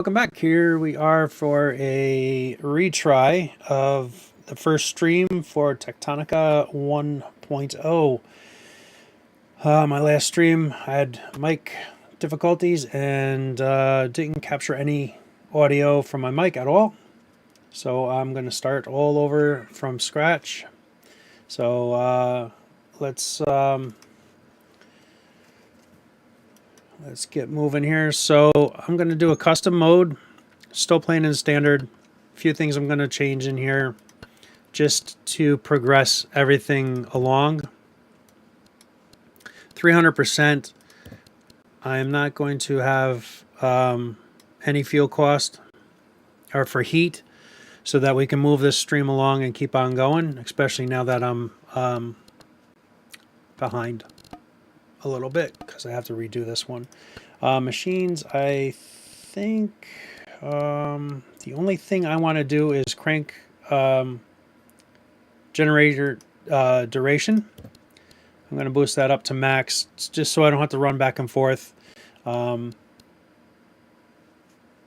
Welcome back. Here we are for a retry of the first stream for Techtonica 1.0. My last stream, I had mic difficulties and didn't capture any audio from my mic at all. So I'm going to start all over from scratch. So let's get moving here. So I'm going to do a custom mode. Still playing in standard. A few things I'm going to change in here just to progress everything along. 300%. I am not going to have any fuel cost or for heat so that we can move this stream along and keep on going, especially now that I'm behind a little bit because I have to redo this one. Machines, I think the only thing I want to do is crank generator duration. I'm going to boost that up to max just so I don't have to run back and forth. You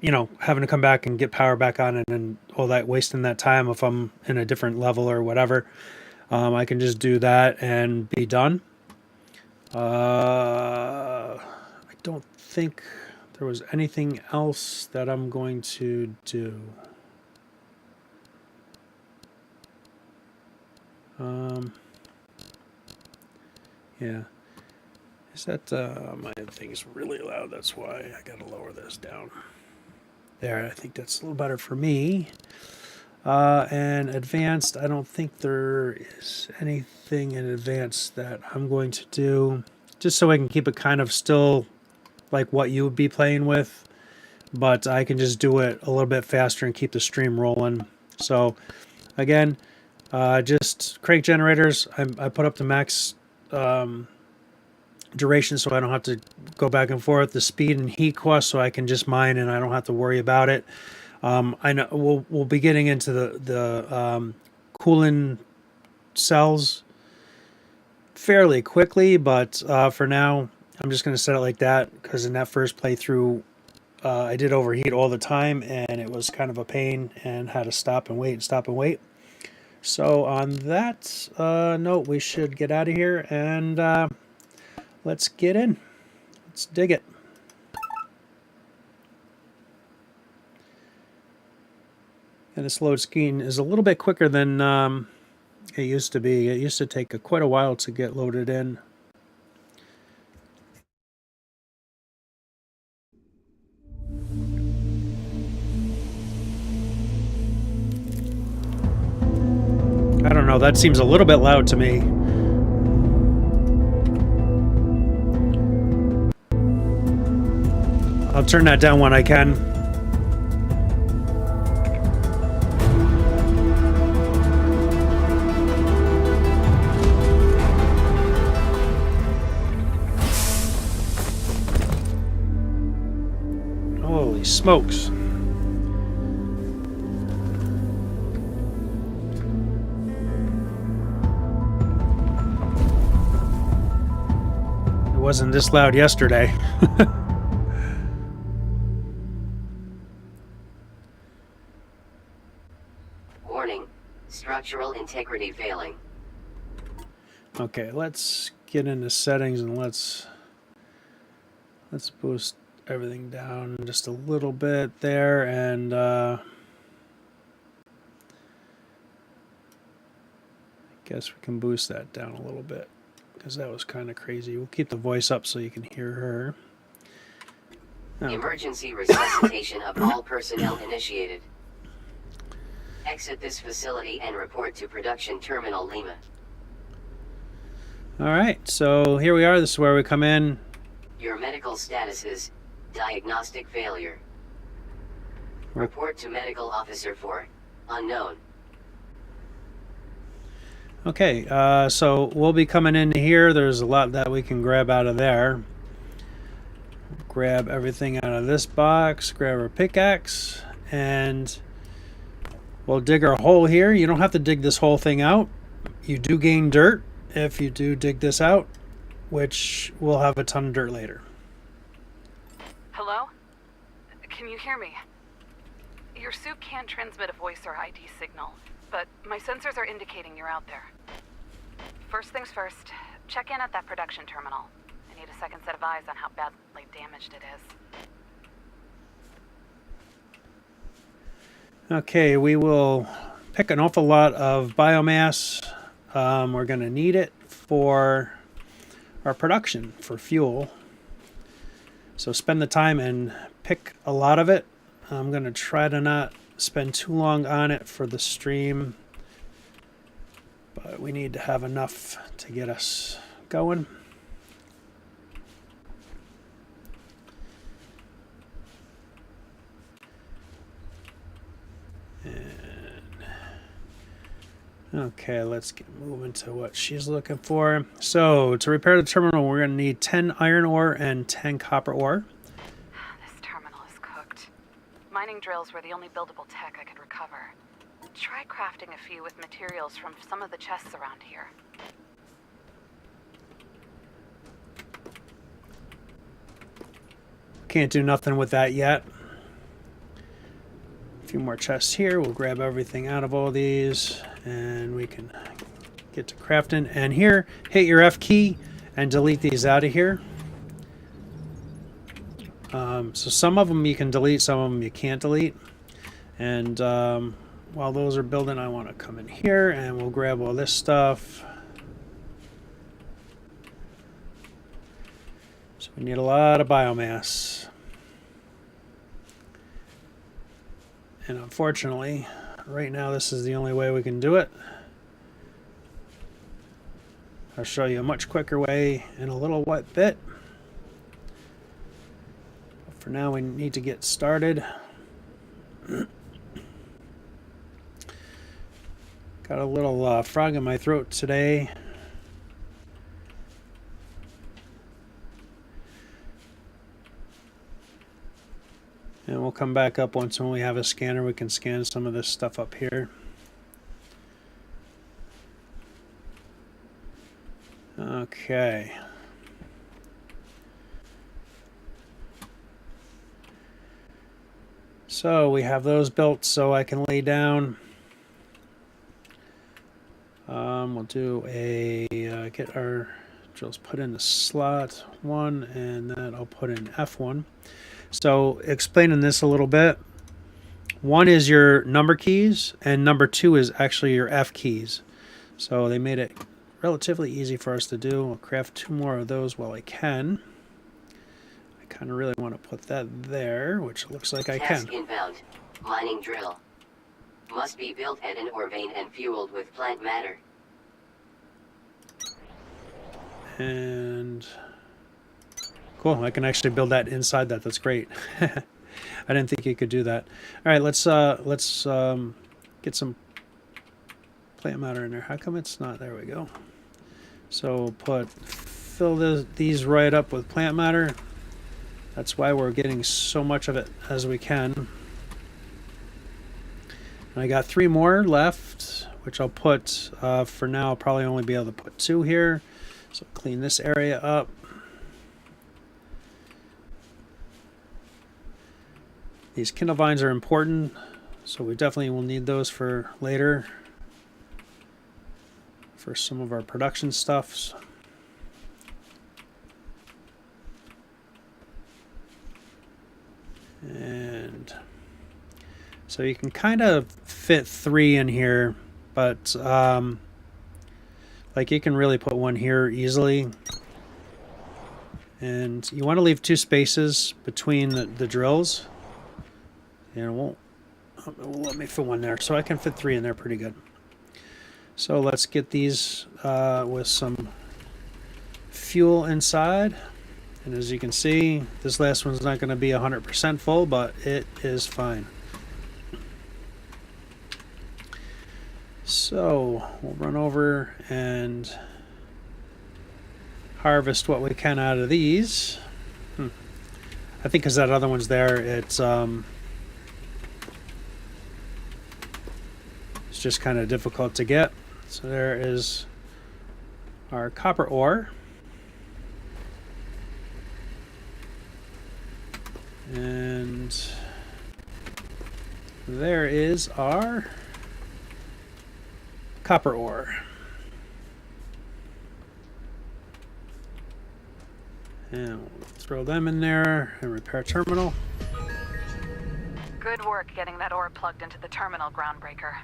know, having to come back and get power back on it and all that, wasting that time if I'm in a different level or whatever. I can just do that and be done. I don't think there was anything else that I'm going to do. Yeah. Is that, my thing's really loud, that's why I gotta lower this down. There, I think that's a little better for me. And advanced, I don't think there is anything in advanced that I'm going to do, just so I can keep it kind of still like what you would be playing with, but I can just do it a little bit faster and keep the stream rolling. So again, just crank generators. I put up the max duration so I don't have to go back and forth. The speed and heat cost so I can just mine and I don't have to worry about it. I know we'll be getting into the cooling cells fairly quickly, but for now I'm just going to set it like that because in that first playthrough I did overheat all the time and it was kind of a pain and had to stop and wait and stop and wait. So on that note, we should get out of here and let's get in. Let's dig it. And this load screen is a little bit quicker than it used to be. It used to take quite a while to get loaded in. I don't know, that seems a little bit loud to me. I'll turn that down when I can. Holy smokes. It wasn't this loud yesterday. Warning, structural integrity failing. Okay, let's get into settings and let's boost everything down just a little bit there, and I guess we can boost that down a little bit because that was kind of crazy. We'll keep the voice up so you can hear her. Oh. Emergency resuscitation of all personnel initiated. Exit this facility and report to Production Terminal Lima. Alright, so here we are. This is where we come in. Your medical status is diagnostic failure. Report to Medical Officer for unknown. Okay, so we'll be coming in here. There's a lot that we can grab out of there. Grab everything out of this box, grab our pickaxe, and we'll dig our hole here. You don't have to dig this whole thing out. You do gain dirt if you do dig this out, which we'll have a ton of dirt later. Hello? can you hear me? Your suit can't transmit a voice or ID signal, but my sensors are indicating you're out there. First things first, check in at that production terminal. I need a second set of eyes on how badly damaged it is. Okay, we will pick an awful lot of biomass. We're going to need it for our production, for fuel. So spend the time and pick a lot of it. I'm going to try to not spend too long on it for the stream, but we need to have enough to get us going. Okay, let's get moving to what she's looking for. So, to repair the terminal, we're going to need 10 iron ore and 10 copper ore. This terminal is cooked. Mining drills were the only buildable tech I could recover. Try crafting a few with materials from some of the chests around here. Can't do nothing with that yet. A few more chests here. We'll grab everything out of all these, and we can get to crafting. And here, hit your F key and delete these out of here. So some of them you can delete, some of them you can't delete. And while those are building, I want to come in here and we'll grab all this stuff. So we need a lot of biomass. And unfortunately, right now this is the only way we can do it. I'll show you a much quicker way in a little bit. But for now, we need to get started. Got a little frog in my throat today. And we'll come back up once when we have a scanner. We can scan some of this stuff up here. Okay. So we have those built so I can lay down. We'll do a get our drills put in the slot 1, and then I'll put in F1. So explaining this a little bit, 1 is your number keys, and number 2 is actually your F keys. So they made it relatively easy for us to do. I'll craft 2 more of those while I can. I kind of really want to put that there, which looks like I can. Task inbound. Mining drill. Must be built at an ore vein and fueled with plant matter. And cool, I can actually build that inside that. That's great. I didn't think you could do that. All right, let's get some plant matter in there. How come it's not? There we go. So fill these right up with plant matter. That's why we're getting so much of it as we can. And I got 3 more left, which I'll put, for now, I'll probably only be able to put 2 here. So clean this area up. These kindle vines are important, so we definitely will need those for later, for some of our production stuffs. And so you can kind of fit 3 in here, but like you can really put 1 here easily. And you want to leave 2 spaces between the drills. And it won't let me fit 1 there, so I can fit 3 in there pretty good. So let's get these with some fuel inside. And as you can see, this last one's not going to be 100% full, but it is fine. So we'll run over and harvest what we can out of these. I think because that other one's there, it's just kind of difficult to get. So there is our copper ore. And there is our copper ore. And we'll throw them in there and repair terminal. Good work getting that ore plugged into the terminal, Groundbreaker.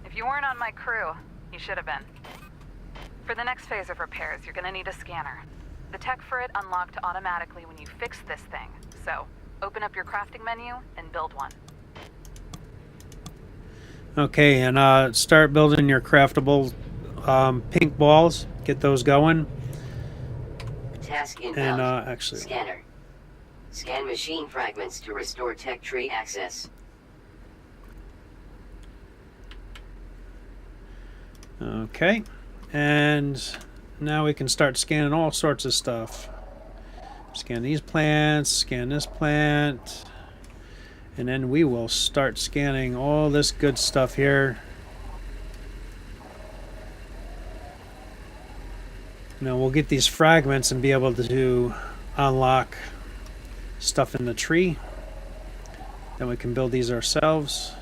If you weren't on my crew, you should have been. For the next phase of repairs, you're gonna need a scanner. The tech for it unlocked automatically when you fix this thing, so open up your crafting menu and build one. Okay, and start building your craftable pink balls. Get those going. Task inbound. And actually, Scanner. Scan machine fragments to restore tech tree access. okay, and now we can start scanning all sorts of stuff. Scan these plants, scan this plant, and then we will start scanning all this good stuff here. Now we'll get these fragments and be able to unlock stuff in the tree. Then we can build these ourselves.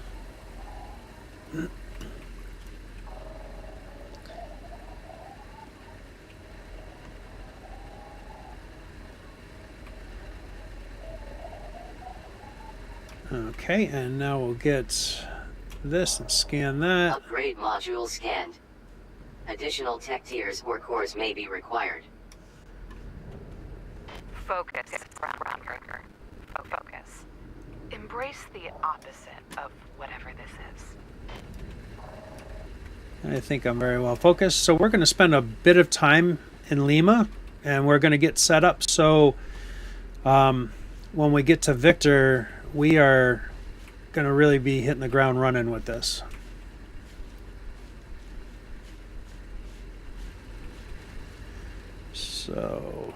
Okay, and now we'll get this and scan that. Upgrade module scanned. Additional tech tiers or cores may be required. Focus, Groundbreaker. Focus. Embrace the opposite of whatever this is. I think I'm very well focused. So we're going to spend a bit of time in Lima, and we're going to get set up. So when we get to Victor, we are going to really be hitting the ground running with this. So,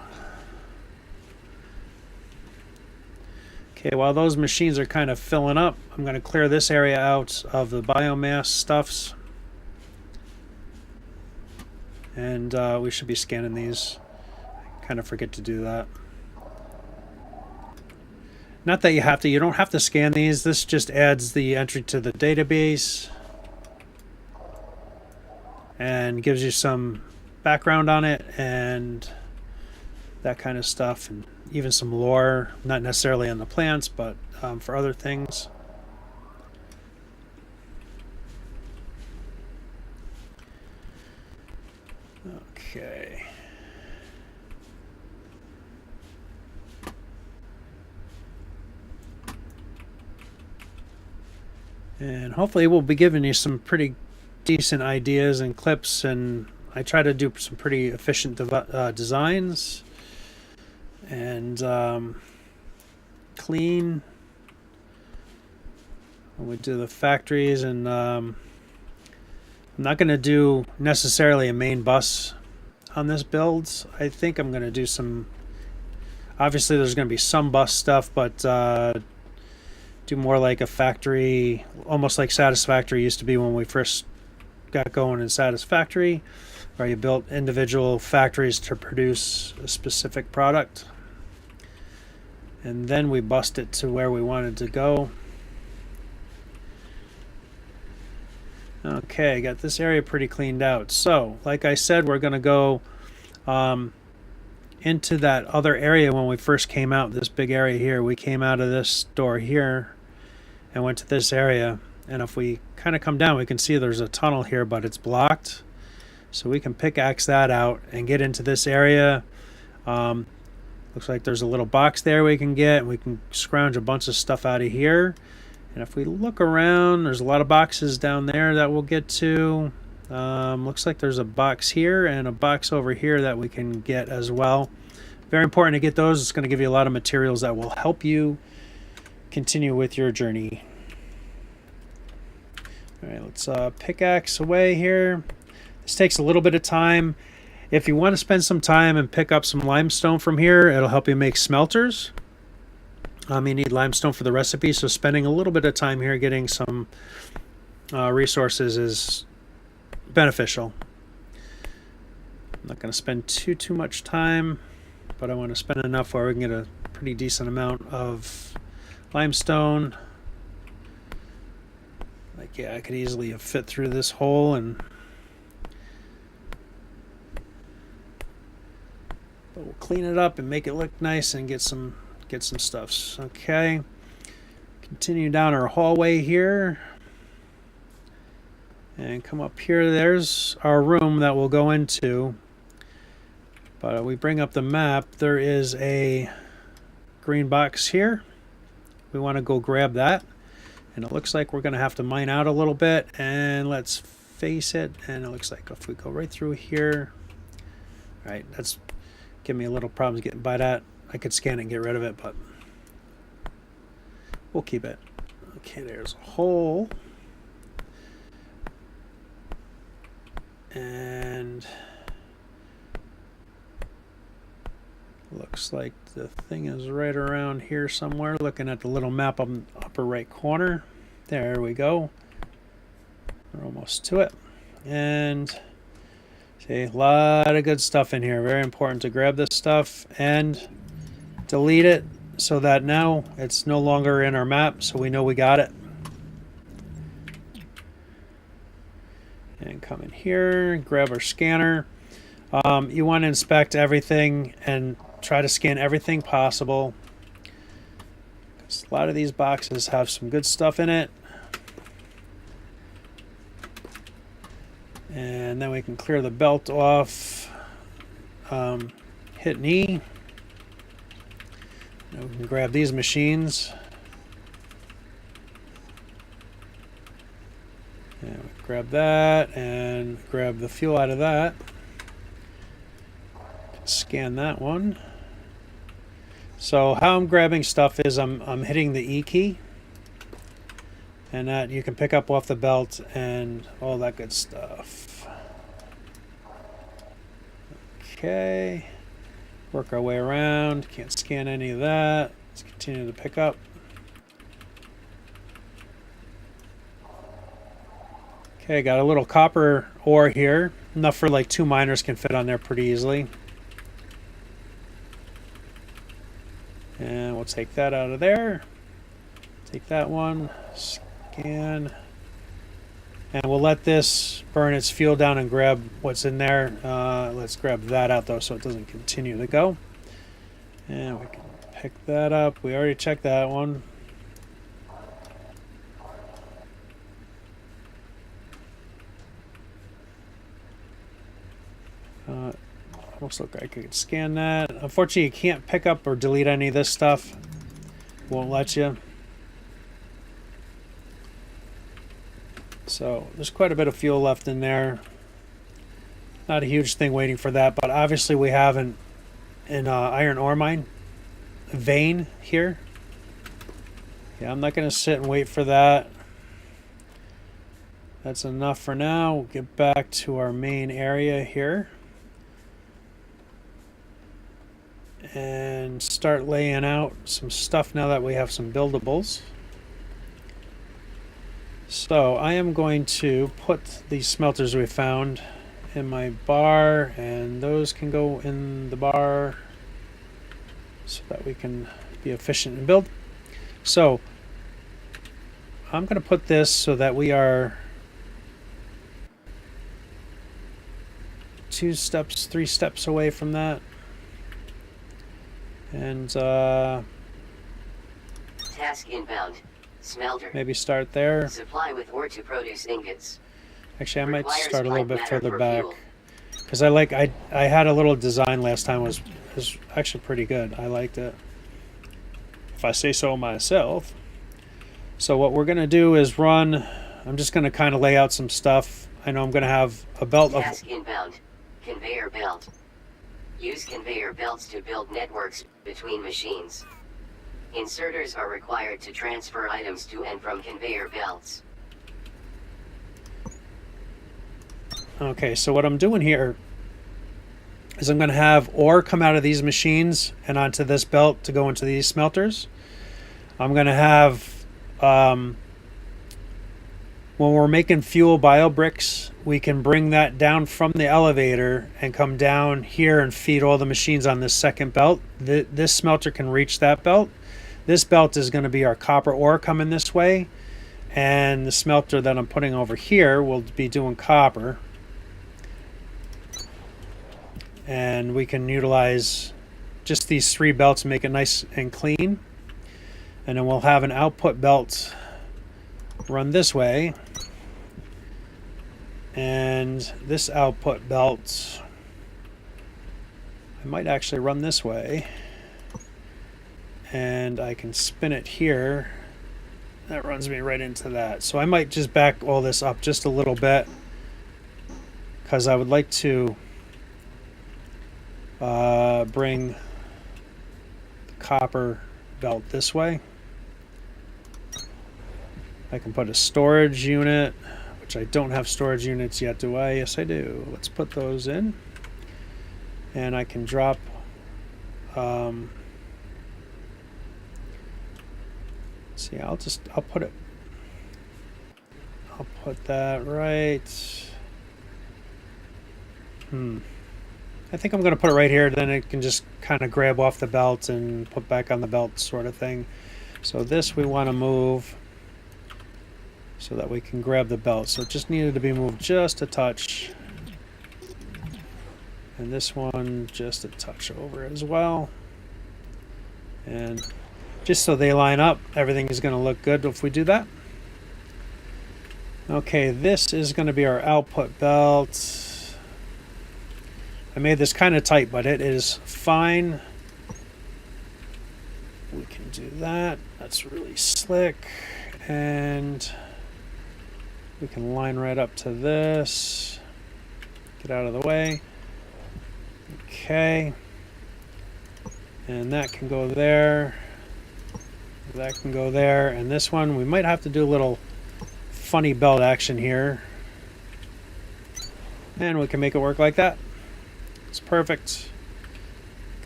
okay, while those machines are kind of filling up, I'm going to clear this area out of the biomass stuffs. And we should be scanning these. I kind of forget to do that. Not that you have to. You don't have to scan these. This just adds the entry to the database and gives you some background on it and that kind of stuff, and even some lore, not necessarily on the plants, but for other things. Okay. And hopefully we'll be giving you some pretty decent ideas and clips, and I try to do some pretty efficient designs and clean when we do the factories. And I'm not going to do necessarily a main bus on this build. I think I'm going to do some, obviously there's going to be some bus stuff, but do more like a factory, almost like Satisfactory used to be when we first got going in Satisfactory, where you built individual factories to produce a specific product. And then we bust it to where we wanted to go. Okay, got this area pretty cleaned out. So, like I said, we're going to go into that other area when we first came out, this big area here. We came out of this door here and went to this area. And if we kind of come down, we can see there's a tunnel here, but it's blocked. So we can pickaxe that out and get into this area. Looks like there's a little box there we can get. We can scrounge a bunch of stuff out of here. And if we look around, there's a lot of boxes down there that we'll get to. Looks like there's a box here and a box over here that we can get as well. Very important to get those. It's going to give you a lot of materials that will help you continue with your journey. All right, let's pickaxe away here. This takes a little bit of time. If you want to spend some time and pick up some limestone from here, it'll help you make smelters. You need limestone for the recipe, so spending a little bit of time here getting some resources is beneficial. I'm not going to spend too much time, but I want to spend enough where we can get a pretty decent amount of limestone. yeah, I could easily have fit through this hole, and but we'll clean it up and make it look nice and get some stuffs. Okay, continue down our hallway here and come up here. There's our room that we'll go into, but we bring up the map. There is a green box here. We want to go grab that, and it looks like we're going to have to mine out a little bit, and let's face it, and it looks like if we go right through here, right, that's giving me a little problems getting by that. I could scan it and get rid of it, but we'll keep it. Okay, there's a hole, and looks like the thing is right around here somewhere. Looking at the little map on the upper right corner. There we go. We're almost to it. And see, a lot of good stuff in here. Very important to grab this stuff and delete it so that now it's no longer in our map, so we know we got it. And come in here, grab our scanner. You want to inspect everything and try to scan everything possible, because a lot of these boxes have some good stuff in it. And then we can clear the belt off. Hit E. And we can grab these machines. And we grab that and grab the fuel out of that. Scan that one. So how I'm grabbing stuff is I'm hitting the E key, and that you can pick up off the belt and all that good stuff. Okay, work our way around. Can't scan any of that. Let's continue to pick up. Okay, got a little copper ore here, enough for like 2 miners can fit on there pretty easily. And we'll take that out of there. Take that one, scan. And we'll let this burn its fuel down and grab what's in there. Let's grab that out though so it doesn't continue to go. And we can pick that up. We already checked that one. Almost look like I could scan that. Unfortunately, you can't pick up or delete any of this stuff. Won't let you. So there's quite a bit of fuel left in there. Not a huge thing waiting for that, but obviously we have an iron ore mine vein here. Yeah, I'm not going to sit and wait for that. That's enough for now. We'll get back to our main area here and start laying out some stuff now that we have some buildables. So I am going to put these smelters we found in my bar, and those can go in the bar so that we can be efficient and build. So I'm going to put this so that we are 2 steps, 3 steps away from that. And Task inbound. Smelter. maybe start there. Supply with ore to produce ingots. Actually, I might Requires start a little plant bit matter further for back, fuel. because I had a little design last time was actually pretty good. I liked it, if I say so myself. So what we're gonna do is run. I'm just gonna kind of lay out some stuff. I know I'm gonna have a belt of. Task inbound. Conveyor belt. Use conveyor belts to build networks between machines. Inserters are required to transfer items to and from conveyor belts. Okay, so what I'm doing here is I'm going to have ore come out of these machines and onto this belt to go into these smelters. I'm going to have, when we're making fuel bio bricks, we can bring that down from the elevator and come down here and feed all the machines on this second belt. This smelter can reach that belt. This belt is going to be our copper ore coming this way, And the smelter that I'm putting over here will be doing copper. And we can utilize just these 3 belts, make it nice and clean. And then we'll have an output belt run this way. And this output belt, I might actually run this way. And I can spin it here. That runs me right into that. So I might just back all this up just a little bit, because I would like to bring the copper belt this way. I can put a storage unit, which I don't have storage units yet, do I? Yes, I do. Let's put those in. And I can drop see, I'll put that right. I think I'm going to put it right here, then it can just kind of grab off the belt and put back on the belt sort of thing. So this we want to move so that we can grab the belt. So it just needed to be moved just a touch. And this one just a touch over as well. And just so they line up, everything is going to look good if we do that. Okay, this is going to be our output belt. I made this kind of tight, but it is fine. We can do that. That's really slick. And we can line right up to this. Get out of the way. Okay. And that can go there. That can go there. And this one, we might have to do a little funny belt action here. And we can make it work like that. It's perfect.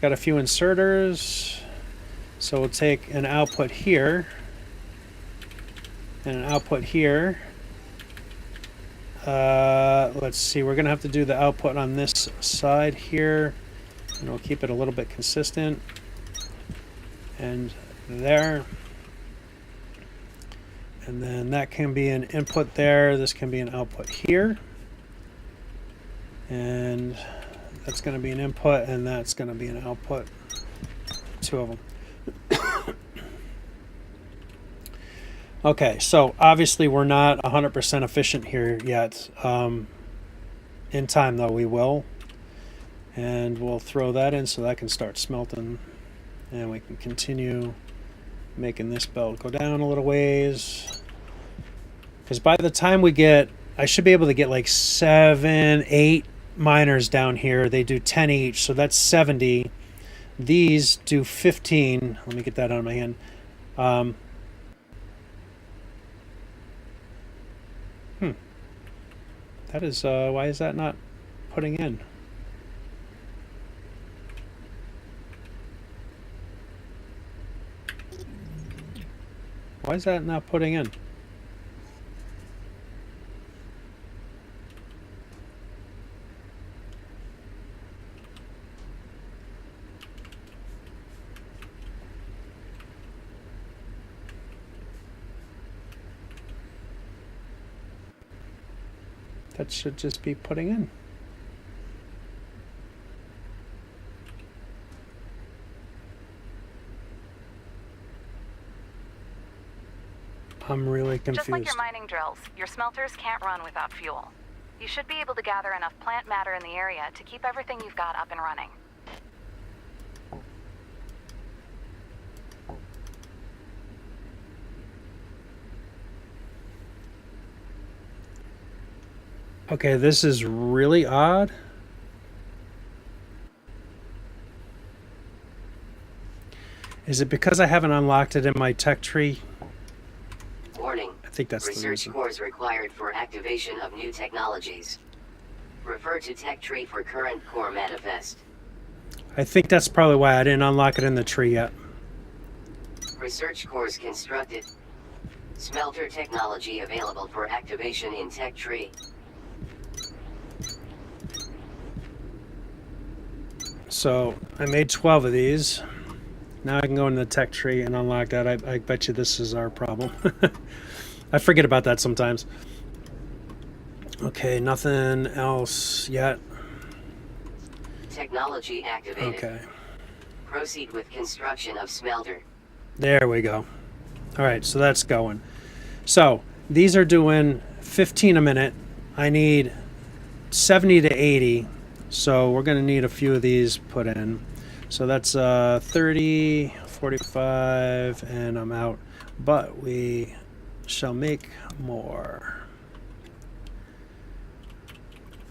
Got a few inserters. So we'll take an output here and an output here. Let's see, we're gonna have to do the output on this side here, and we'll keep it a little bit consistent. And there. And then that can be an input there. This can be an output here. And that's going to be an input, and that's going to be an output. 2 of them. Okay, so obviously we're not 100% efficient here yet. In time, though, we will. And we'll throw that in so that can start smelting. And we can continue making this belt go down a little ways. Because by the time we get, I should be able to get like 7, 8 miners down here. They do 10 each, so that's 70. These do 15. Let me get that out of my hand. That is, why is that not putting in? Why is that not putting in? That should just be putting in. I'm really confused. Just like your mining drills, your smelters can't run without fuel. You should be able to gather enough plant matter in the area to keep everything you've got up and running. Okay, this is really odd. Is it because I haven't unlocked it in my tech tree? Warning. I think that's the Research reason. cores required for activation of new technologies. Refer to tech tree for current core manifest. I think that's probably why I didn't unlock it in the tree yet. Research cores constructed. Smelter technology available for activation in tech tree. So I made 12 of these. Now I can go into the tech tree and unlock that. I bet you this is our problem. I forget about that sometimes. Okay, nothing else yet. Technology activated. Okay. Proceed with construction of smelter. There we go. All right, so that's going. So these are doing 15 a minute. I need 70 to 80. So we're going to need a few of these put in. So that's 30, 45, and I'm out. But we shall make more.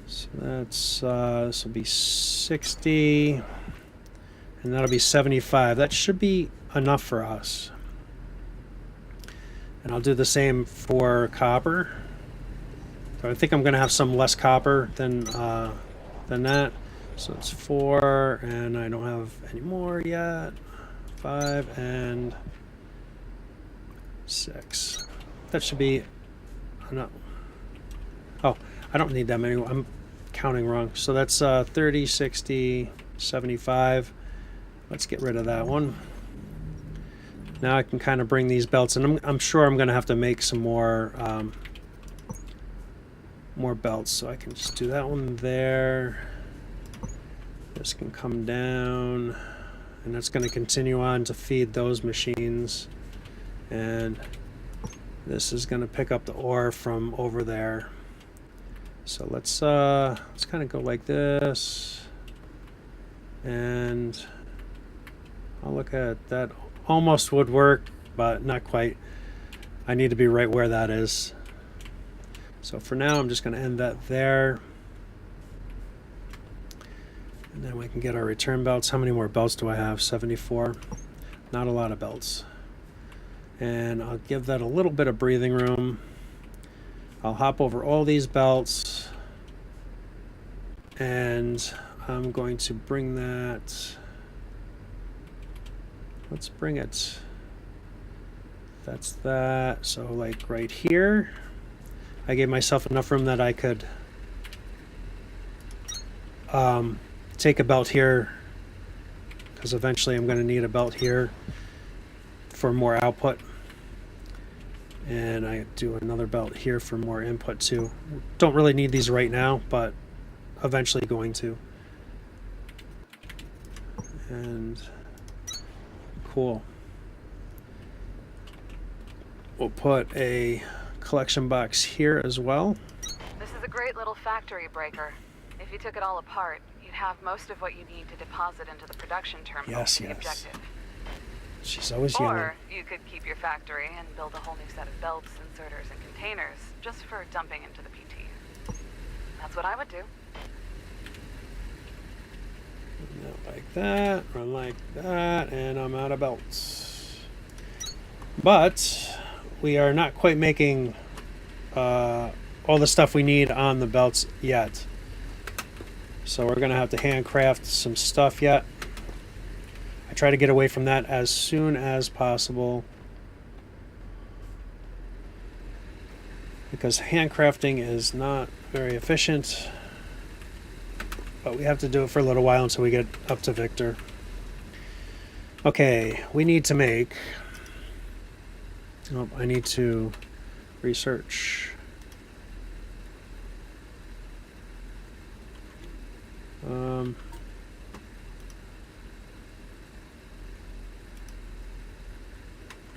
So that's, this will be 60, and that'll be 75. That should be enough for us. And I'll do the same for copper. So I think I'm going to have some less copper than that. So it's 4, and I don't have any more yet. 5 and 6. That should be enough. Oh, I don't need that many. I'm counting wrong. So that's 30, 60, 75. Let's get rid of that one. Now I can kind of bring these belts, and I'm sure I'm going to have to make some more belts. So I can just do that one there. This can come down, and that's going to continue on to feed those machines. And this is going to pick up the ore from over there. So let's kind of go like this, and I'll look at that. Almost would work, but not quite. I need to be right where that is. So for now, I'm just going to end that there. And then we can get our return belts. How many more belts do I have? 74. Not a lot of belts. And I'll give that a little bit of breathing room. I'll hop over all these belts. And I'm going to bring that. Let's bring it. That's that. So like right here. I gave myself enough room that I could take a belt here, because eventually I'm going to need a belt here for more output. And I do another belt here for more input too. Don't really need these right now, but eventually going to. And cool. We'll put a collection box here as well. This is a great little factory breaker. If you took it all apart, you'd have most of what you need to deposit into the production terminal. Yes, for the yes. objective. She's always yelling. Or you could keep your factory and build a whole new set of belts, inserters, and containers just for dumping into the PT. That's what I would do. Like that, run like that, and I'm out of belts. But we are not quite making all the stuff we need on the belts yet. So we're going to have to handcraft some stuff yet. I try to get away from that as soon as possible, because handcrafting is not very efficient. But we have to do it for a little while until we get up to Victor. Okay, we need to make... Oh, I need to research.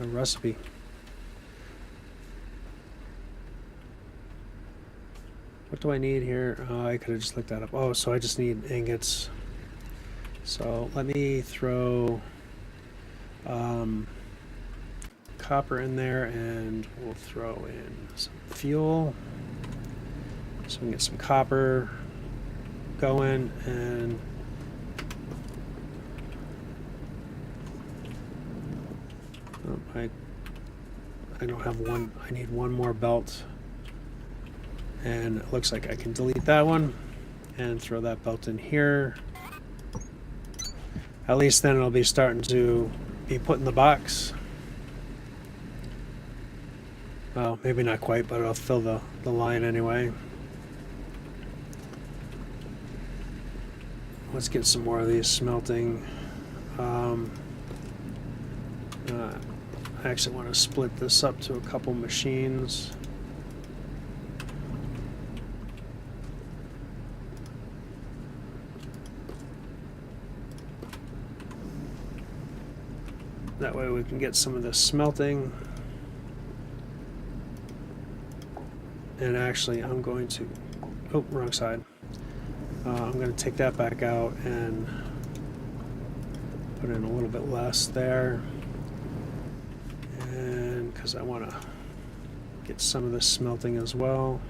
A recipe. What do I need here? I could have just looked that up. Oh, so I just need ingots. So let me throw copper in there, and we'll throw in some fuel so we can get some copper going. And I don't have one. I need one more belt. And it looks like I can delete that one and throw that belt in here. At least then it'll be starting to be put in the box. Well, maybe not quite, but it'll fill the line anyway. Let's get some more of these smelting. I actually want to split this up to a couple machines. That way we can get some of this smelting. And actually, I'm going to... Oh, wrong side. I'm going to take that back out and put in a little bit less there. And because I want to get some of this smelting as well.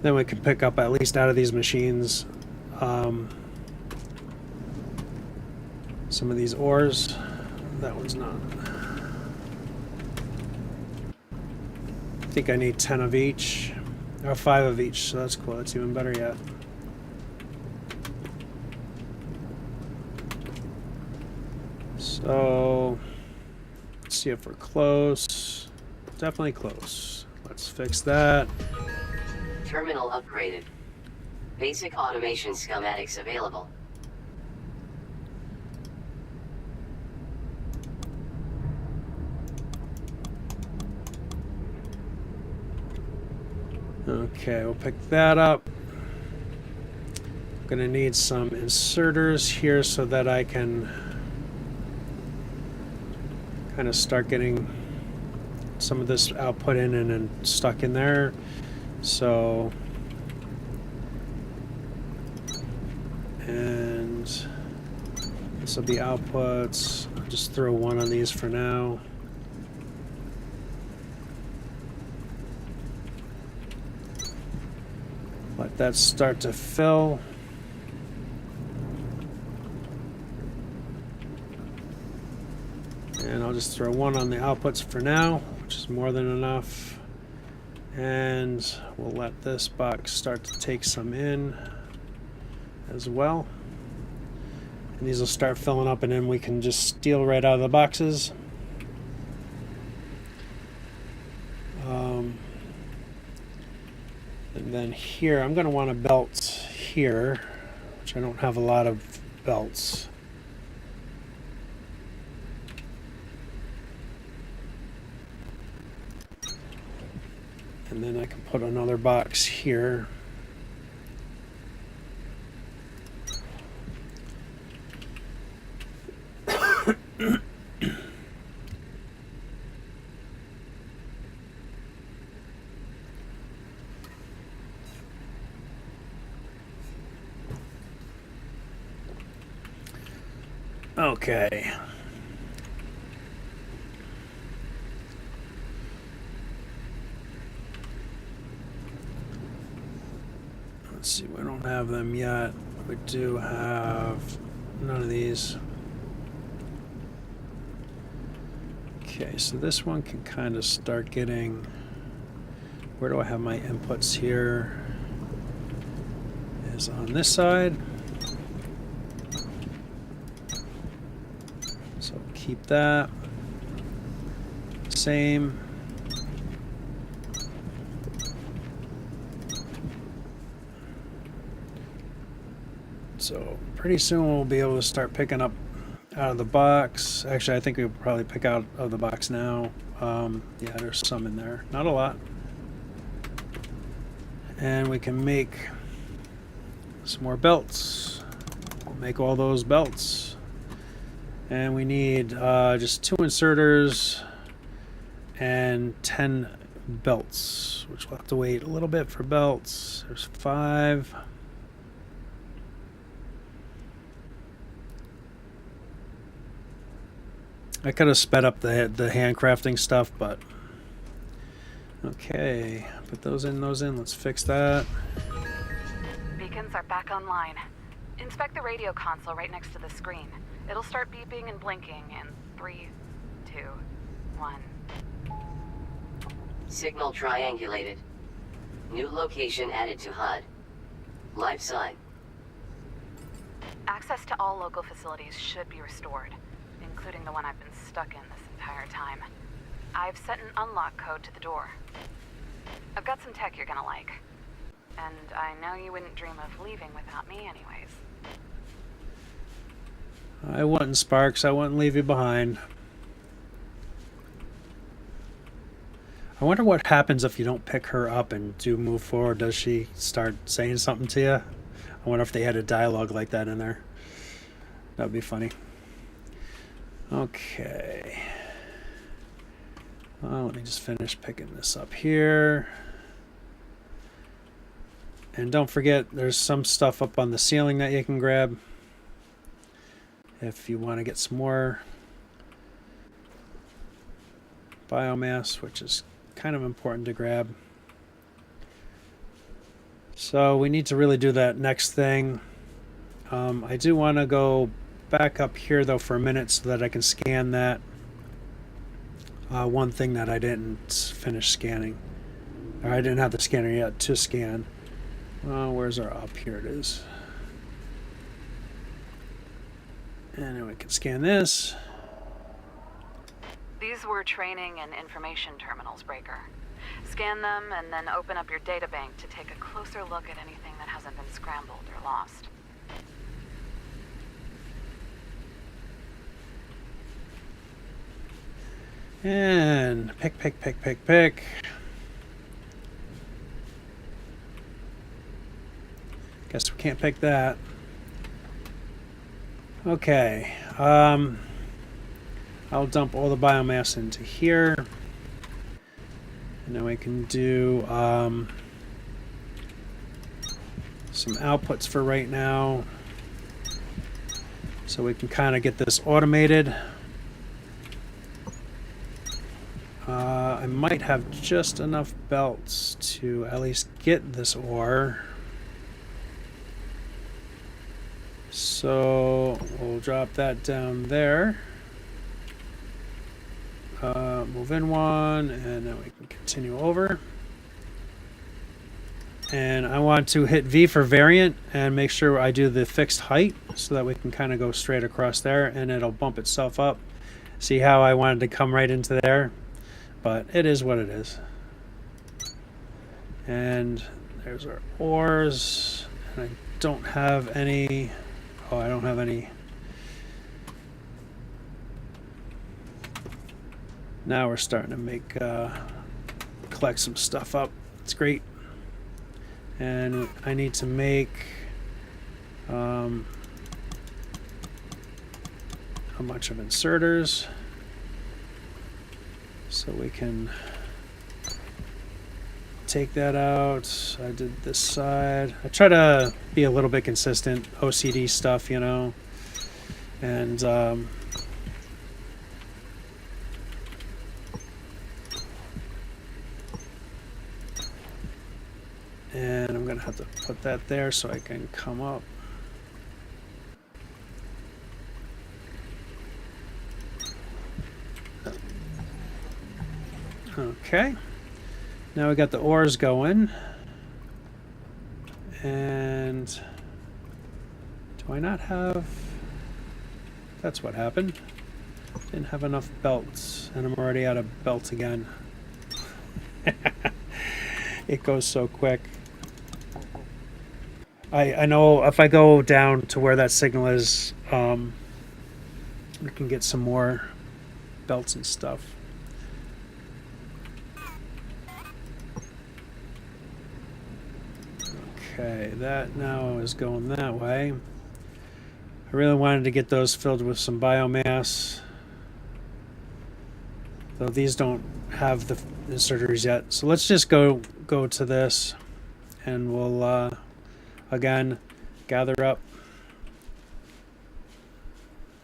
Then we can pick up, at least out of these machines, some of these ores. That one's not. I think I need 10 of each, or 5 of each, so that's cool. That's even better yet. So, let's see if we're close. Definitely close. Let's fix that. Terminal upgraded. Basic automation schematics available. Okay, we'll pick that up. I'm gonna need some inserters here so that I can kind of start getting some of this output in and then stuck in there. So, and this will be outputs. I'll just throw one on these for now. Let that start to fill. And I'll just throw one on the outputs for now, which is more than enough. And we'll let this box start to take some in as well. And these will start filling up, and then we can just steal right out of the boxes. And then here, I'm going to want a belt here, which I don't have a lot of belts. And then I can put another box here. Okay. Let's see, we don't have them yet. We do have none of these. Okay, so this one can kind of start getting... Where do I have my inputs here? Is on this side. So keep that. Same. So pretty soon we'll be able to start picking up out of the box. Actually, I think we'll probably pick out of the box now. Yeah, there's some in there. Not a lot. And we can make some more belts. We'll make all those belts. And we need just 2 inserters and 10 belts, which we'll have to wait a little bit for belts. There's 5. I could have sped up the handcrafting stuff, but okay, put those in, let's fix that. Beacons are back online. Inspect the radio console right next to the screen. It'll start beeping and blinking in 3, 2, 1. Signal triangulated. New location added to HUD. Live sign. Access to all local facilities should be restored, including the one I've been stuck in this entire time. I've set an unlock code to the door. I've got some tech you're gonna like. And I know you wouldn't dream of leaving without me anyways. I wouldn't, Sparks. I wouldn't leave you behind. I wonder what happens if you don't pick her up and do move forward. Does she start saying something to you? I wonder if they had a dialogue like that in there. That would be funny. Okay. Well, let me just finish picking this up here. And don't forget, there's some stuff up on the ceiling that you can grab if you want to get some more biomass, which is kind of important to grab. So we need to really do that next thing. I do want to go back up here though for a minute so that I can scan that one thing that I didn't finish scanning, or I didn't have the scanner yet to scan. Where's our up? Here it is. And then we can scan this. These were training and information terminals, Breaker. Scan them and then open up your databank to take a closer look at anything that hasn't been scrambled or lost. And pick. Guess we can't pick that. Okay. I'll dump all the biomass into here. And then we can do some outputs for right now. So we can kind of get this automated. I might have just enough belts to at least get this ore. So we'll drop that down there. Move in one, and then we can continue over. And I want to hit V for variant and make sure I do the fixed height so that we can kind of go straight across there, and it'll bump itself up. See how I wanted to come right into there? But it is what it is. And there's our ores. And I don't have any... Oh, I don't have any... Now we're starting to make... collect some stuff up. It's great. And I need to make... a bunch of inserters. So we can take that out. I did this side. I try to be a little bit consistent, OCD stuff, you know. And I'm gonna have to put that there so I can come up. Okay, now we got the ores going, and do I not have, that's what happened, didn't have enough belts, and I'm already out of belts again. It goes so quick. I know if I go down to where that signal is, we can get some more belts and stuff. Okay, that now is going that way. I really wanted to get those filled with some biomass, though these don't have the inserters yet. So let's just go to this, and we'll again gather up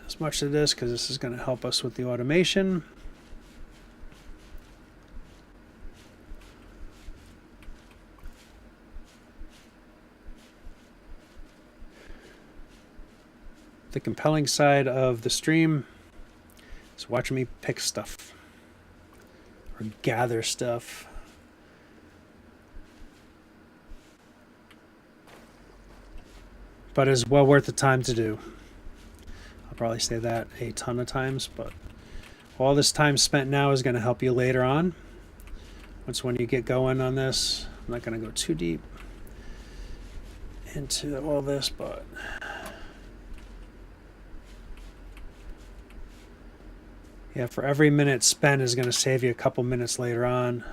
as much of this because this is going to help us with the automation. The compelling side of the stream is watching me pick stuff or gather stuff. But it's well worth the time to do. I'll probably say that a ton of times, but all this time spent now is going to help you later on. Once when you get going on this, I'm not going to go too deep. into all this, but yeah, for every minute spent is going to save you a couple minutes later on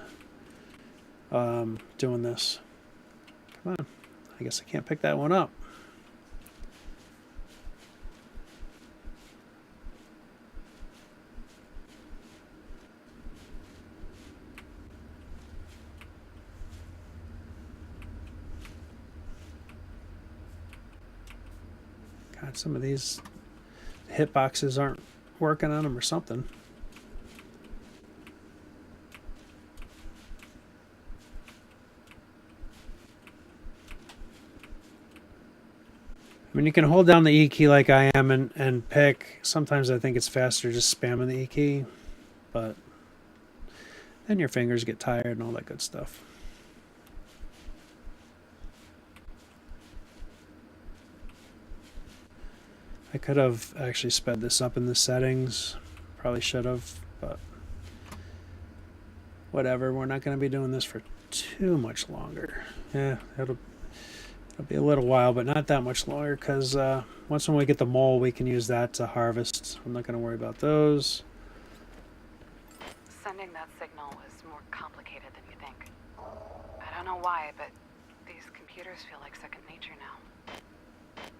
doing this. Come on. I guess I can't pick that one up. God, some of these hitboxes aren't working on them or something. I mean, you can hold down the E key like I am and pick. Sometimes I think it's faster just spamming the E key, but then your fingers get tired and all that good stuff. I could have actually sped this up in the settings. Probably should have, but whatever. We're not going to be doing this for too much longer. Yeah, it'll be a little while, but not that much longer, because once when we get the mole, we can use that to harvest. I'm not going to worry about those. Sending that signal was more complicated than you think. I don't know why, but these computers feel like second nature now.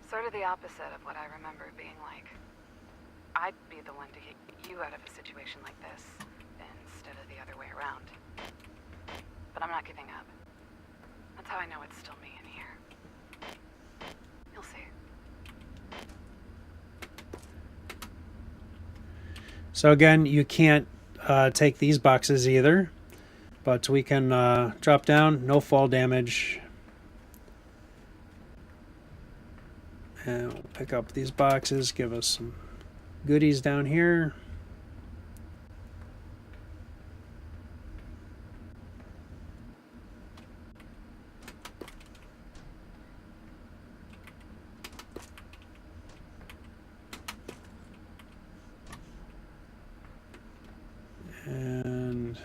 Sort of the opposite of what I remember it being like. I'd be the one to get you out of a situation like this, instead of the other way around. But I'm not giving up. That's how I know it's still me in here. You'll see. So again, you can't take these boxes either, but we can drop down, no fall damage. And we'll pick up these boxes, give us some goodies down here. And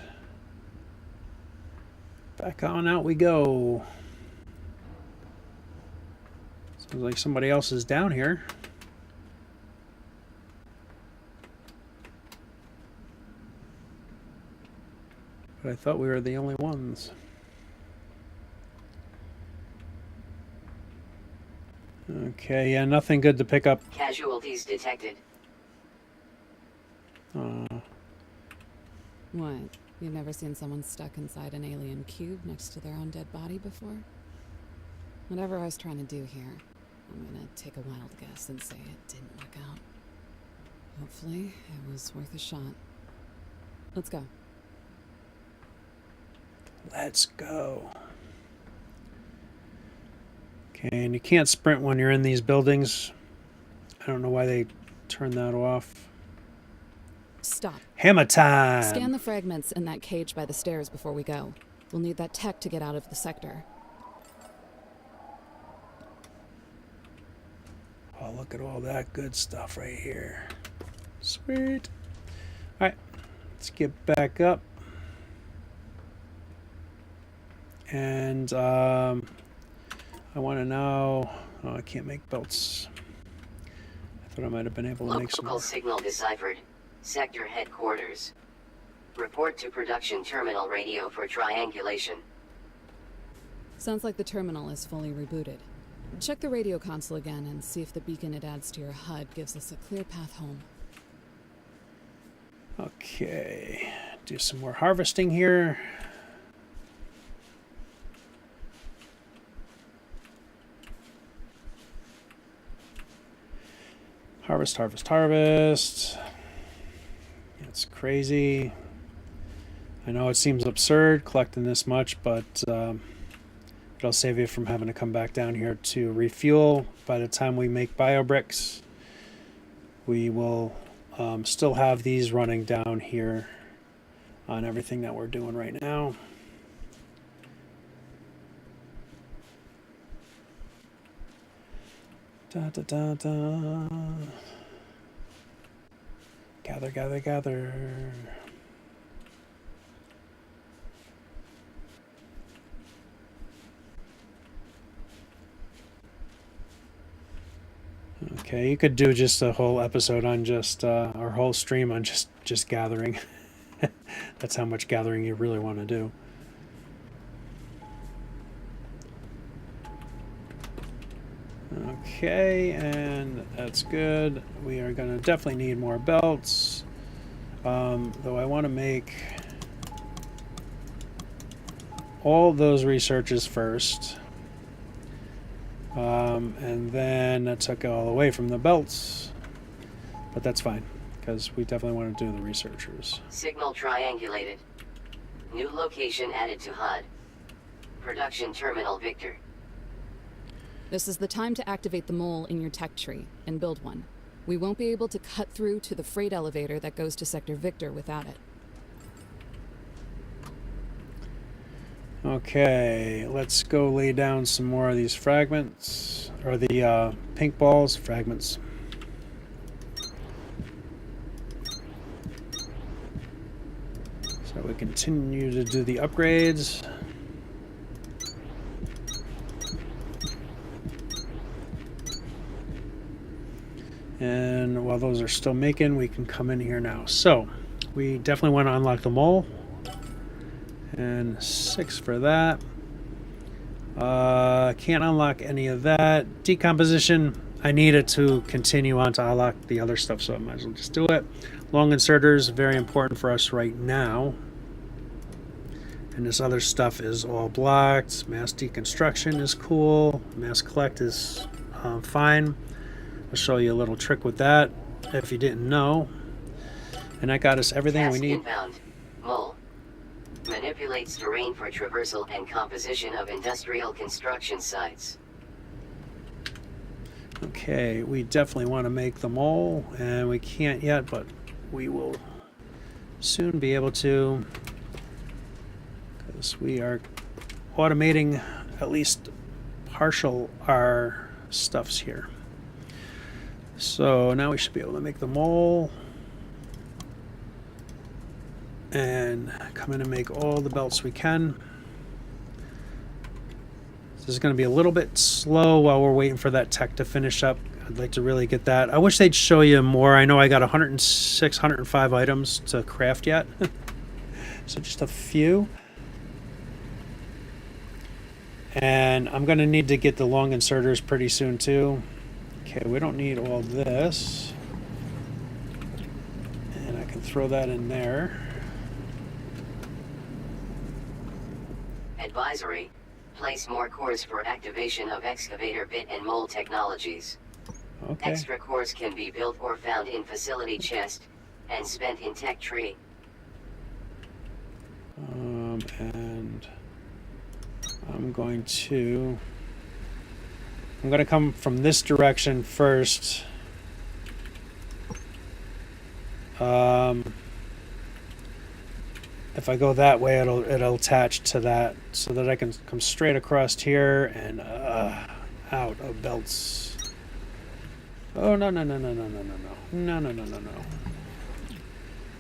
back on out we go. Sounds like somebody else is down here. But I thought we were the only ones. Okay, yeah, nothing good to pick up. Casualties detected. What? You've never seen someone stuck inside an alien cube next to their own dead body before? Whatever I was trying to do here, I'm gonna take a wild guess and say it didn't work out. Hopefully, it was worth a shot. Let's go. Let's go. Okay, and you can't sprint when you're in these buildings. I don't know why they turned that off. Stop. Hammer time! Scan the fragments in that cage by the stairs before we go. We'll need that tech to get out of the sector. Oh, look at all that good stuff right here. Sweet. Alright, let's get back up. And I want to know... Oh, I can't make belts. I thought I might have been able to make some Local more. signal deciphered. Sector headquarters. Report to production terminal radio for triangulation. Sounds like the terminal is fully rebooted. Check the radio console again and see if the beacon it adds to your HUD gives us a clear path home. Okay, do some more harvesting here. Harvest, harvest, harvest. It's crazy. I know it seems absurd collecting this much, but it'll save you from having to come back down here to refuel. By the time we make bio bricks, we will still have these running down here on everything that we're doing right now. Da, da, da, da. Gather, gather, gather. Okay, you could do just a whole episode on just or whole stream on just gathering. That's how much gathering you really want to do. Okay, and that's good. We are going to definitely need more belts. Though I want to make all those researches first. And then that took it all away from the belts. But that's fine, because we definitely want to do the researchers. Signal triangulated. New location added to HUD. Production terminal Victor. This is the time to activate the mole in your tech tree and build one. We won't be able to cut through to the freight elevator that goes to Sector Victor without it. Okay, let's go lay down some more of these fragments, or the pink balls, fragments. So we continue to do the upgrades. And while those are still making, we can come in here now. So we definitely want to unlock the mole. And 6 for that. Can't unlock any of that. Decomposition, I need it to continue on to unlock the other stuff, so I might as well just do it. Long inserters, very important for us right now. And this other stuff is all blocked. Mass deconstruction is cool. Mass collect is fine. I'll show you a little trick with that if you didn't know. And that got us everything we Task need. inbound. Mole. Manipulates terrain for traversal and composition of industrial construction sites. Okay, we definitely want to make the mole, and we can't yet, but we will soon be able to, because we are automating at least partial our stuffs here. So now we should be able to make the mole and come in and make all the belts we can. This is going to be a little bit slow while we're waiting for that tech to finish up. I'd like to really get that. I wish they'd show you more. I know I got 106, 105 items to craft yet. So just a few. And I'm going to need to get the long inserters pretty soon too. Okay, we don't need all this. And I can throw that in there. Advisory. Place more cores for activation of excavator bit and mole technologies. Okay. Extra cores can be built or found in facility chest and spent in tech tree. And I'm going to come from this direction first. If I go that way, it'll attach to that, so that I can come straight across here and out of belts. Oh no.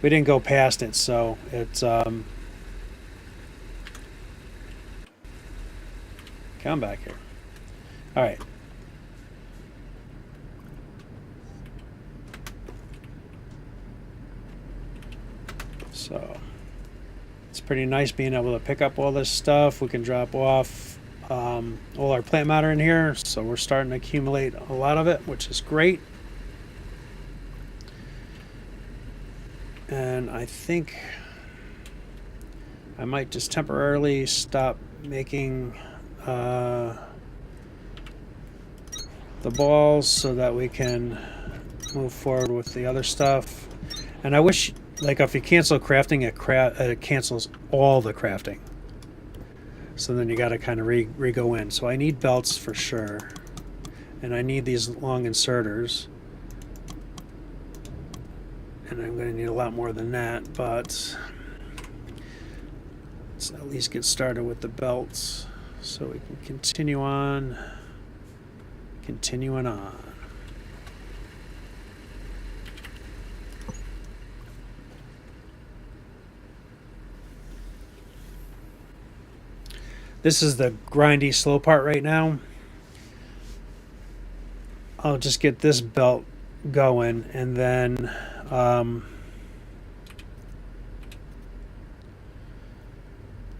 We didn't go past it, so it's come back here. All right. So it's pretty nice being able to pick up all this stuff. We can drop off all our plant matter in here, so we're starting to accumulate a lot of it, which is great. And I think I might just temporarily stop making the balls so that we can move forward with the other stuff. And I wish, like, if you cancel crafting, it cancels all the crafting. So then you got to kind of re-go in. So I need belts for sure. And I need these long inserters. And I'm going to need a lot more than that, but let's at least get started with the belts so we can continue on. Continuing on. This is the grindy, slow part right now. I'll just get this belt going, and then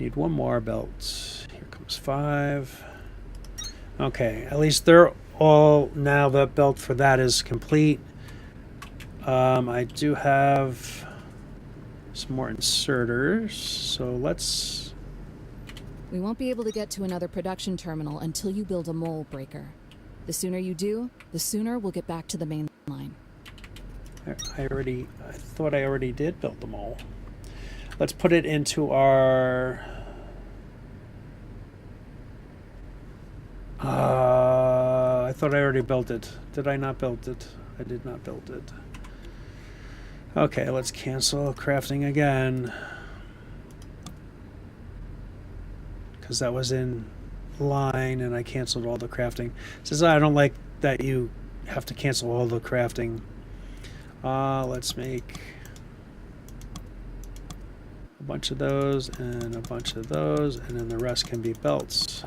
need one more belt. Here comes 5. Okay, at least they're all, now the belt for that is complete. I do have some more inserters, so let's... We won't be able to get to another production terminal until you build a mole breaker. The sooner you do, the sooner we'll get back to the main line. I thought I already did build them all. Let's put it into our... I thought I already built it. Did I not build it? I did not build it. Okay, let's cancel crafting again. Because that was in line and I canceled all the crafting. It says I don't like that you have to cancel all the crafting. Let's make a bunch of those and a bunch of those, and then the rest can be belts.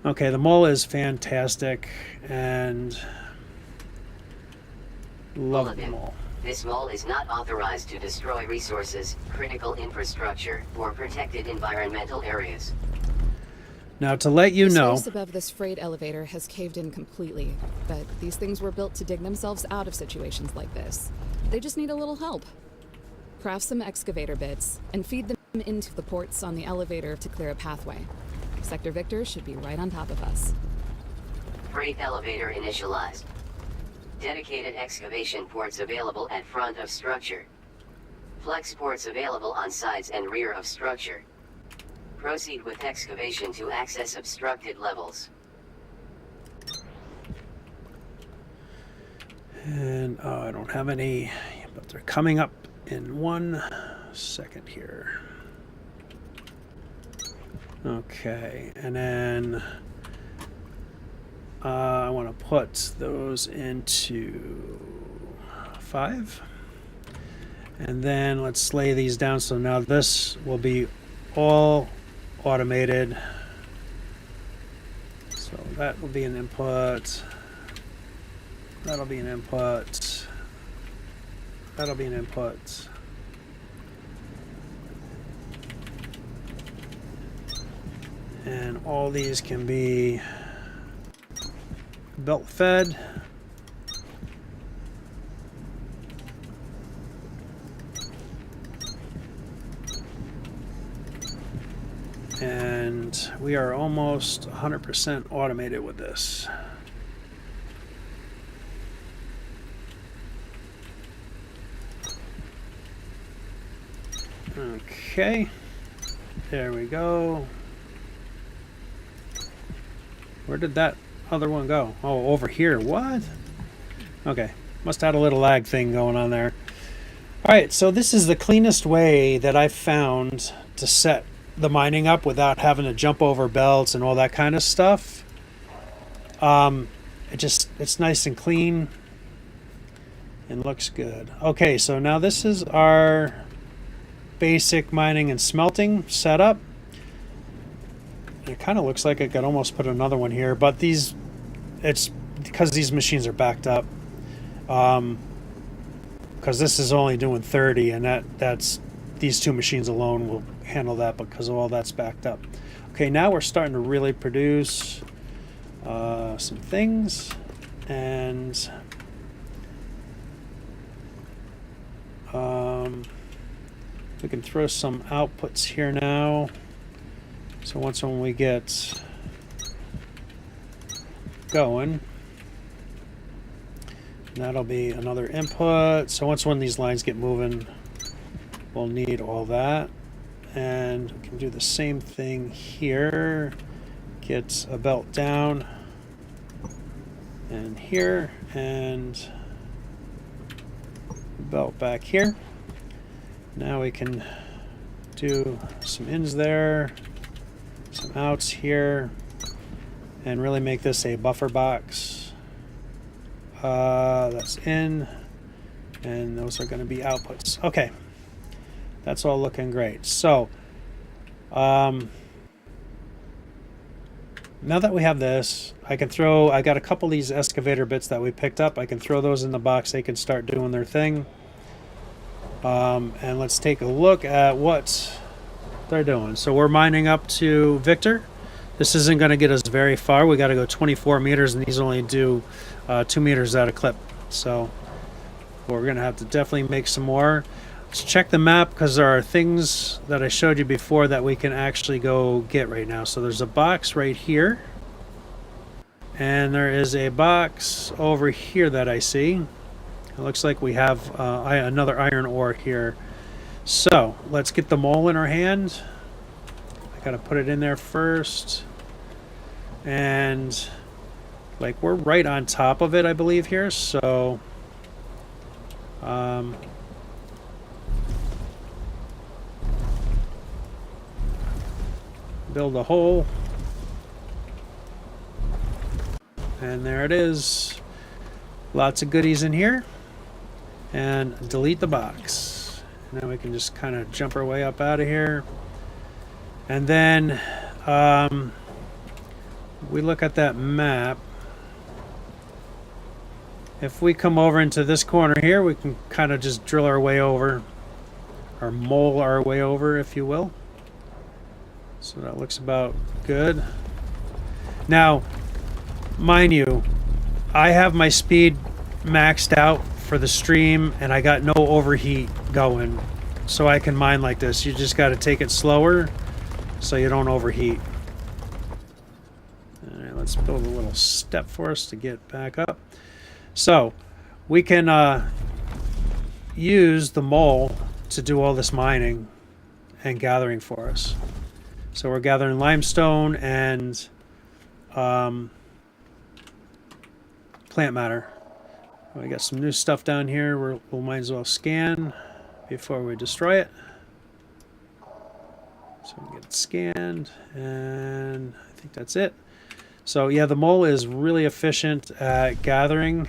Okay, the mole is fantastic, and love the Bulletin. mole. This mole is not authorized to destroy resources, critical infrastructure, or protected environmental areas. Now, to let you The know, space above this freight elevator has caved in completely, but these things were built to dig themselves out of situations like this. They just need a little help. Craft some excavator bits and feed them into the ports on the elevator to clear a pathway. Sector Victor should be right on top of us. Freight elevator initialized. Dedicated excavation ports available at front of structure. Flex ports available on sides and rear of structure. Proceed with excavation to access obstructed levels. and I don't have any, but they're coming up in 1 second here. Okay, and then I want to put those into 5. And then let's lay these down. So now this will be all automated. So that will be an input. That'll be an input. That'll be an input. And all these can be belt fed. And we are almost 100% automated with this. Okay, there we go. Where did that other one go? Oh, over here. What? Okay, must have had a little lag thing going on there. All right, so this is the cleanest way that I've found to set the mining up without having to jump over belts and all that kind of stuff. It's nice and clean and looks good. Okay, so now this is our basic mining and smelting setup. It kind of looks like I could almost put another one here, but it's because these machines are backed up. Because this is only doing 30, and that's these 2 machines alone will handle that because all that's backed up. Okay, now we're starting to really produce some things, and we can throw some outputs here now. So when we get going, that'll be another input. So when these lines get moving, we'll need all that. And we can do the same thing here. Get a belt down and here, and belt back here. Now we can do some ins there, some outs here, and really make this a buffer box. That's in, and those are going to be outputs. Okay, that's all looking great. So now that we have this, I got a couple of these excavator bits that we picked up. I can throw those in the box. They can start doing their thing. And let's take a look at what they're doing. So we're mining up to Victor. This isn't going to get us very far. We got to go 24 meters, and these only do 2 meters at a clip. So we're going to have to definitely make some more. Let's check the map, because there are things that I showed you before that we can actually go get right now. So there's a box right here. And there is a box over here that I see. It looks like we have another iron ore here. So let's get the mole in our hand. I gotta put it in there first. And like we're right on top of it, I believe, here. So build a hole. And there it is. Lots of goodies in here. And delete the box. Now we can just kind of jump our way up out of here. And then we look at that map. If we come over into this corner here, we can kind of just drill our way over, or mole our way over, if you will. So that looks about good. Now, mind you, I have my speed maxed out for the stream, and I got no overheat going, so I can mine like this. You just got to take it slower so you don't overheat. All right, let's build a little step for us to get back up. So we can use the mole to do all this mining and gathering for us. So we're gathering limestone and plant matter. We got some new stuff down here. We might as well scan before we destroy it. So we get it scanned, and I think that's it. So yeah, the mole is really efficient at gathering.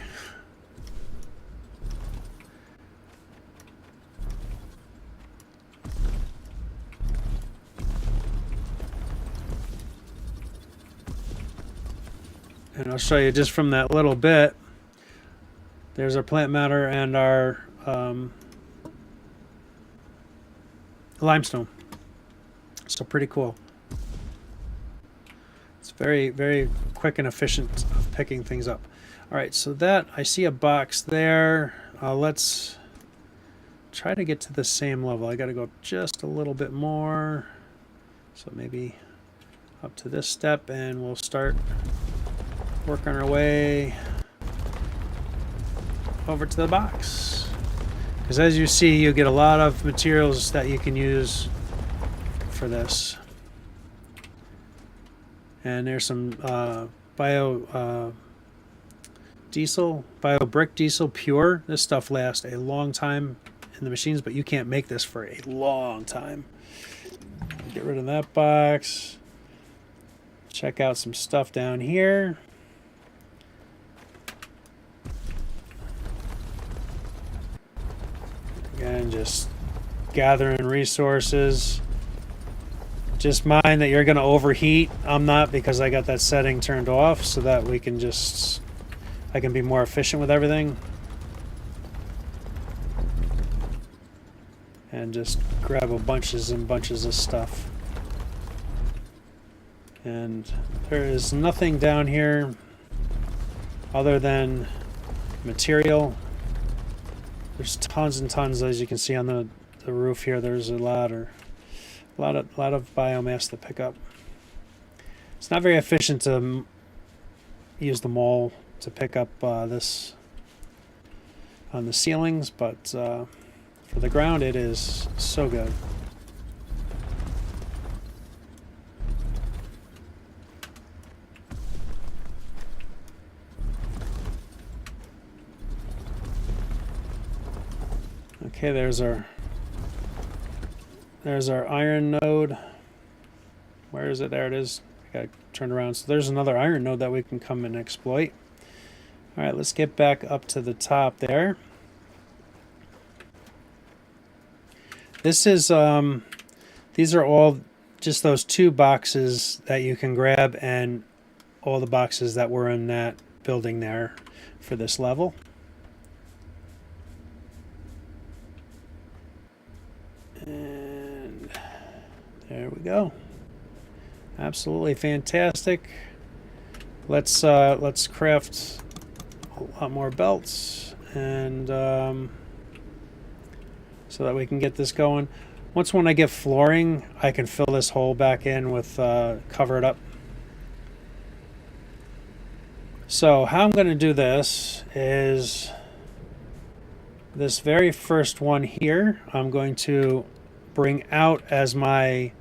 And I'll show you just from that little bit. There's our plant matter and our limestone. So pretty cool. It's very, very quick and efficient of picking things up. All right, so that, I see a box there. Let's try to get to the same level. I got to go up just a little bit more. So maybe up to this step, and we'll start working our way over to the box. Because as you see, you get a lot of materials that you can use for this. And there's some bio brick diesel pure. This stuff lasts a long time in the machines, but you can't make this for a long time. Get rid of that box. Check out some stuff down here. Again, just gathering resources. Just mind that you're going to overheat. I'm not, because I got that setting turned off so that we can just, I can be more efficient with everything. And just grab a bunches and bunches of stuff. And there is nothing down here other than material. There's tons and tons, as you can see on the roof here. There's a lot of biomass to pick up. It's not very efficient to use the mole to pick up this on the ceilings, but for the ground it is so good. Okay, there's our iron node. Where is it? There it is. I gotta turn around. So there's another iron node that we can come and exploit. All right, let's get back up to the top there. This is these are all just those two boxes that you can grab and all the boxes that were in that building there for this level. And there we go. Absolutely fantastic. Let's craft a lot more belts, and so that we can get this going. When I get flooring, I can fill this hole back in with cover it up. So how I'm going to do this is this very first one here, I'm going to bring out as my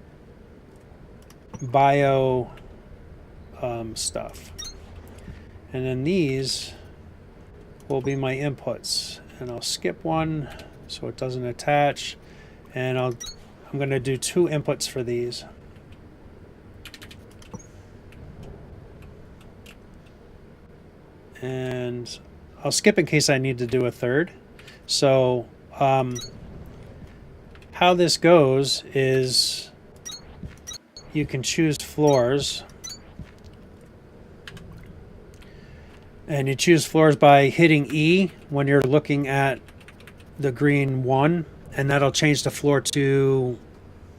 bio stuff. And then these will be my inputs. And I'll skip one so it doesn't attach. And I'm going to do 2 inputs for these. And I'll skip in case I need to do a third. So how this goes is you can choose floors. And you choose floors by hitting E when you're looking at the green one, and that'll change the floor to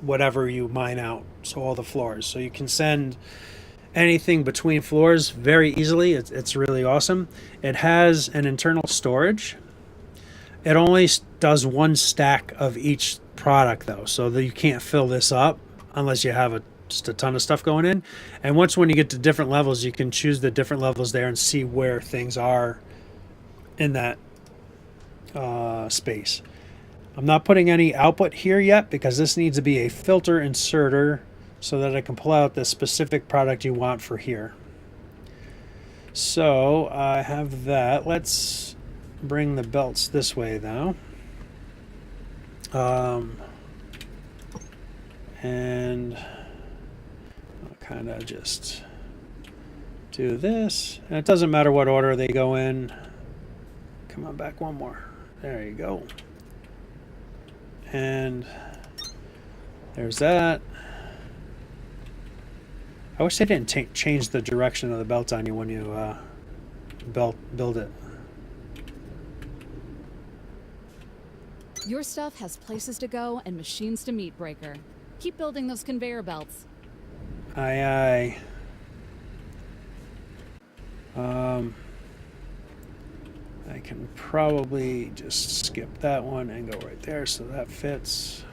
whatever you mine out. So all the floors. So you can send anything between floors very easily. It's really awesome. It has an internal storage. It only does 1 stack of each product though, so that you can't fill this up unless you have just a ton of stuff going in. And when you get to different levels, you can choose the different levels there and see where things are in that space. I'm not putting any output here yet because this needs to be a filter inserter so that I can pull out the specific product you want for here. So I have that. Let's bring the belts this way now. And I'll kind of just do this. And it doesn't matter what order they go in. Come on, back one more. There you go. And there's that. I wish they didn't change the direction of the belt on you when you build it. Your stuff has places to go and machines to meet, Breaker. Keep building those conveyor belts. Aye, aye. I can probably just skip that one and go right there so that fits.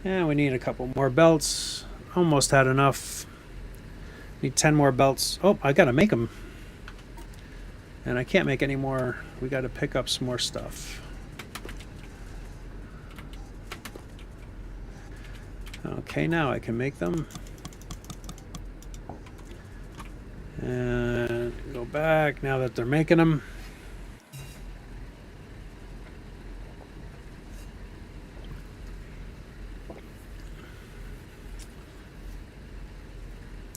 And we need a couple more belts. Almost had enough. Need 10 more belts. Oh, I gotta make them. And I can't make any more. We gotta pick up some more stuff. Okay, now I can make them. And go back now that they're making them.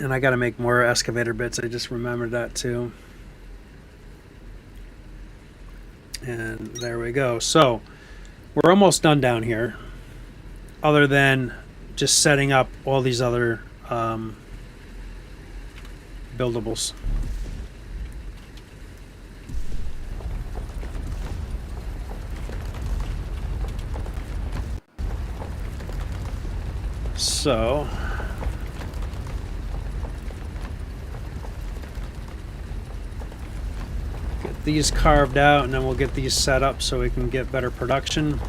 And I got to make more excavator bits. I just remembered that too. And there we go. So we're almost done down here, other than just setting up all these other buildables. So get these carved out, and then we'll get these set up so we can get better production.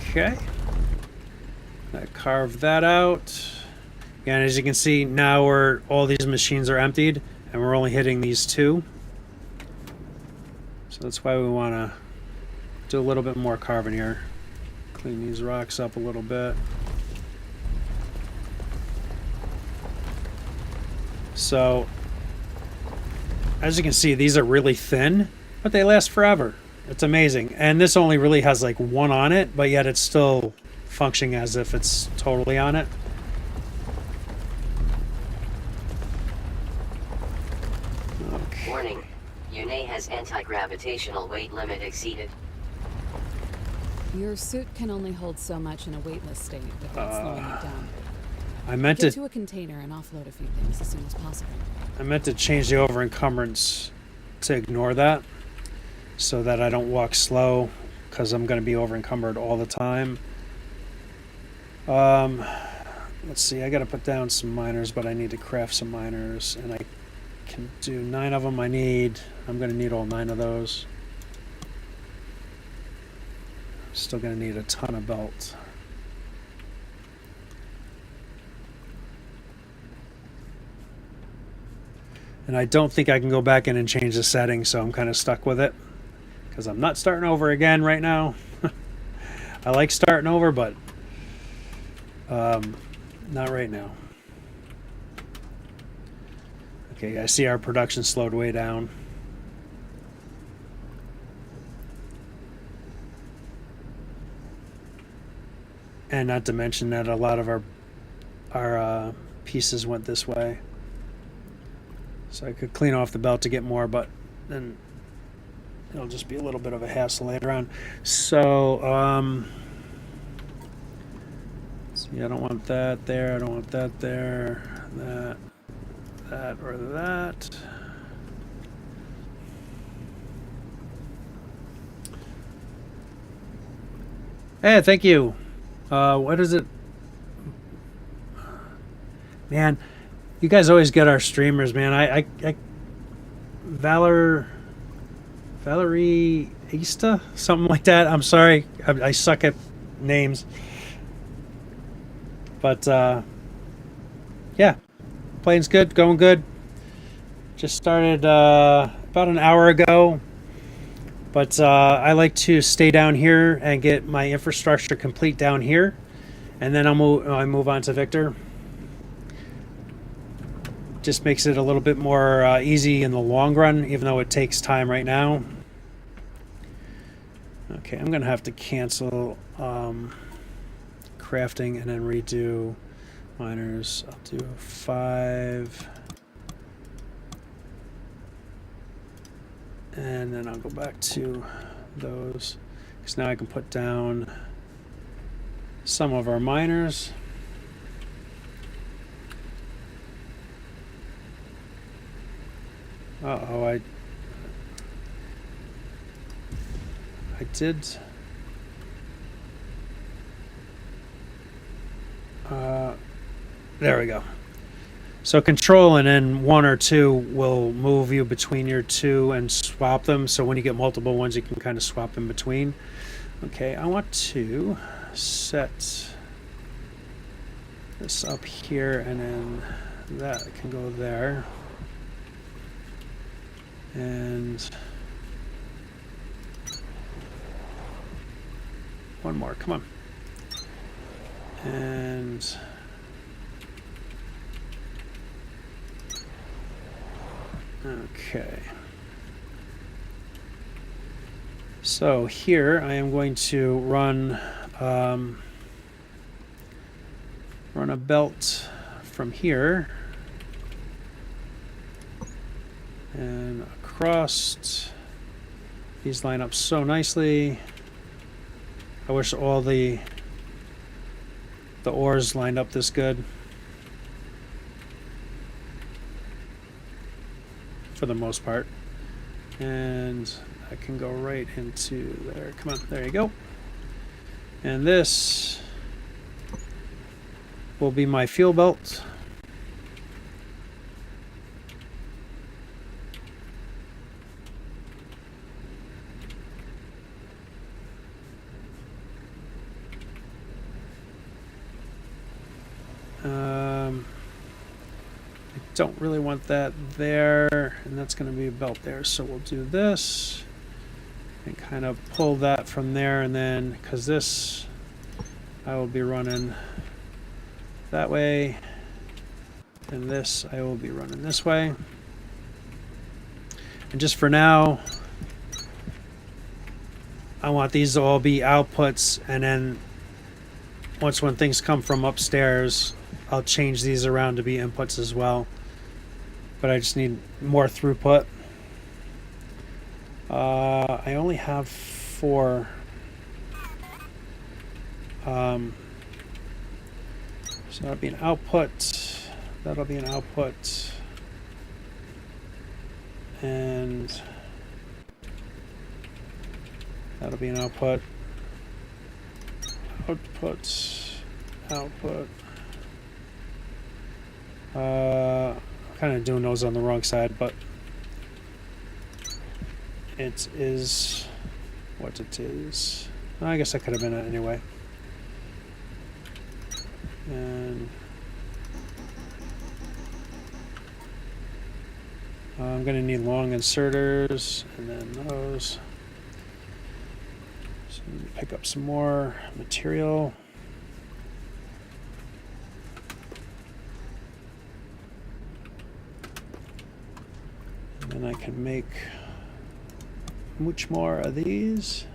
Okay, I carved that out. And as you can see, now all these machines are emptied, and we're only hitting these 2. So that's why we want to do a little bit more carving here. Clean these rocks up a little bit. So, as you can see, these are really thin, but they last forever. It's amazing. And this only really has like 1 on it, but yet it's still functioning as if it's totally on it. Okay. Warning. Yune has anti-gravitational weight limit exceeded. Your suit can only hold so much in a weightless state without slowing it down. I meant Get to to a container and offload a few things as soon as possible. change the over encumbrance to ignore that, so that I don't walk slow, because I'm going to be over encumbered all the time. Let's see, I got to put down some miners, but I need to craft some miners, and I can do 9 of them. I'm going to need all 9 of those. I'm still going to need a ton of belt. And I don't think I can go back in and change the settings, so I'm kind of stuck with it, because I'm not starting over again right now. I like starting over, but not right now. Okay, I see our production slowed way down. And not to mention that a lot of our pieces went this way. So I could clean off the belt to get more, but then it'll just be a little bit of a hassle later on. So, see, I don't want that there, I don't want that there, that, or that. Hey, thank you. What is it? Man, you guys always get our streamers, man. Valerie Easta? Something like that. I'm sorry. I suck at names. But, yeah. Playing's good. Going good. Just started about an hour ago. But I like to stay down here and get my infrastructure complete down here. And then I move on to Victor. Just makes it a little bit more easy in the long run, even though it takes time right now. Okay, I'm going to have to cancel crafting and then redo miners. I'll do 5. And then I'll go back to those, because now I can put down some of our miners. Uh-oh, I did... there we go. So control and then 1 or 2 will move you between your 2 and swap them. So when you get multiple ones, you can kind of swap in between. Okay, I want to set this up here, and then that can go there. And 1 more, come on. And okay. So here I am going to run a belt from here and across. These line up so nicely. I wish all the ores lined up this good. For the most part. And I can go right into there. Come on, there you go. And this will be my fuel belt. I don't really want that there, and that's going to be a belt there, so we'll do this and kind of pull that from there, and then because this I will be running that way, and this I will be running this way. And just for now, I want these to all be outputs, and then when things come from upstairs, I'll change these around to be inputs as well. But I just need more throughput. I only have 4. So that'll be an output. That'll be an output. And that'll be an output. Output. Output. Kind of doing those on the wrong side, but it is what it is. I guess that could have been it anyway. And I'm going to need long inserters, and then those. So I'm going to pick up some more material. And then I can make much more of these.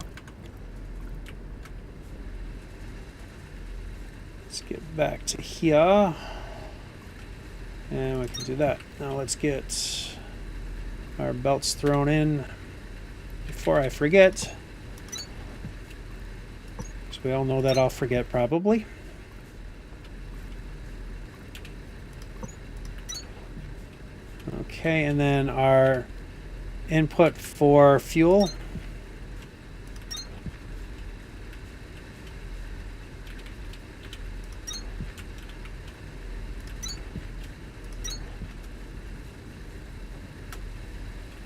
Let's get back to here. And we can do that. Now let's get our belts thrown in before I forget. So we all know that I'll forget probably. Okay, and then our input for fuel.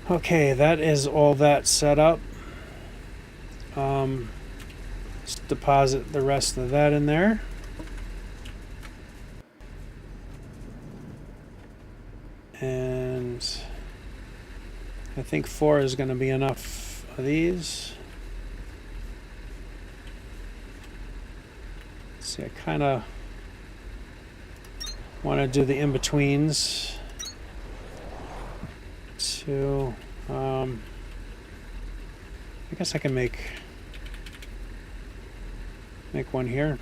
Okay, that is all that set up. Let's deposit the rest of that in there. And I think 4 is going to be enough of these. Let's see, I kind of want to do the in-betweens. So, I guess I can make one here.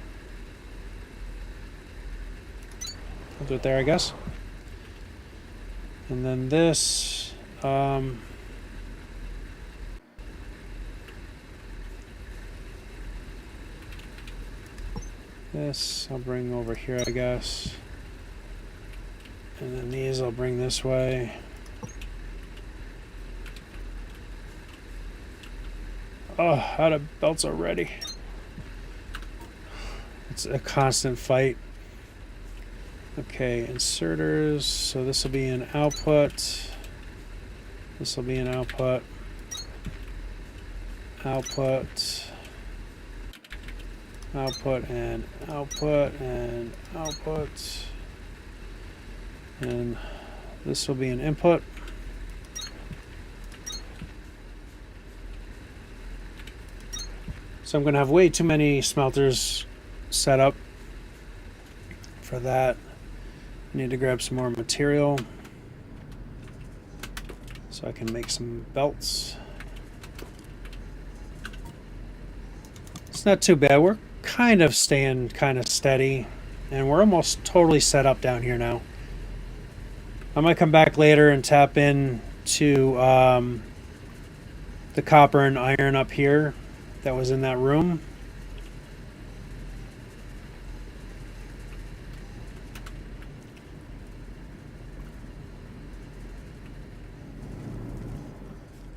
I'll do it there, I guess. And then this, this I'll bring over here, I guess. And then these I'll bring this way. Oh, out of belts already. It's a constant fight. Okay, inserters. So this will be an output. This will be an output. Output. Output and output and output. And this will be an input. So I'm going to have way too many smelters set up for that. I need to grab some more material so I can make some belts. It's not too bad. We're kind of staying kind of steady, and we're almost totally set up down here now. I might come back later and tap into the copper and iron up here that was in that room.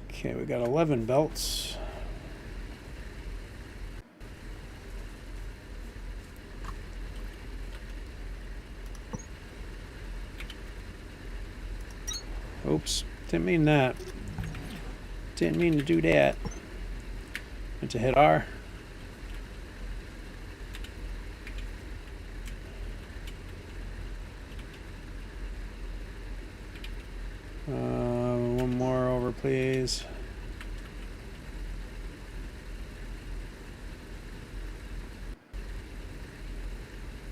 Okay, we got 11 belts. Oops, didn't mean that. Didn't mean to do that. Meant to hit R. One more over, please.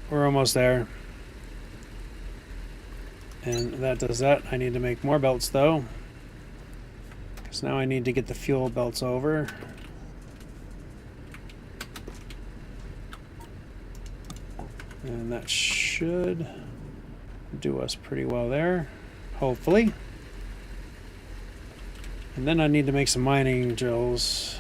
We're almost there. And that does that. I need to make more belts though, because now I need to get the fuel belts over. And that should do us pretty well there, hopefully. And then I need to make some mining drills.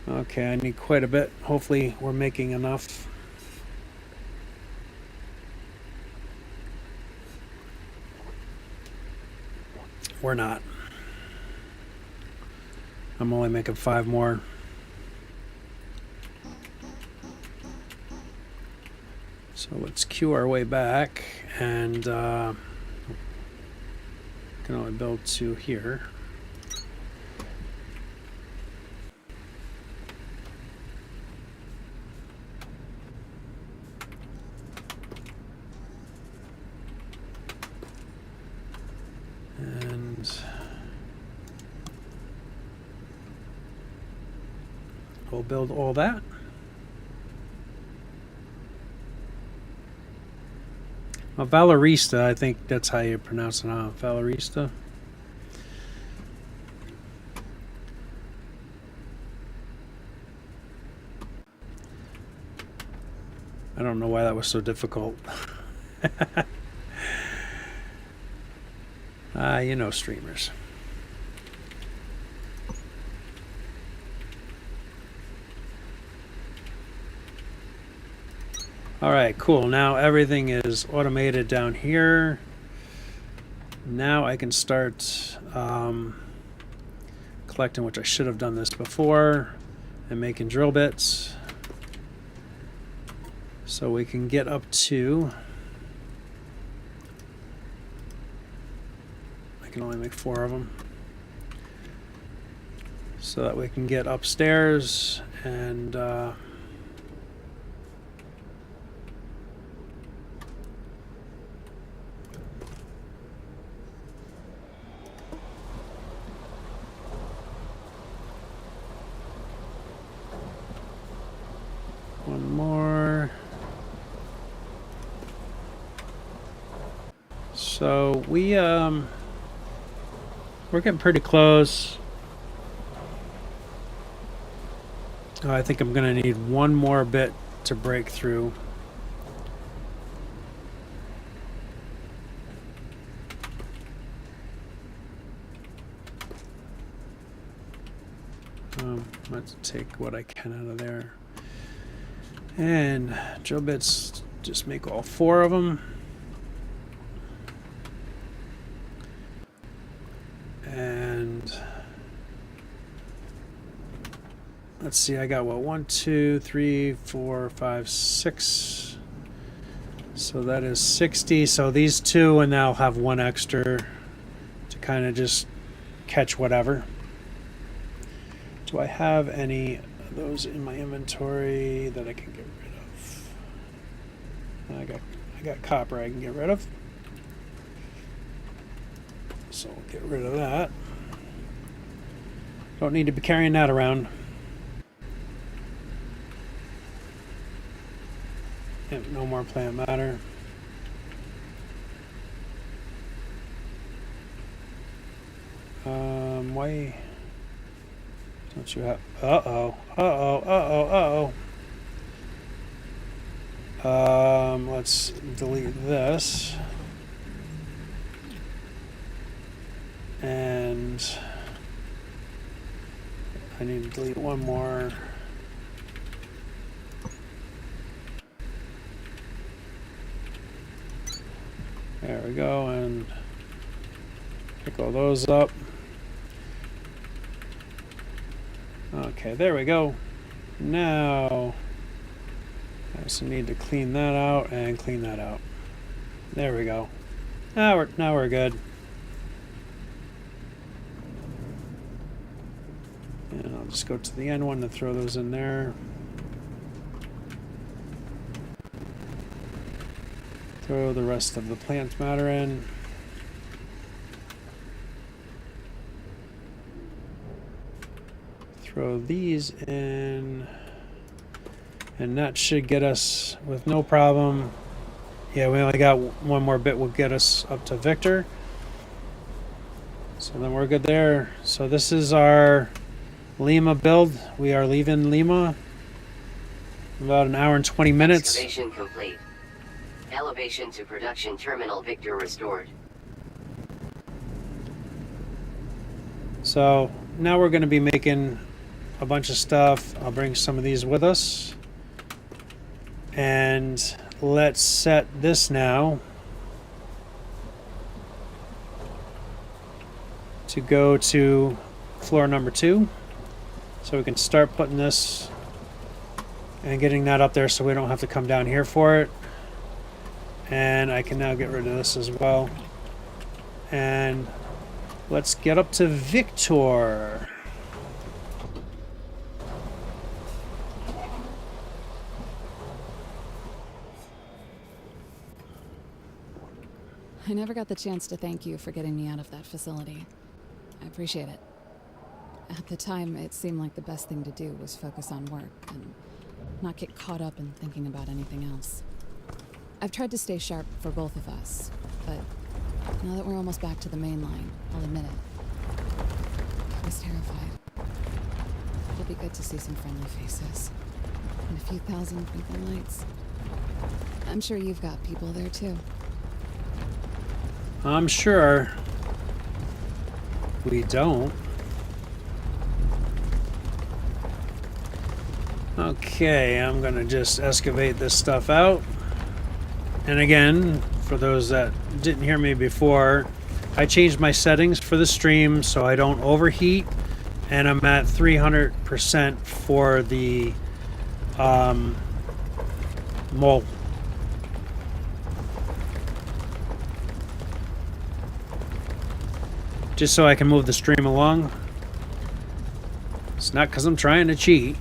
Okay, I need quite a bit. Hopefully we're making enough. We're not. I'm only making 5 more. So let's queue our way back, and can only build 2 here. And we'll build all that. Valerista, I think that's how you pronounce it now. Valerista. I don't know why that was so difficult. You know, streamers. All right, cool. Now everything is automated down here. Now I can start collecting, which I should have done this before, and making drill bits. So we can get up to... I can only make 4 of them. So that we can get upstairs and... one more. So we're getting pretty close. Oh, I think I'm gonna need 1 more bit to break through. Let's take what I can out of there. And drill bits, just make all 4 of them. And let's see, I got what, 1, 2, 3, 4, 5, 6. So that is 60. So these 2, and now I'll have 1 extra to kind of just catch whatever. Do I have any of those in my inventory that I can get rid of? I got copper I can get rid of. So we'll get rid of that. Don't need to be carrying that around. Yep, no more plant matter. Why don't you have... Let's delete this. And I need to delete 1 more. There we go, and pick all those up. Okay, there we go. Now I just need to clean that out and clean that out. There we go. Now we're good. And I'll just go to the end one to throw those in there. Throw the rest of the plant matter in. Throw these in. And that should get us, with no problem, Yeah, we only got one more bit will get us up to Victor. So then we're good there. So this is our Lima build. We are leaving Lima in about an hour and 20 minutes. Excavation complete. Elevation to production terminal Victor restored. So now we're going to be making a bunch of stuff. I'll bring some of these with us. And let's set this now to go to floor number 2. So we can start putting this and getting that up there so we don't have to come down here for it. And I can now get rid of this as well. And let's get up to Victor. I never got the chance to thank you for getting me out of that facility. I appreciate it. At the time, it seemed like the best thing to do was focus on work and not get caught up in thinking about anything else. I've tried to stay sharp for both of us, but now that we're almost back to the main line, I'll admit it. I was terrified. It'll be good to see some friendly faces and a few thousand twinkling lights. I'm sure you've got people there too. I'm sure we don't. Okay, I'm gonna just excavate this stuff out. And again, for those that didn't hear me before, I changed my settings for the stream so I don't overheat, and I'm at 300% for the mole. Just so I can move the stream along. It's not because I'm trying to cheat.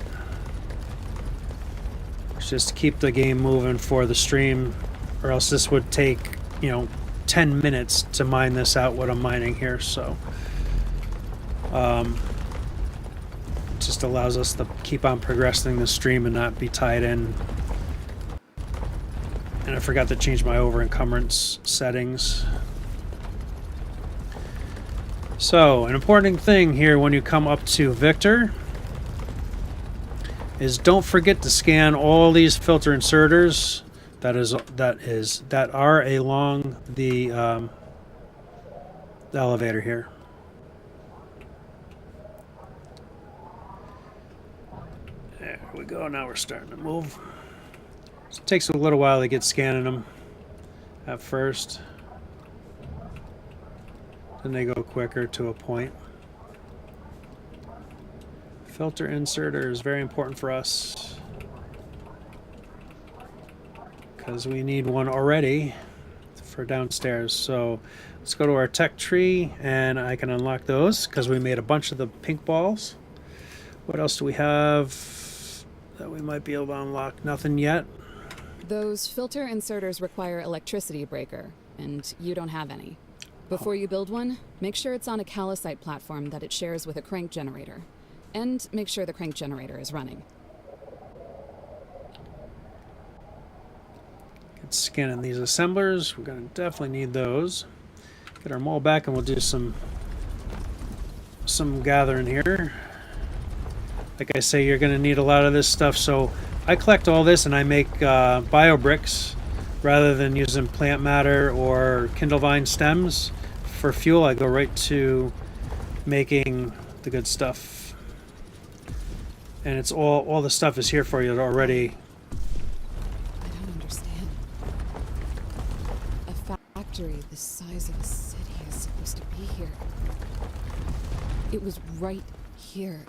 It's just to keep the game moving for the stream, or else this would take, 10 minutes to mine this out, what I'm mining here. So it just allows us to keep on progressing the stream and not be tied in. And I forgot to change my over encumbrance settings. So, an important thing here when you come up to Victor is don't forget to scan all these filter inserters that are along the elevator here. There we go. Now we're starting to move. So it takes a little while to get scanning them at first. Then they go quicker to a point. Filter inserter is very important for us because we need one already for downstairs. So let's go to our tech tree and I can unlock those because we made a bunch of the pink balls. What else do we have that we might be able to unlock? Nothing yet. Those filter inserters require electricity breaker, and you don't have any. Before you build one, make sure it's on a calcite platform that it shares with a crank generator. And make sure the crank generator is running. Get scanning these assemblers. We're going to definitely need those. Get our mole back and we'll do some gathering here. Like I say, you're going to need a lot of this stuff. So I collect all this and I make bio bricks rather than using plant matter or kindle vine stems. For fuel, I go right to making the good stuff. And it's all the stuff is here for you already. I don't understand. A factory the size of a city is supposed to be here. It was right here.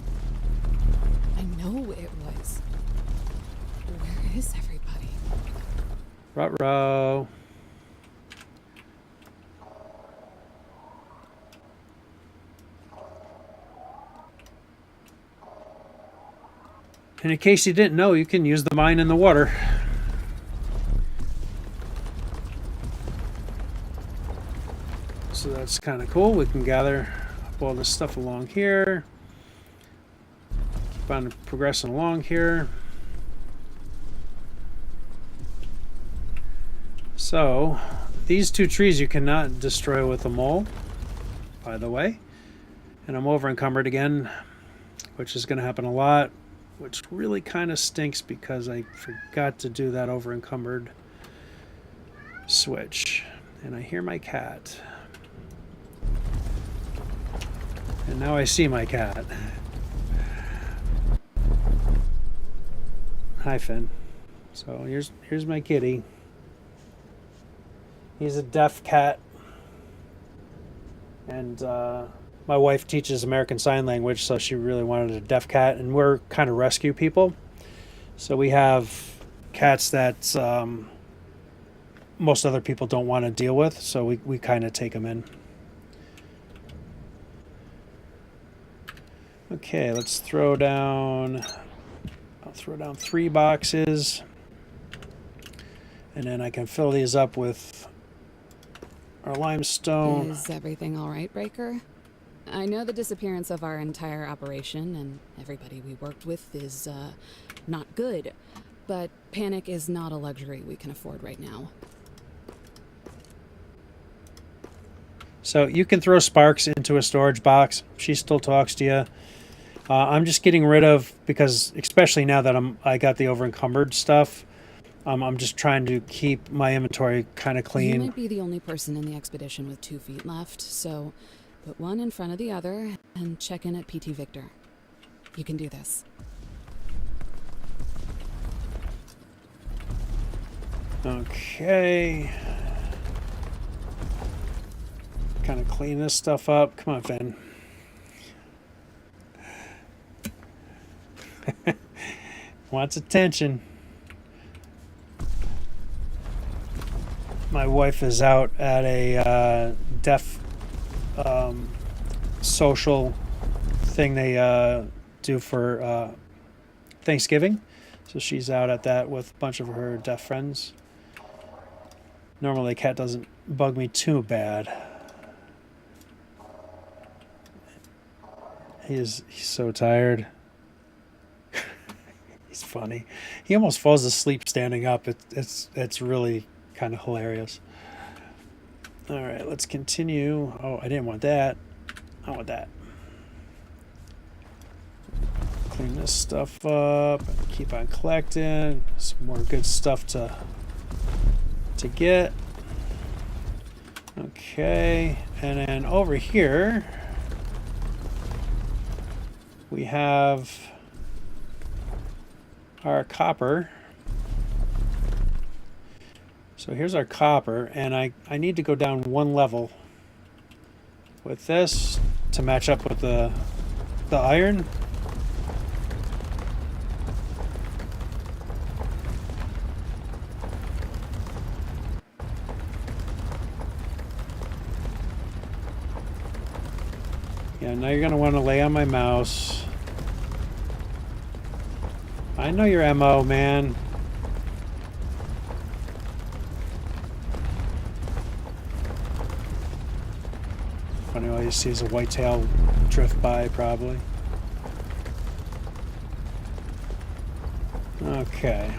I know it was. Where is everybody? Ruh-roh. And in case you didn't know, you can use the mine in the water. So that's kind of cool. We can gather up all this stuff along here. Keep on progressing along here. So, these two trees you cannot destroy with a mole, by the way. And I'm over encumbered again, which is going to happen a lot, which really kind of stinks because I forgot to do that over encumbered switch. And I hear my cat. And now I see my cat. Hi, Finn. So here's my kitty. He's a deaf cat. And my wife teaches American Sign Language, so she really wanted a deaf cat. And we're kind of rescue people. So we have cats that most other people don't want to deal with, so we kind of take them in. Okay, let's throw down... I'll throw down 3 boxes. And then I can fill these up with our limestone. Is everything all right, Breaker? I know the disappearance of our entire operation and everybody we worked with is, not good. But panic is not a luxury we can afford right now. So you can throw Sparks into a storage box. She still talks to you. I'm just getting rid of, because especially now that I got the over encumbered stuff, I'm just trying to keep my inventory kind of clean. You might be the only person in the expedition with 2 feet left, so put one in front of the other and check in at PT Victor. You can do this. Okay. Kind of clean this stuff up. Come on, Finn. Wants attention. My wife is out at a deaf social thing they do for Thanksgiving. So she's out at that with a bunch of her deaf friends. Normally, cat doesn't bug me too bad. He's so tired. He's funny. He almost falls asleep standing up. It's really kind of hilarious. All right, let's continue. Oh, I didn't want that. I want that. Clean this stuff up. Keep on collecting. Some more good stuff to get. Okay, and then over here we have our copper. So here's our copper, and I need to go down 1 level with this to match up with the iron. Yeah, now you're going to want to lay on my mouse. I know your MO, man. Funny, all you see is a whitetail drift by, probably. Okay.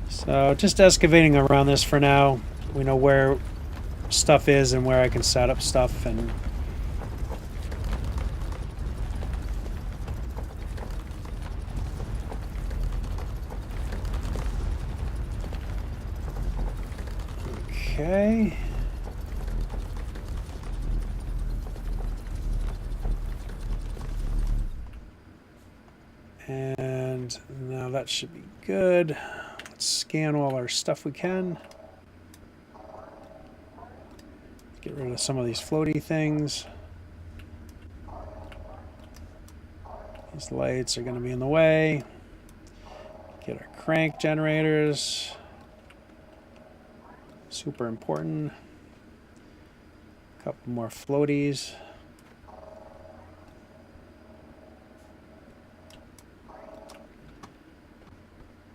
So just excavating around this for now. We know where stuff is and where I can set up stuff, and okay. And now that should be good. Let's scan all our stuff we can. Get rid of some of these floaty things. These lights are going to be in the way. Get our crank generators. Super important. A couple more floaties.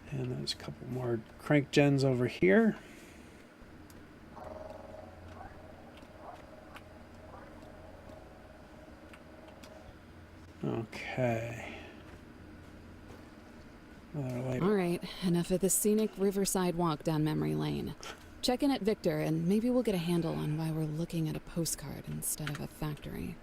And there's a couple more crank gens over here. Okay. All right, enough of the scenic riverside walk down memory lane. Check in at Victor, and maybe we'll get a handle on why we're looking at a postcard instead of a factory.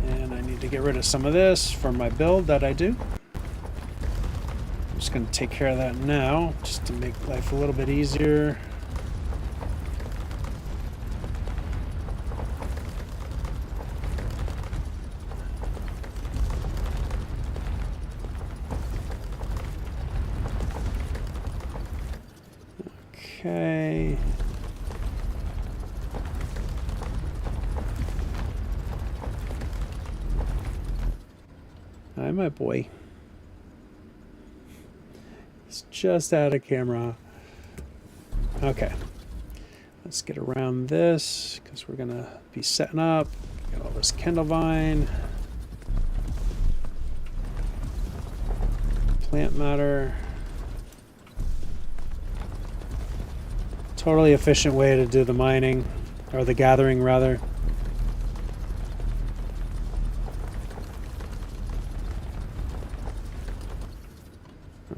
And I need to get rid of some of this from my build that I do. I'm just going to take care of that now, just to make life a little bit easier. Okay. Hi, my boy. He's just out of camera. Okay. Let's get around this, because we're going to be setting up. Got all this Kendall vine. Plant matter. Totally efficient way to do the mining, or the gathering rather.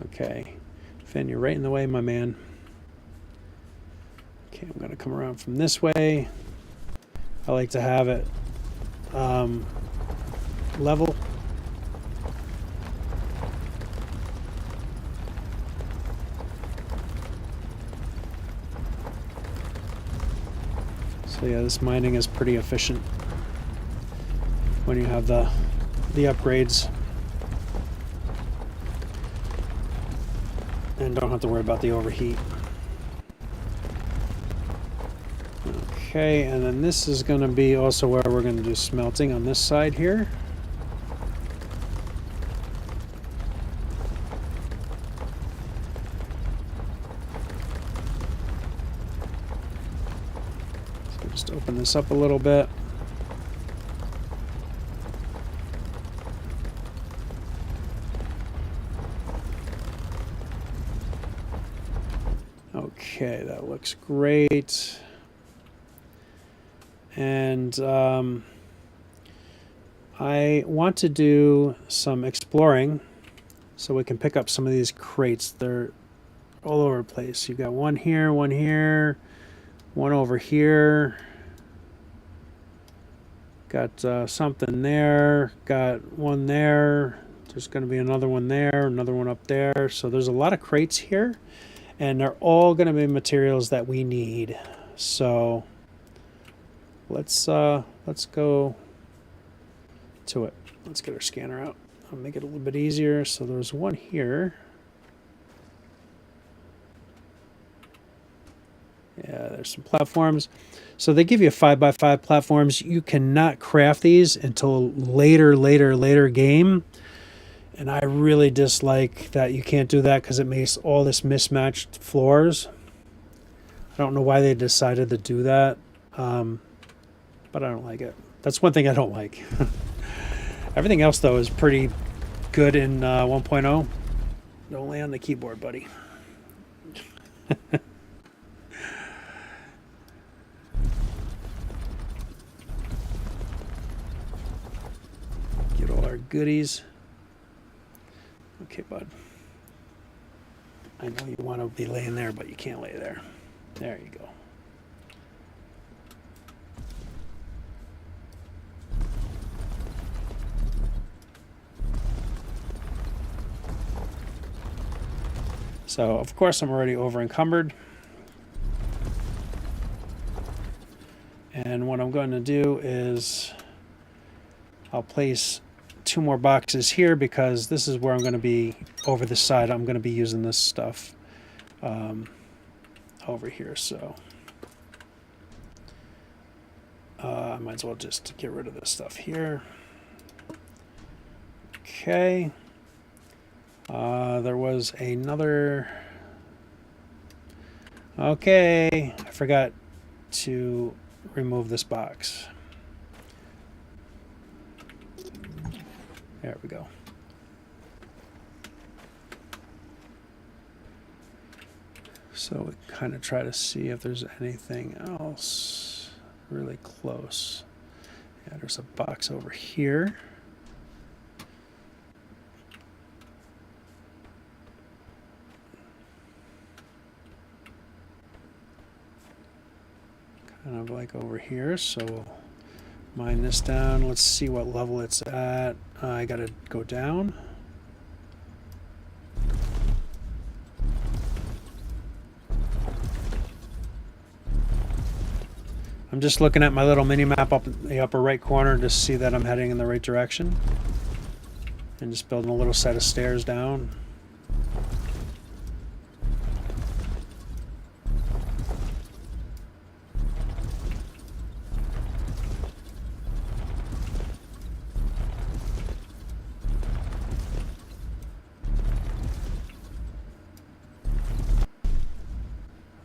Okay, Finn, you're right in the way, my man. Okay, I'm gonna come around from this way. I like to have it level. So yeah, this mining is pretty efficient when you have the upgrades and don't have to worry about the overheat. Okay, and then this is going to be also where we're going to do smelting on this side here. So just open this up a little bit. Okay, that looks great. And I want to do some exploring so we can pick up some of these crates. They're all over the place. You got one here, one over here. Got something there, got one there. There's going to be another one there, another one up there. So there's a lot of crates here, and they're all going to be materials that we need. So let's go to it. Let's get our scanner out. I'll make it a little bit easier. So there's one here. Yeah, there's some platforms. So they give you 5x5 platforms. You cannot craft these until later game. And I really dislike that you can't do that because it makes all this mismatched floors. I don't know why they decided to do that. But I don't like it. That's one thing I don't like. Everything else, though, is pretty good in 1.0. Don't lay on the keyboard, buddy. Get all our goodies. Okay, bud. I know you want to be laying there, but you can't lay there. There you go. So, of course, I'm already over encumbered. And what I'm going to do is I'll place 2 more boxes here because this is where I'm going to be over the side. I'm going to be using this stuff over here. So I might as well just get rid of this stuff here. Okay. There was another. Okay, I forgot to remove this box. There we go. So we kind of try to see if there's anything else really close. Yeah, there's a box over here. Kind of like over here, so we'll mine this down. Let's see what level it's at. I gotta go down. I'm just looking at my little mini map up in the upper right corner to see that I'm heading in the right direction. And just building a little set of stairs down.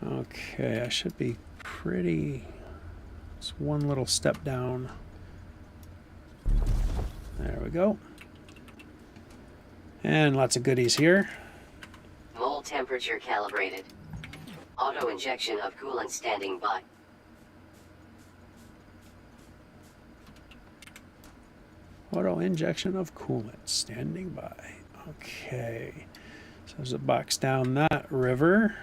Okay, I should be pretty... It's one little step down. There we go. And lots of goodies here. Mole temperature calibrated. Auto injection of coolant standing by. Auto injection of coolant standing by. Okay. So there's a box down that river.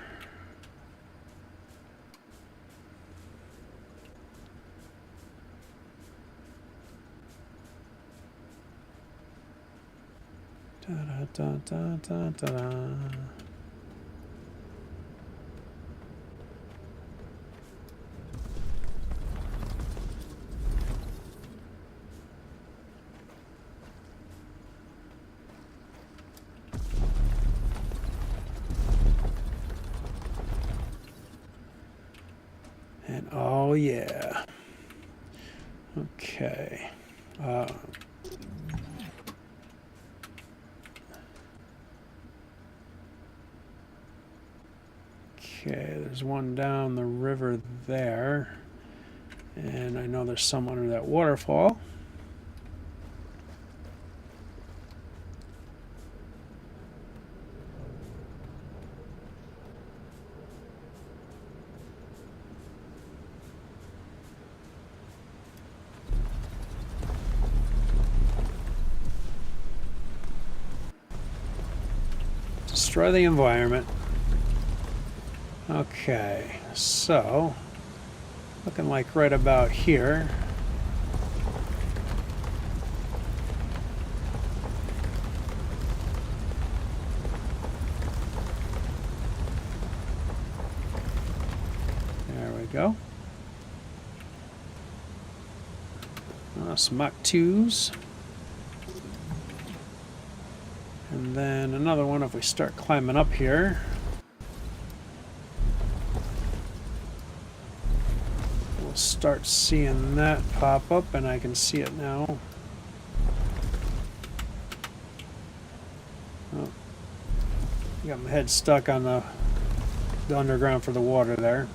Da, da, da, da, da, da. And oh yeah. Okay. Okay, there's one down the river there. And I know there's some under that waterfall. Destroy the environment. Okay, so looking like right about here. There we go. Some Mach 2s. And then another one if we start climbing up here. We'll start seeing that pop up, and I can see it now. Oh, got my head stuck on the underground for the water there.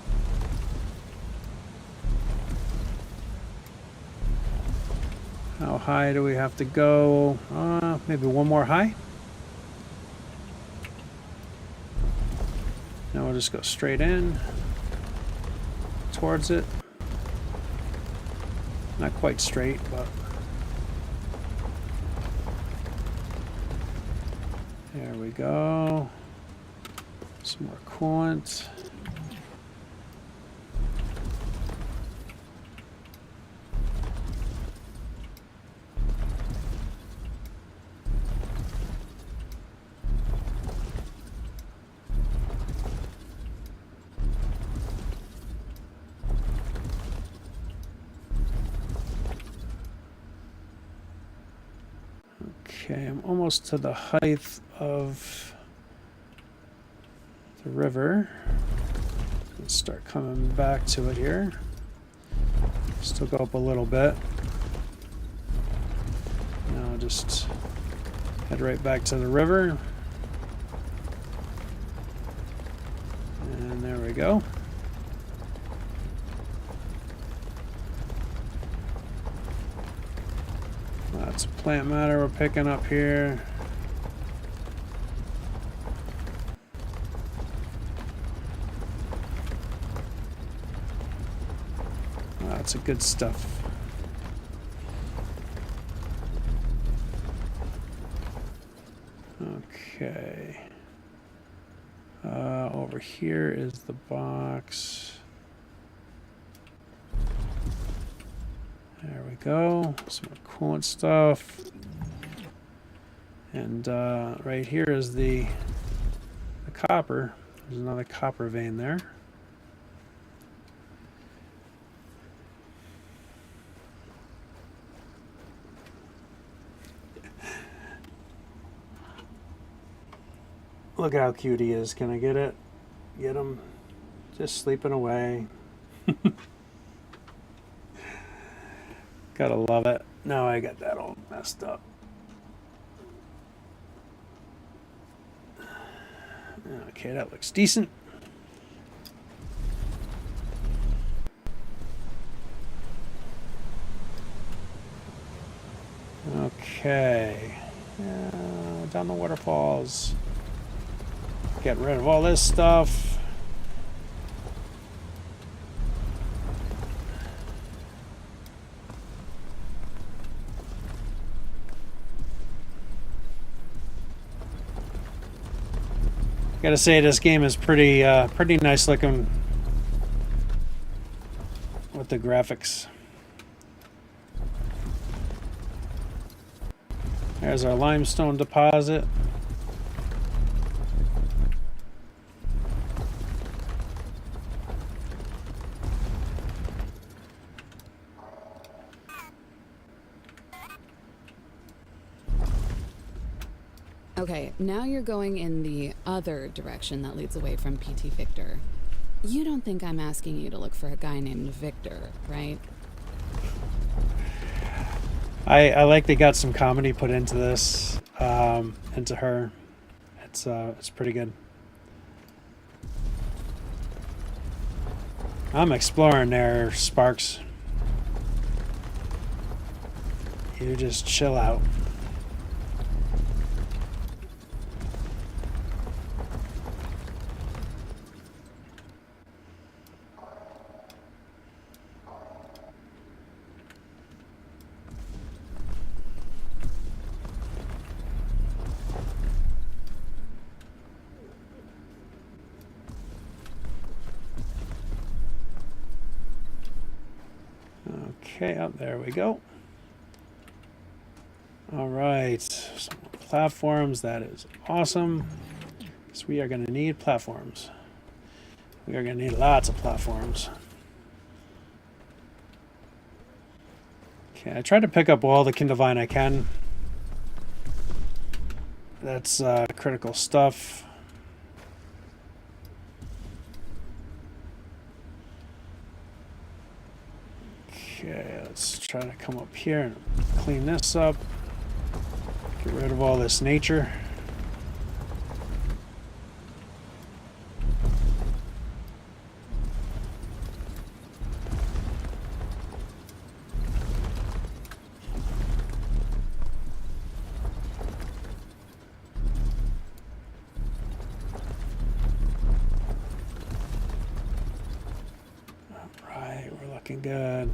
How high do we have to go? Maybe one more high. Now we'll just go straight in towards it. Not quite straight, but there we go. Some more coolant. Okay, I'm almost to the height of the river. Let's start coming back to it here. Still go up a little bit. Now just head right back to the river. And there we go. Lots of plant matter we're picking up here. lots of good stuff. Okay. Over here is the box. There we go. Some more coolant stuff. And right here is the copper. There's another copper vein there. Look how cute he is. Can I get it? Get him. Just sleeping away. Gotta love it. Now I got that all messed up. Okay, that looks decent. Okay. Down the waterfalls. Get rid of all this stuff. Gotta say, this game is pretty nice looking with the graphics. There's our limestone deposit. Okay, now you're going in the other direction that leads away from PT Victor. You don't think I'm asking you to look for a guy named Victor, right? I like they got some comedy put into this, into her. It's pretty good. I'm exploring there, Sparks. You just chill out. Okay, up there we go. All right, some platforms. That is awesome. So we are going to need platforms. We are going to need lots of platforms. Okay, I tried to pick up all the Kindlevine I can. That's critical stuff. Okay, let's try to come up here and clean this up. Get rid of all this nature. All right, we're looking good.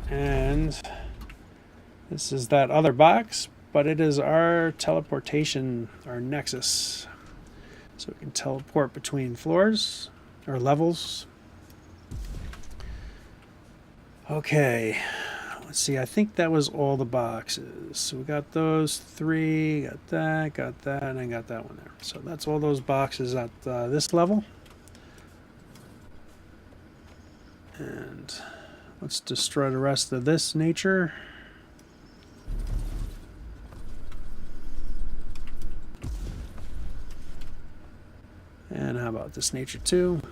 And this is that other box, but it is our teleportation, our nexus. So we can teleport between floors or levels. Okay, let's see. I think that was all the boxes. So we got those three, got that, and I got that one there. So that's all those boxes at this level. And let's destroy the rest of this nature. And how about this nature too?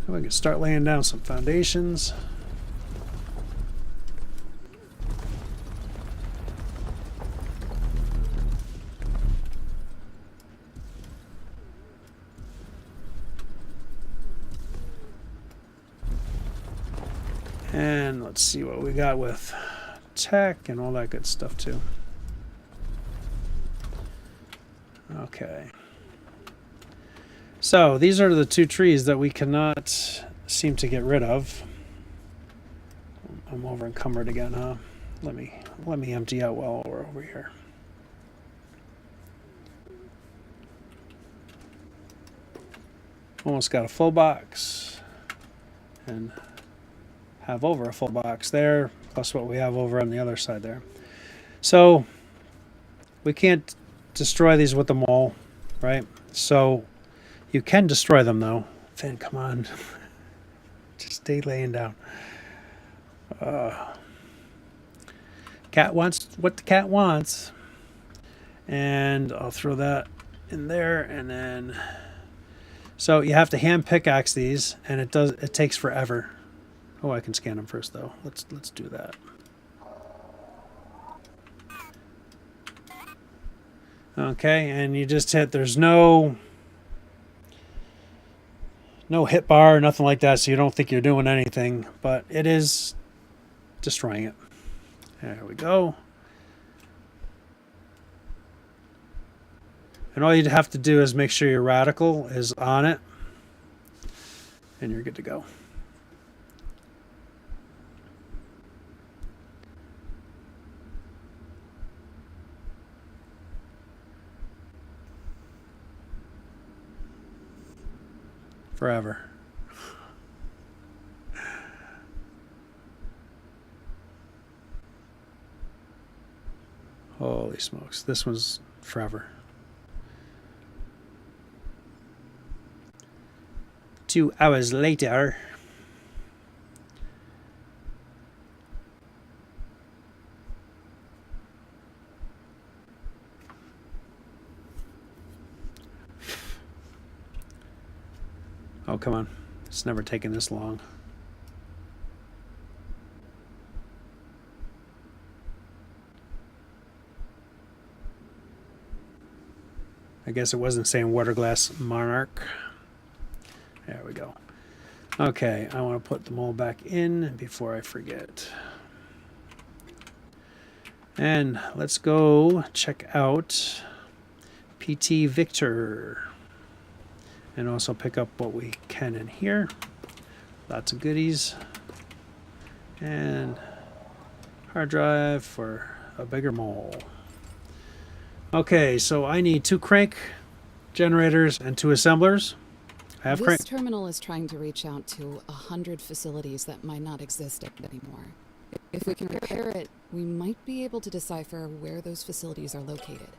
We can start laying down some foundations. And let's see what we got with tech and all that good stuff too. Okay. So these are the two trees that we cannot seem to get rid of. I'm over encumbered again, huh? Let me empty out while we're over here. Almost got a full box, and have over a full box there, plus what we have over on the other side there. So we can't destroy these with the mole, right? So you can destroy them though. Finn, come on. Just stay laying down. Cat wants what the cat wants. And I'll throw that in there, and then so you have to hand pickaxe these, and it takes forever. Oh, I can scan them first though. Let's do that. Okay, and you just hit, there's no hit bar or nothing like that, so you don't think you're doing anything, but it is destroying it. There we go. And all you'd have to do is make sure your radical is on it, and you're good to go. Forever. Holy smokes, this one's forever. 2 hours later. Oh, come on. It's never taken this long. I guess it wasn't saying water glass monarch. There we go. Okay, I want to put them all back in before I forget. And let's go check out PT Victor. And also pick up what we can in here. Lots of goodies. And hard drive for a bigger mole. Okay, so I need 2 crank generators and 2 assemblers. I have crank. This terminal is trying to reach out to 100 facilities that might not exist anymore. If we can repair it, we might be able to decipher where those facilities are located.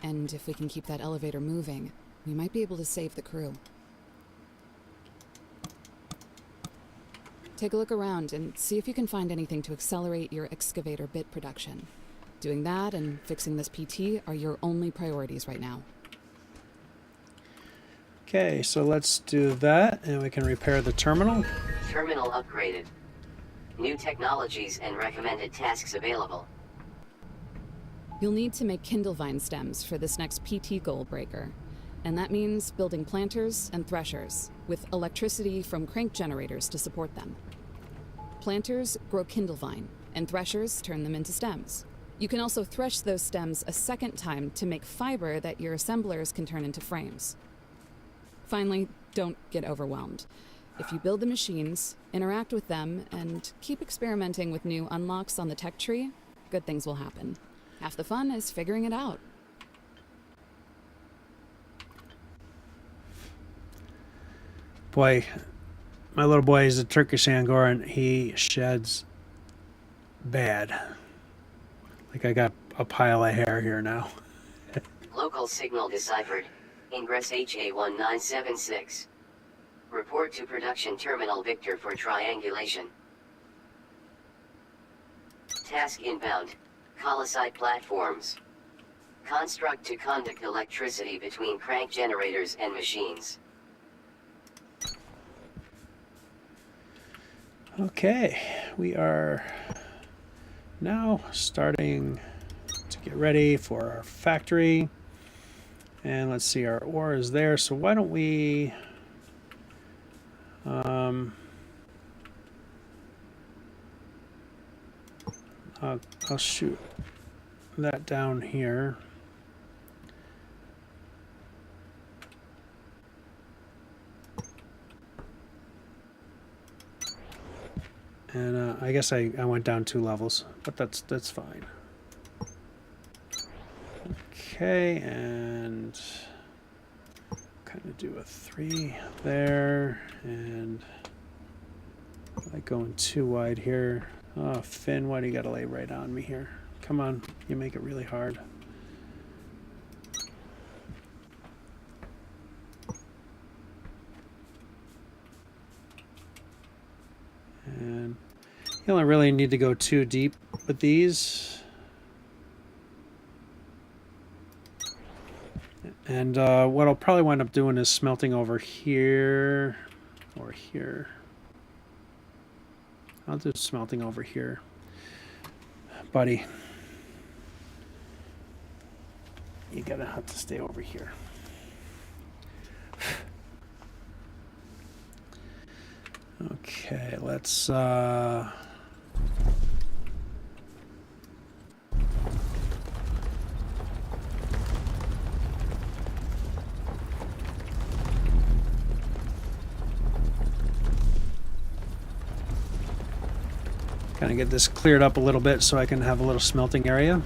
And if we can keep that elevator moving, we might be able to save the crew. Take a look around and see if you can find anything to accelerate your excavator bit production. Doing that and fixing this PT are your only priorities right now. Okay, so let's do that, and we can repair the terminal. Terminal upgraded. New technologies and recommended tasks available. You'll need to make Kindlevine stems for this next PT goal breaker. And that means building planters and threshers, with electricity from crank generators to support them. Planters grow Kindlevine, and threshers turn them into stems. You can also thresh those stems a second time to make fiber that your assemblers can turn into frames. Finally, don't get overwhelmed. If you build the machines, interact with them, and keep experimenting with new unlocks on the tech tree, good things will happen. Half the fun is figuring it out. Boy, my little boy is a Turkish Angora, and he sheds bad. Like I got a pile of hair here now. Local signal deciphered. Ingress HA1976. Report to production terminal Victor for triangulation. Task inbound. Colosite platforms. Construct to conduct electricity between crank generators and machines. Okay, we are now starting to get ready for our factory. And let's see, our ore is there, so why don't we I'll shoot that down here. And I guess I went down 2 levels, but that's fine. Okay, and kind of do a 3 there, and like going too wide here. Oh, Finn, why do you gotta lay right on me here? Come on, you make it really hard. And you don't really need to go too deep with these. And what I'll probably wind up doing is smelting over here or here. I'll do smelting over here. Buddy, you're gonna have to stay over here. Okay, let's kind of get this cleared up a little bit so I can have a little smelting area.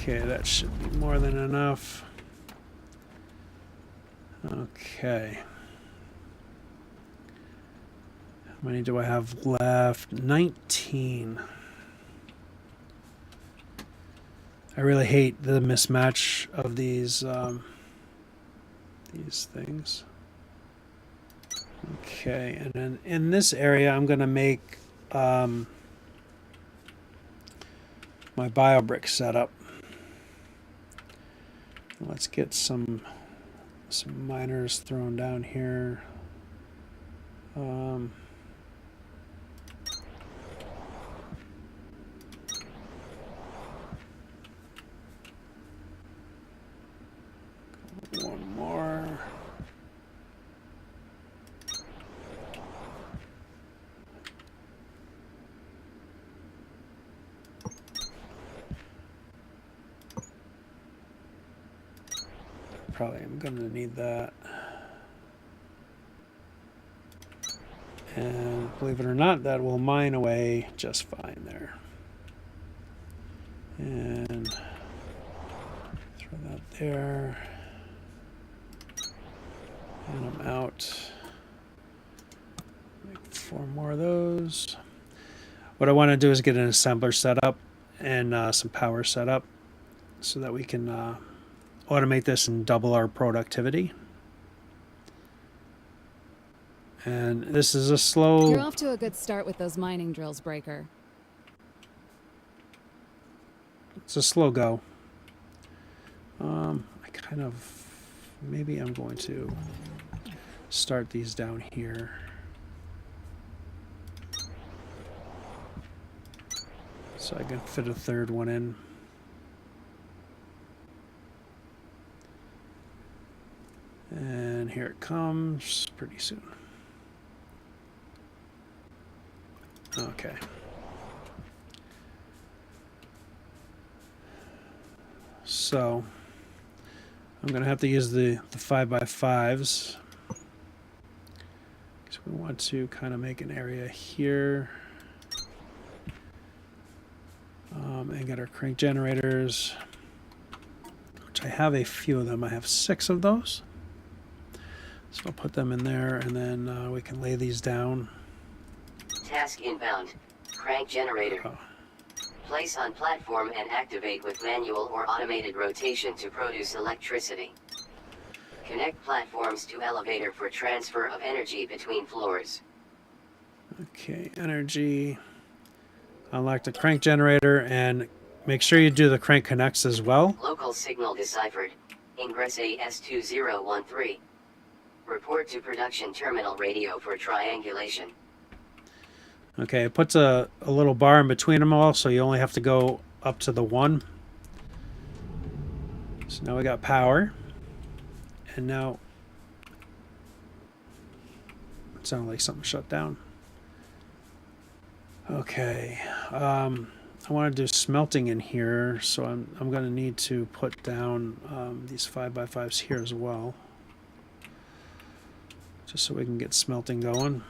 Okay, that should be more than enough. Okay. How many do I have left? 19. I really hate the mismatch of these things. Okay, and then in this area, I'm going to make my bio brick setup. Let's get some miners thrown down here. One more. Probably am going to need that. And believe it or not, that will mine away just fine there. And throw that there. And I'm out. Make 4 more of those. What I want to do is get an assembler set up and some power set up so that we can automate this and double our productivity. And this is a slow... You're off to a good start with those mining drills, Breaker. It's a slow go. I kind of... Maybe I'm going to start these down here. So I can fit a 3rd one in. And here it comes pretty soon. Okay. So I'm going to have to use the 5x5s because we want to kind of make an area here and get our crank generators, which I have a few of them. I have 6 of those. So I'll put them in there, and then we can lay these down. Task inbound. Crank generator. Oh. Place on platform and activate with manual or automated rotation to produce electricity. Connect platforms to elevator for transfer of energy between floors. Okay, energy. Unlock the crank generator, and make sure you do the crank connects as well. Local signal deciphered. Ingress AS2013. Report to production terminal radio for triangulation. Okay, it puts a little bar in between them all, so you only have to go up to the 1. So now we got power. And now it sounded like something shut down. Okay. I want to do smelting in here, so I'm going to need to put down these 5x5s here as well, just so we can get smelting going.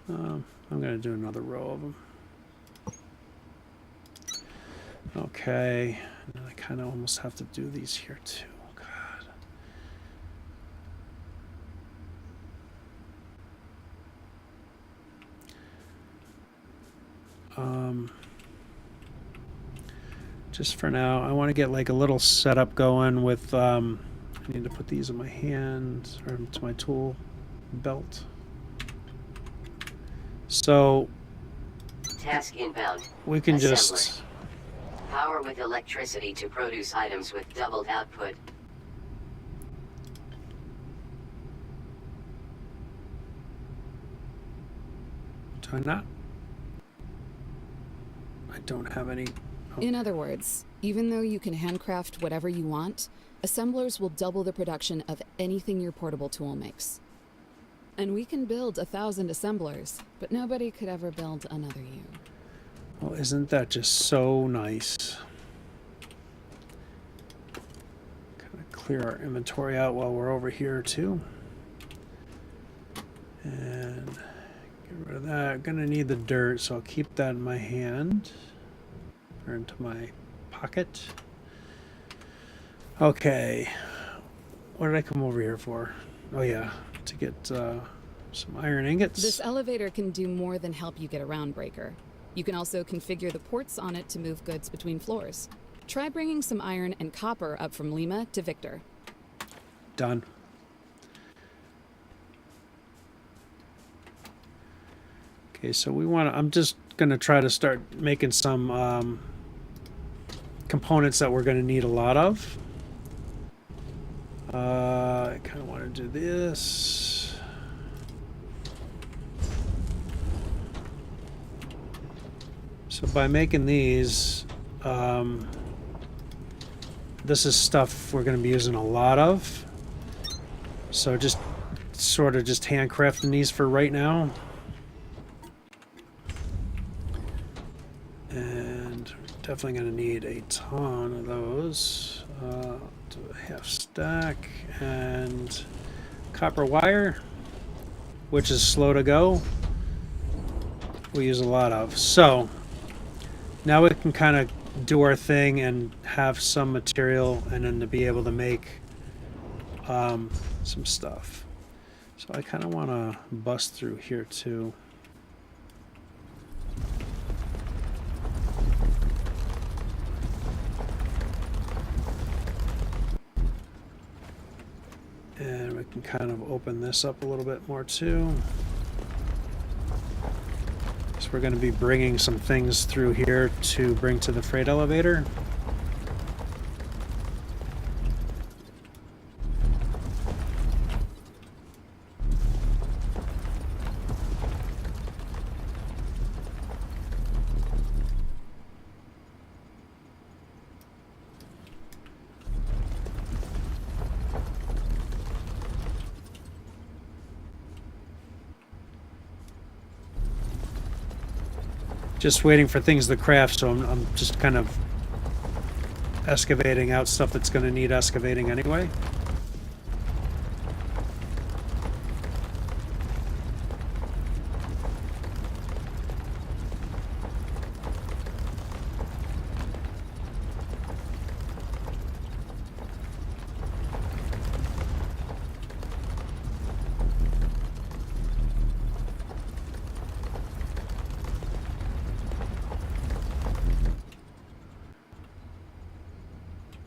I'm going to do another row of them. Okay, and I kind of almost have to do these here too. God. Just for now, I want to get like a little setup going with, I need to put these in my hand, or to my tool belt. So Task inbound. we can Assembler. just, Power with electricity to produce items with doubled output. do I not? I don't have any. In other words, even though you can handcraft whatever you want, assemblers will double the production of anything your portable tool makes. And we can build 1,000 assemblers, but nobody could ever build another you. Well, isn't that just so nice? Kind of clear our inventory out while we're over here too. And get rid of that. I'm gonna need the dirt, so I'll keep that in my hand. Or into my pocket. Okay. What did I come over here for? Oh yeah, to get some iron ingots. This elevator can do more than help you get around, Breaker. You can also configure the ports on it to move goods between floors. Try bringing some iron and copper up from Lima to Victor. Done. Okay, so we want to, I'm just going to try to start making some components that we're going to need a lot of. I kind of want to do this. So by making these, this is stuff we're going to be using a lot of. So just sort of just handcrafting these for right now. And we're definitely going to need a ton of those. Do a half stack and copper wire, which is slow to go. We use a lot of. So now we can kind of do our thing and have some material, and then to be able to make some stuff. So I kind of want to bust through here too. And we can kind of open this up a little bit more too. So we're going to be bringing some things through here to bring to the freight elevator. Just waiting for things to craft, so I'm just kind of excavating out stuff that's going to need excavating anyway.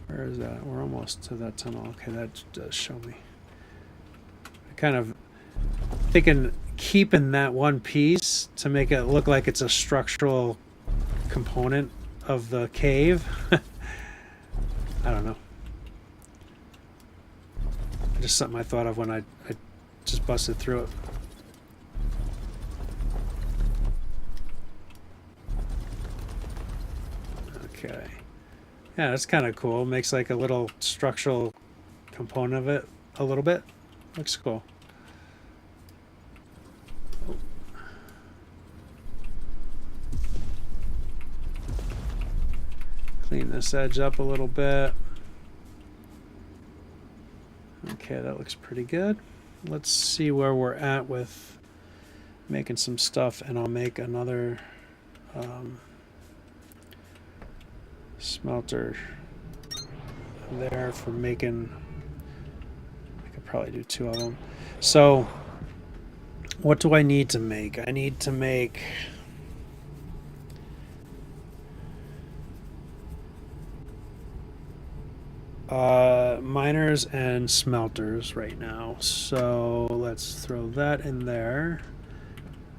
Where is that? We're almost to that tunnel. Okay, that does show me. I kind of thinking keeping that one piece to make it look like it's a structural component of the cave. I don't know. Just something I thought of when I just busted through it. Okay. Yeah, that's kind of cool. Makes like a little structural component of it a little bit. Looks cool. Clean this edge up a little bit. Okay, that looks pretty good. Let's see where we're at with making some stuff, and I'll make another smelter there for making. I could probably do 2 of them. So what do I need to make? I need to make miners and smelters right now. So let's throw that in there.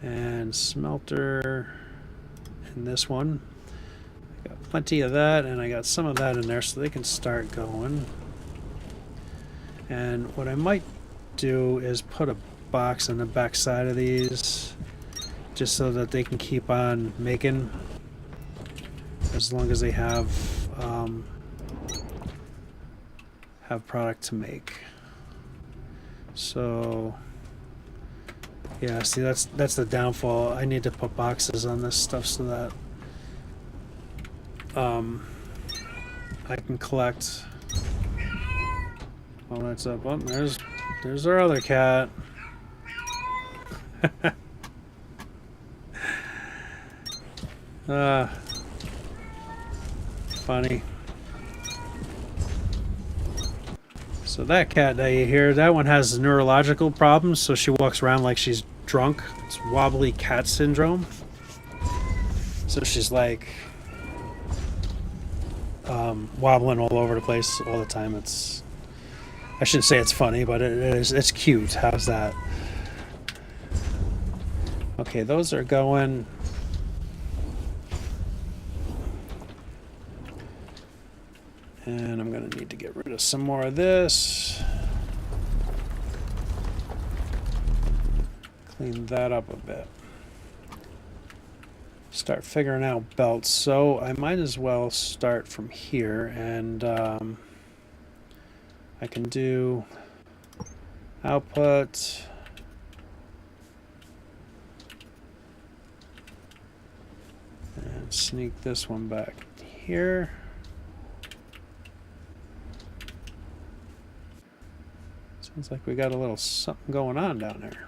And smelter in this one. I got plenty of that, and I got some of that in there so they can start going. And what I might do is put a box on the back side of these just so that they can keep on making as long as they have product to make. So yeah, see, that's the downfall. I need to put boxes on this stuff so that I can collect. Oh, that's up. Oh, there's our other cat. Funny. So that cat that you hear, that one has neurological problems, so she walks around like she's drunk. It's wobbly cat syndrome. So she's like wobbling all over the place all the time. I shouldn't say it's funny, but it's cute. How's that? Okay, those are going. And I'm going to need to get rid of some more of this. Clean that up a bit. Start figuring out belts. So I might as well start from here, and I can do output. And sneak this one back here. Sounds like we got a little something going on down there.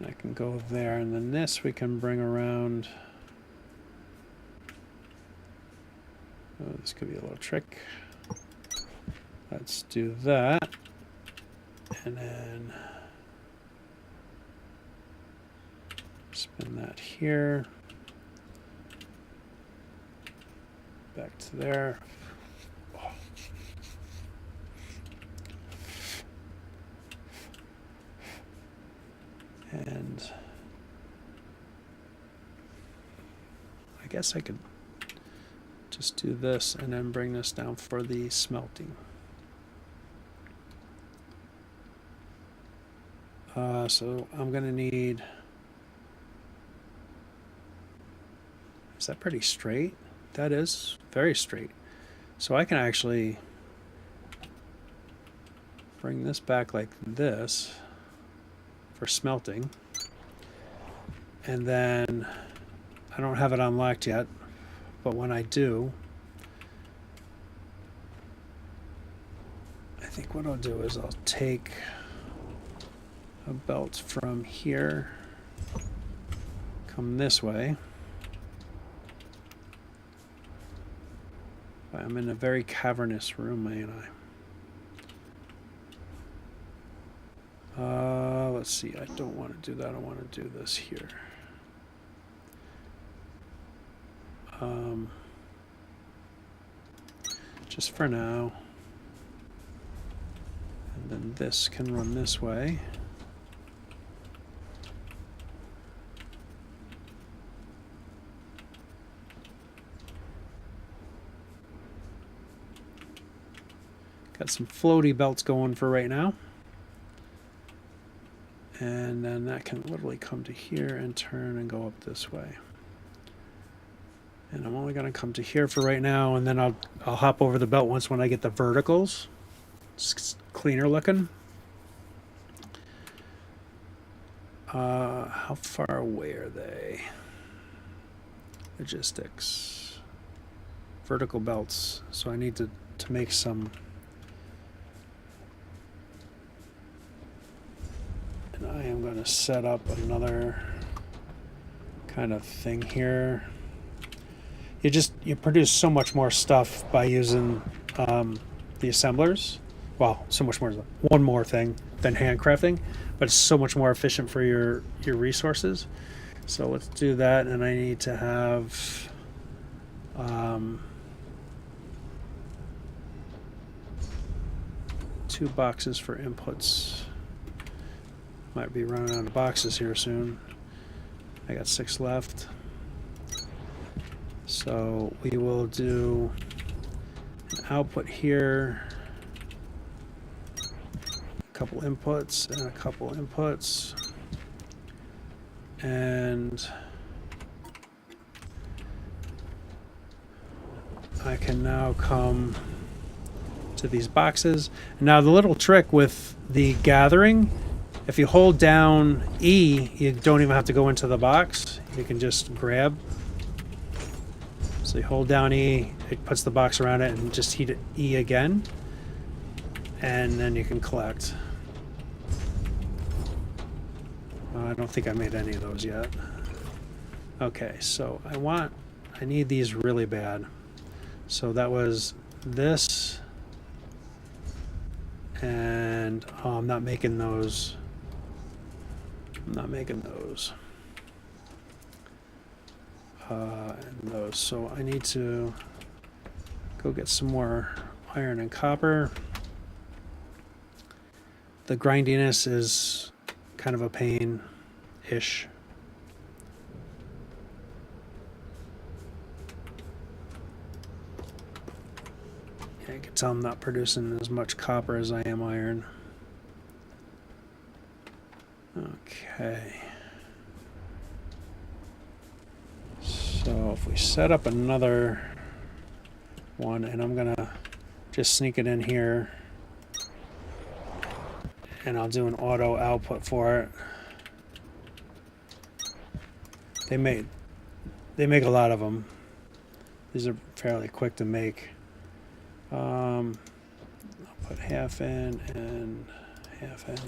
I can go there, and then this we can bring around. Oh, this could be a little trick. Let's do that, and then spin that here, back to there. And I guess I could just do this and then bring this down for the smelting. So I'm going to need. Is that pretty straight? That is very straight. So I can actually bring this back like this for smelting. And then I don't have it unlocked yet, but when I do, I think what I'll do is I'll take a belt from here, come this way. I'm in a very cavernous room, ain't I? Let's see, I don't want to do that. I want to do this here. Just for now. And then this can run this way. Got some floaty belts going for right now. And then that can literally come to here and turn and go up this way. And I'm only going to come to here for right now, and then I'll hop over the belt once when I get the verticals. It's cleaner looking. How far away are they? Logistics. Vertical belts. So I need to make some. And I am going to set up another kind of thing here. You produce so much more stuff by using the assemblers. Well, so much more. One more thing than handcrafting, but it's so much more efficient for your resources. So let's do that, and I need to have 2 boxes for inputs. Might be running out of boxes here soon. I got 6 left. So we will do an output here, a couple inputs and a couple inputs, and I can now come to these boxes. Now the little trick with the gathering, if you hold down E, you don't even have to go into the box. You can just grab. So you hold down E, it puts the box around it, and just hit E again, and then you can collect. I don't think I made any of those yet. Okay, so I need these really bad. So that was this, and I'm not making those. I'm not making those. And those. So I need to go get some more iron and copper. The grindiness is kind of a pain-ish. Yeah, you can tell I'm not producing as much copper as I am iron. Okay. So if we set up another one, and I'm gonna just sneak it in here, and I'll do an auto output for it. They make a lot of them. These are fairly quick to make. I'll put half in and half in.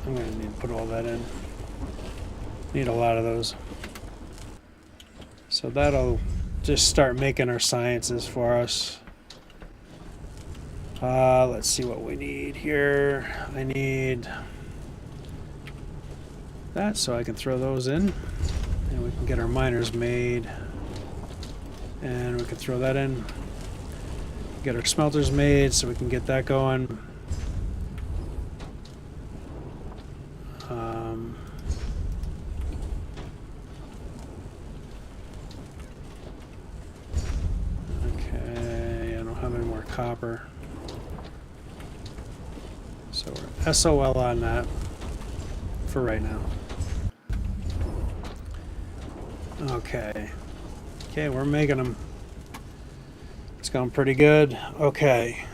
I'm gonna need to put all that in. Need a lot of those. So that'll just start making our sciences for us. Let's see what we need here. I need that so I can throw those in, and we can get our miners made, and we can throw that in, get our smelters made so we can get that going. Okay, I don't have any more copper. So we're SOL on that for right now. Okay. Okay, we're making them. It's going pretty good. Okay.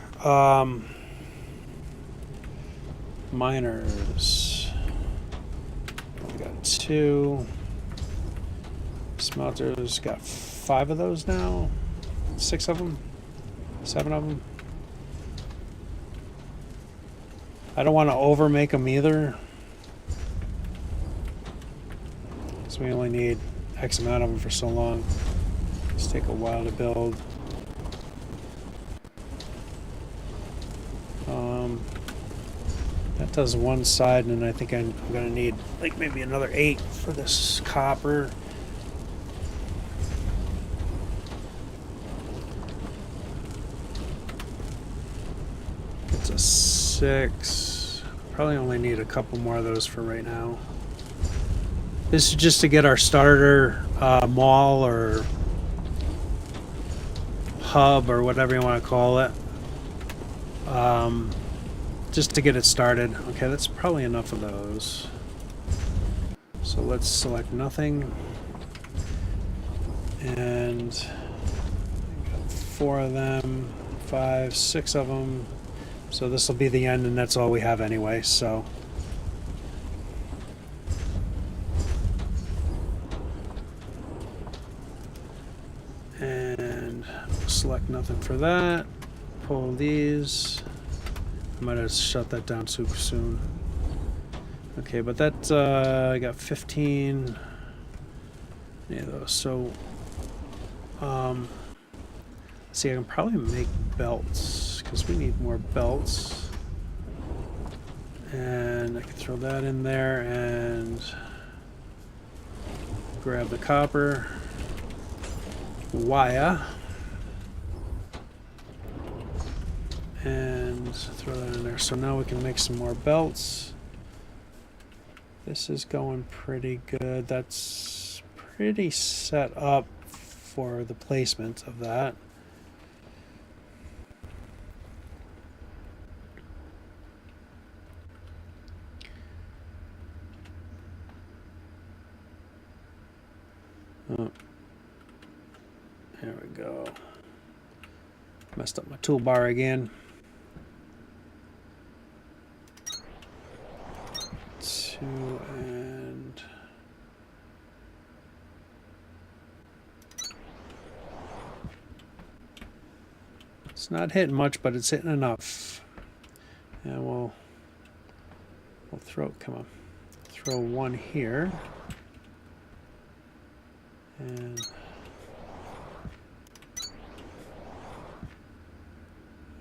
Miners. We got 2. Smelters got 5 of those now. 6 of them. 7 of them. I don't want to over make them either. So we only need X amount of them for so long. It's take a while to build. That does one side, and I think I'm going to need like maybe another 8 for this copper. It's a 6. Probably only need a couple more of those for right now. This is just to get our starter mall or hub or whatever you want to call it. Just to get it started. Okay, that's probably enough of those. So let's select nothing. And got 4 of them, 5, 6 of them. So this will be the end, and that's all we have anyway. So nothing for that. Pull these. I might have shut that down too soon. Okay, but that I got 15. Yeah, those. So, see, I can probably make belts because we need more belts. And I can throw that in there and grab the copper wire and throw that in there. So now we can make some more belts. This is going pretty good. That's pretty set up for the placement of that. Oh, there we go. Messed up my toolbar again. 2 and it's not hitting much, but it's hitting enough. And we'll throw, come on, throw one here. And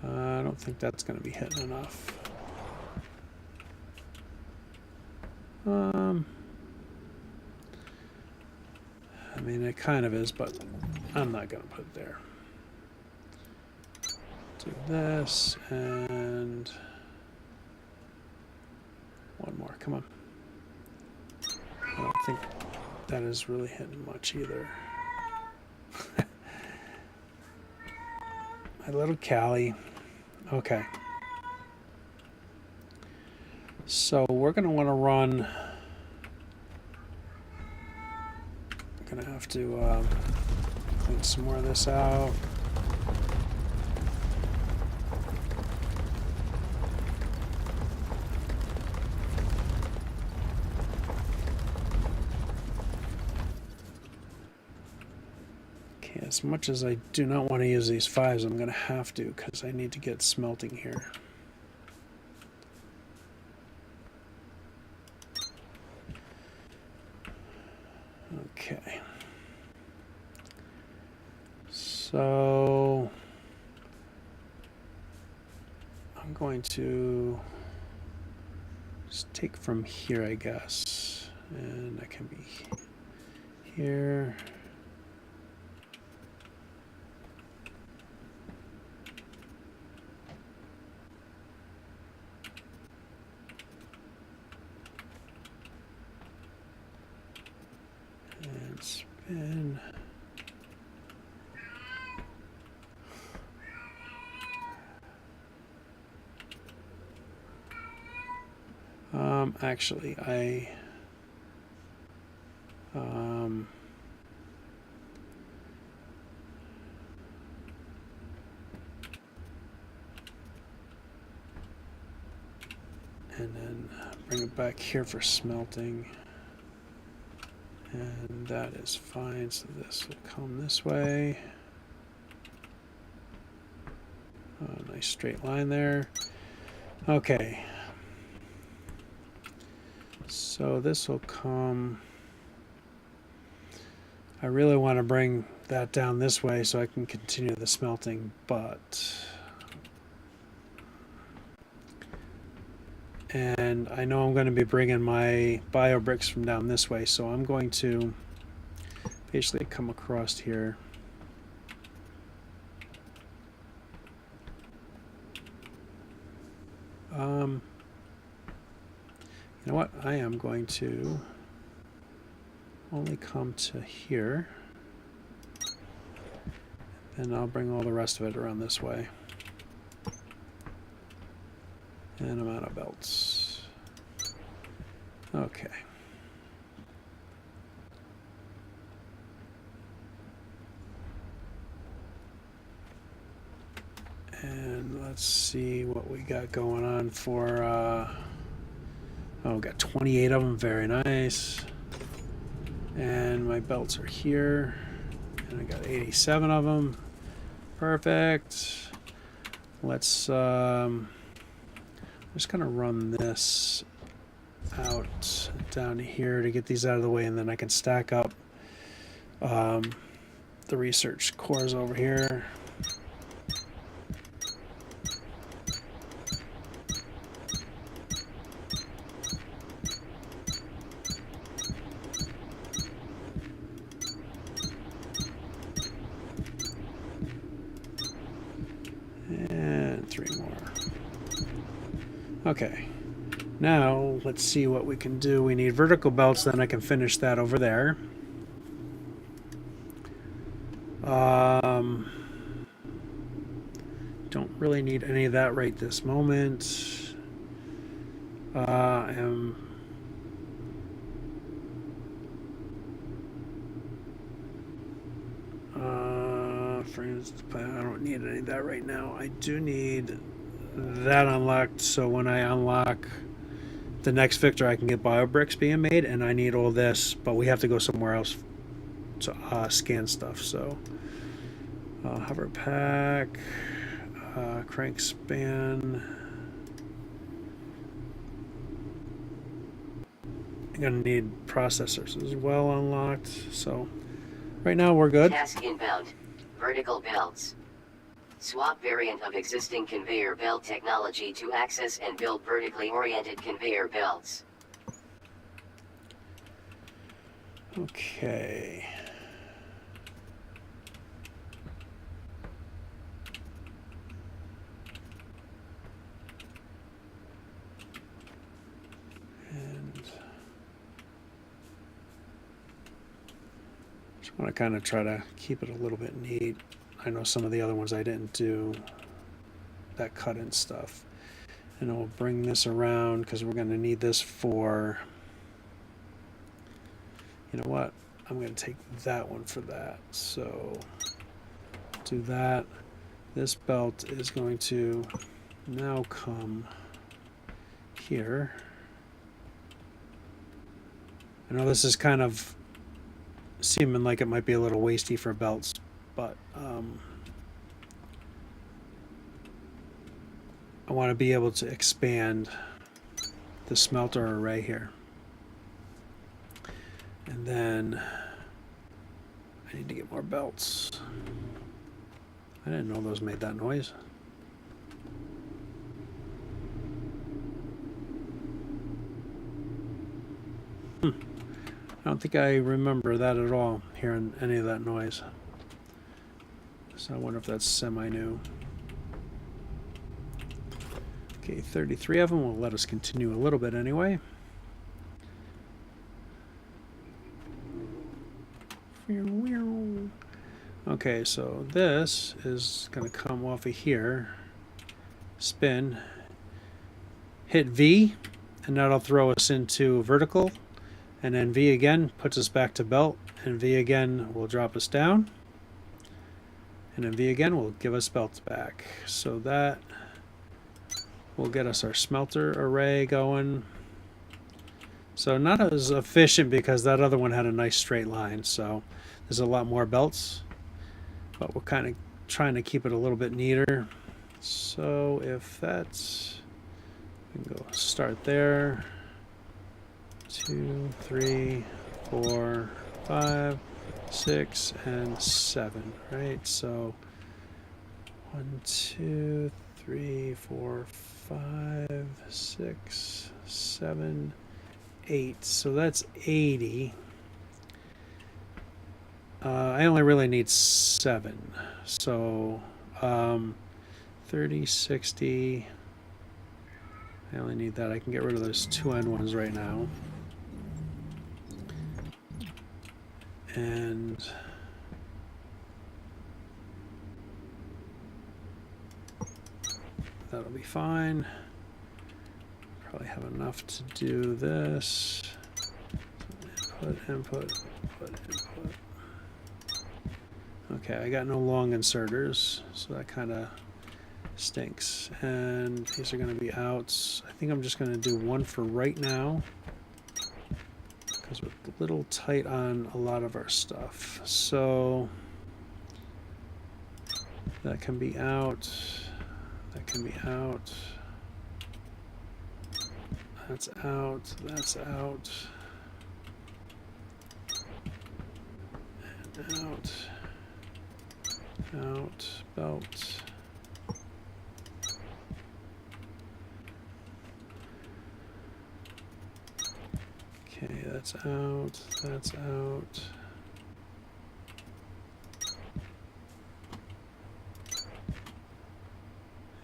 I don't think that's going to be hitting enough. I mean, it kind of is, but I'm not going to put it there. Do this and one more. Come on. I don't think that is really hitting much either. My little Callie. Okay. So we're going to want to run. I'm going to have to clean some more of this out. As much as I do not want to use these 5s, I'm going to have to because I need to get smelting here. Okay. So I'm going to just take from here, I guess. And that can be here. Spin. Actually, and then bring it back here for smelting. And that is fine, so this will come this way. Oh, nice straight line there. Okay. So this will come. I really want to bring that down this way so I can continue the smelting, but. And I know I'm going to be bringing my bio bricks from down this way, so I'm going to basically come across here. You know what? I am going to only come to here, and I'll bring all the rest of it around this way. And I'm out of belts. Okay. And let's see what we got going on for, oh, we got 28 of them, very nice. And my belts are here, and I got 87 of them. Perfect. Let's just gonna run this out down here to get these out of the way, and then I can stack up the research cores over here. And 3 more. Okay. Now, let's see what we can do. We need vertical belts, then I can finish that over there. Don't really need any of that right this moment. Frames, I don't need any of that right now. I do need that unlocked, so when I unlock the next Victor, I can get bio bricks being made, and I need all this, but we have to go somewhere else to scan stuff. So hover pack, crank span. I'm gonna need processors as well unlocked. So right now we're good. Task inbound. Vertical belts. Swap variant of existing conveyor belt technology to access and build vertically oriented conveyor belts. Okay. And just want to kind of try to keep it a little bit neat. I know some of the other ones I didn't do that cut-in stuff. And I'll bring this around because we're going to need this for, you know what, I'm going to take that one for that. So do that. This belt is going to now come here. I know this is kind of seeming like it might be a little wasty for belts, but I want to be able to expand the smelter array here. And then I need to get more belts. I didn't know those made that noise. I don't think I remember that at all, hearing any of that noise. So I wonder if that's semi-new. Okay, 33 of them will let us continue a little bit anyway. Okay, so this is going to come off of here, spin, hit V, and that'll throw us into vertical, and then V again puts us back to belt, and V again will drop us down, and then V again will give us belts back. So that will get us our smelter array going. So not as efficient because that other one had a nice straight line, so there's a lot more belts, but we're kind of trying to keep it a little bit neater. So if that's, we can go start there. 2, 3, 4, 5, 6, and 7, right? So 1, 2, 3, 4, 5, 6, 7, 8. So that's 80. I only really need 7. So 30, 60. I only need that. I can get rid of those 2 end ones right now. And that'll be fine. Probably have enough to do this. Input, input, input, input. Okay, I got no long inserters, so that kind of stinks. And these are going to be outs. I think I'm just going to do one for right now, because we're a little tight on a lot of our stuff. So That can be out. That can be out. That's out. That's out. And out. Out. Belt. Okay, that's out. That's out.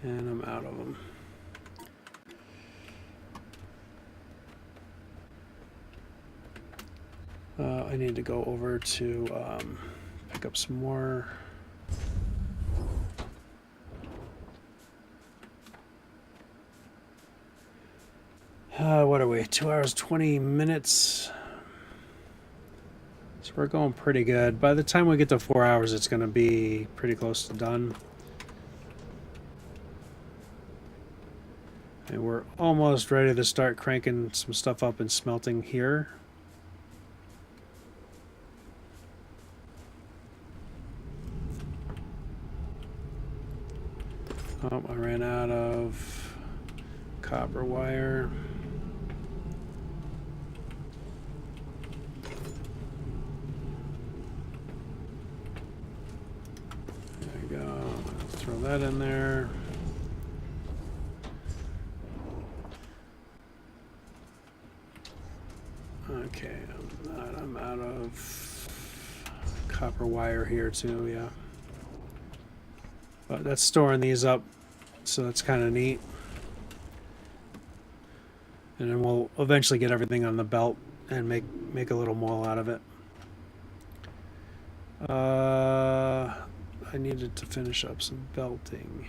And I'm out of them. I need to go over to pick up some more. What are we? 2 hours, 20 minutes. So we're going pretty good. By the time we get to 4 hours, it's going to be pretty close to done. And we're almost ready to start cranking some stuff up and smelting here. Oh, I ran out of copper wire. There we go. Throw that in there. Okay, I'm out of copper wire here too, yeah. But that's storing these up, so that's kind of neat. And then we'll eventually get everything on the belt and make a little mole out of it. I needed to finish up some belting.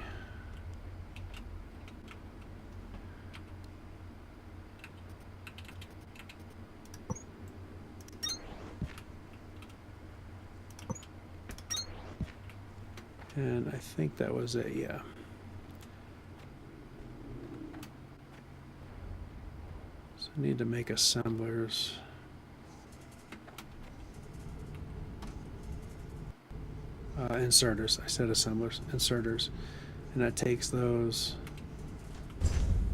And I think that was it, yeah. So I need to make assemblers. Inserters. I said assemblers. Inserters. And that takes those.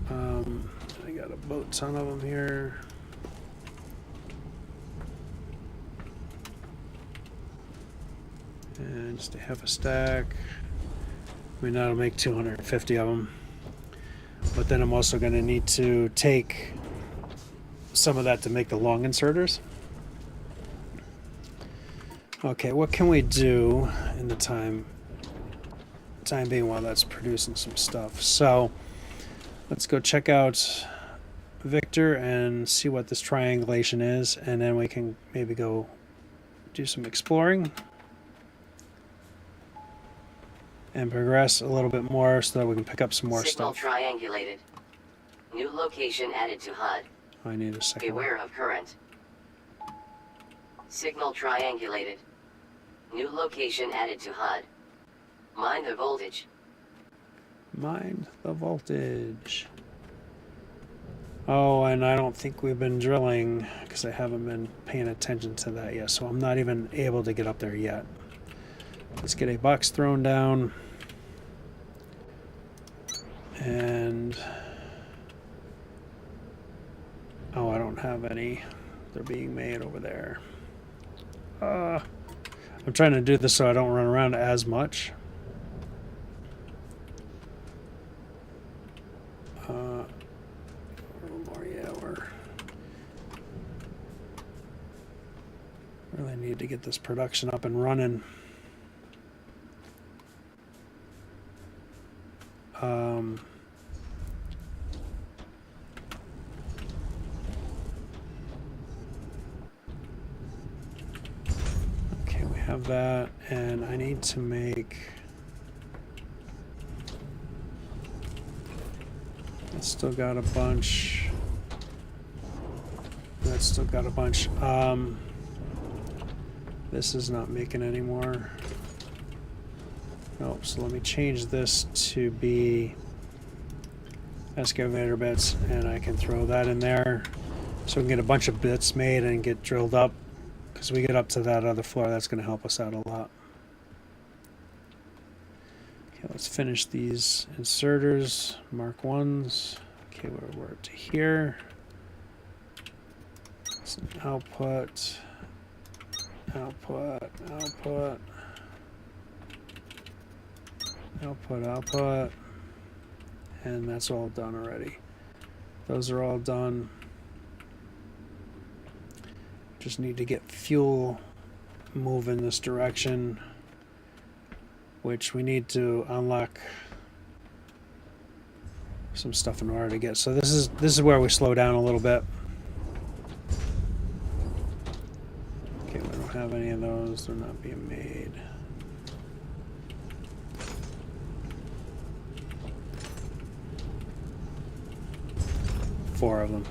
I got a boat ton of them here. And just to have a stack. I mean, that'll make 250 of them. But then I'm also going to need to take some of that to make the long inserters. Okay, what can we do in the time being while that's producing some stuff? So let's go check out Victor and see what this triangulation is, and then we can maybe go do some exploring and progress a little bit more so that we can pick up some more Signal stuff. triangulated. New location added to HUD. I need a second. Beware of current. Signal triangulated. New location added to HUD. Mind the voltage. Mind the voltage. Oh, and I don't think we've been drilling because I haven't been paying attention to that yet, so I'm not even able to get up there yet. Let's get a box thrown down. And oh, I don't have any. They're being made over there. I'm trying to do this so I don't run around as much. A little more, yeah, we're really need to get this production up and running. Okay, we have that, and I need to make. It's still got a bunch. That's still got a bunch. This is not making any more. Nope, so let me change this to be excavator bits, and I can throw that in there so we can get a bunch of bits made and get drilled up, because we get up to that other floor. That's going to help us out a lot. Okay, let's finish these inserters, mark ones. Okay, we're to here. It's an output, output, output, output, output, and that's all done already. Those are all done. Just need to get fuel move in this direction, which we need to unlock some stuff in order to get. So this is where we slow down a little bit. Okay, we don't have any of those. They're not being made. Four of them.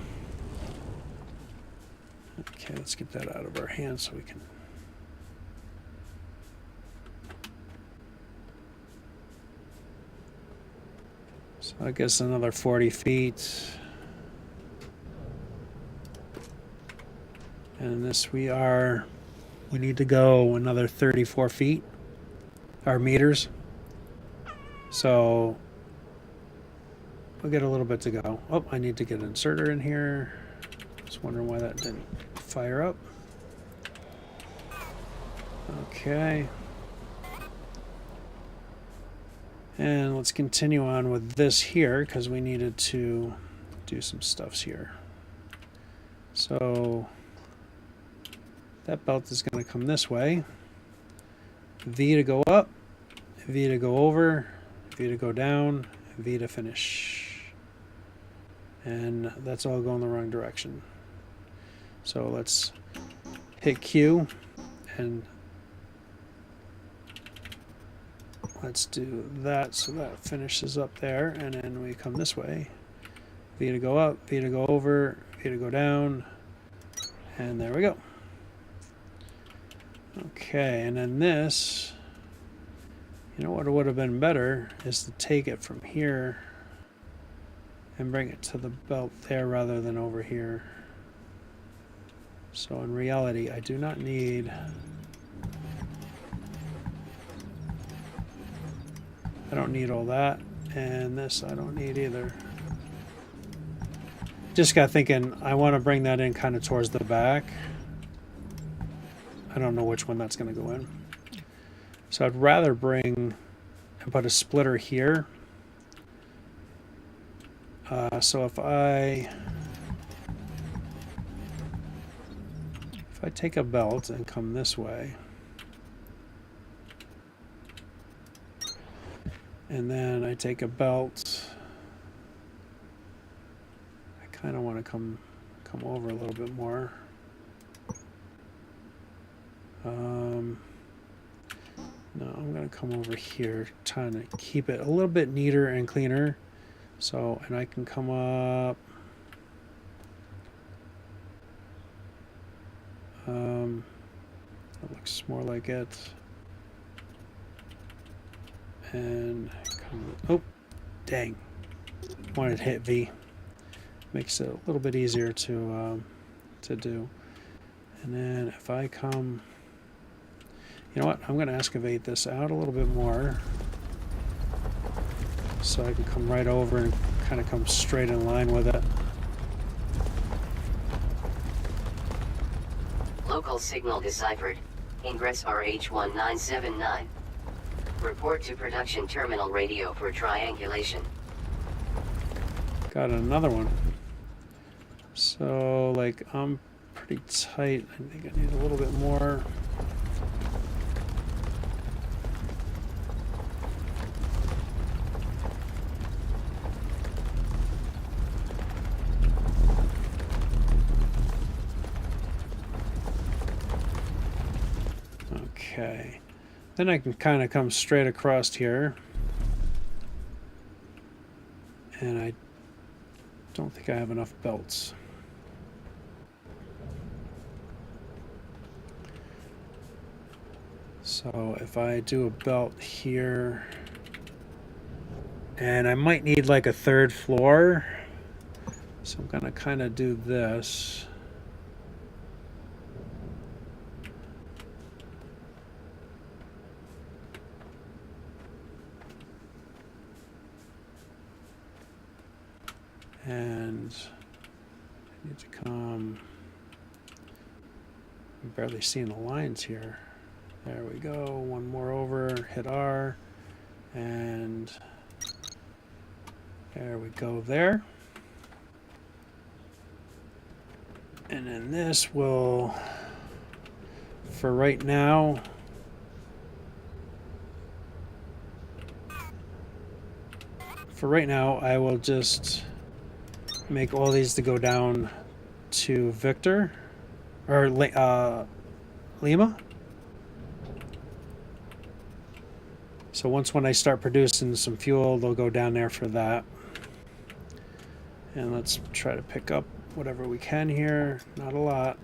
Okay, let's get that out of our hands so we can. So I guess another 40 feet. And this we need to go another 34 feet, or meters. So we'll get a little bit to go. Oh, I need to get an inserter in here. Just wondering why that didn't fire up. Okay. And let's continue on with this here because we needed to do some stuffs here. So that belt is going to come this way. V to go up, V to go over, V to go down, V to finish. And that's all going the wrong direction. So let's hit Q and let's do that so that finishes up there, and then we come this way. V to go up, V to go over, V to go down, and there we go. Okay, and then this, you know what would have been better is to take it from here and bring it to the belt there rather than over here. So in reality, I do not need... I don't need all that, and this I don't need either. Just got thinking, I want to bring that in kind of towards the back. I don't know which one that's going to go in. So I'd rather bring and put a splitter here. So if I take a belt and come this way, and then I take a belt, I kind of want to come over a little bit more. No, I'm going to come over here, trying to keep it a little bit neater and cleaner. So, and I can come up. That looks more like it. And come, oh, dang. Wanted to hit V. Makes it a little bit easier to do. And then if I come, you know what? I'm going to excavate this out a little bit more so I can come right over and kind of come straight in line with it. Local signal deciphered. Ingress RH1979. Report to production terminal radio for triangulation. Got another one. So, like, I'm pretty tight. I think I need a little bit more. Okay. Then I can kind of come straight across here. And I don't think I have enough belts. So if I do a belt here, and I might need like a third floor. So I'm gonna kind of do this. And I need to come. I'm barely seeing the lines here. There we go. One more over. Hit R. And there we go there. And then this will, for right now, I will just make all these to go down to Victor, or Lima. So when I start producing some fuel, they'll go down there for that. And let's try to pick up whatever we can here. Not a lot.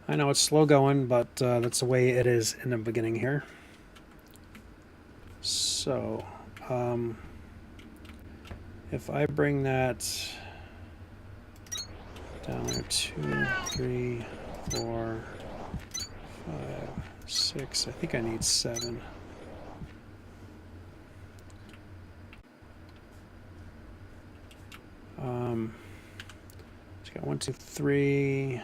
I know it's slow going, but that's the way it is in the beginning here. So, if I bring that down there, 2, 3, 4, 5, 6, I think I need 7. Just got 1, 2, 3,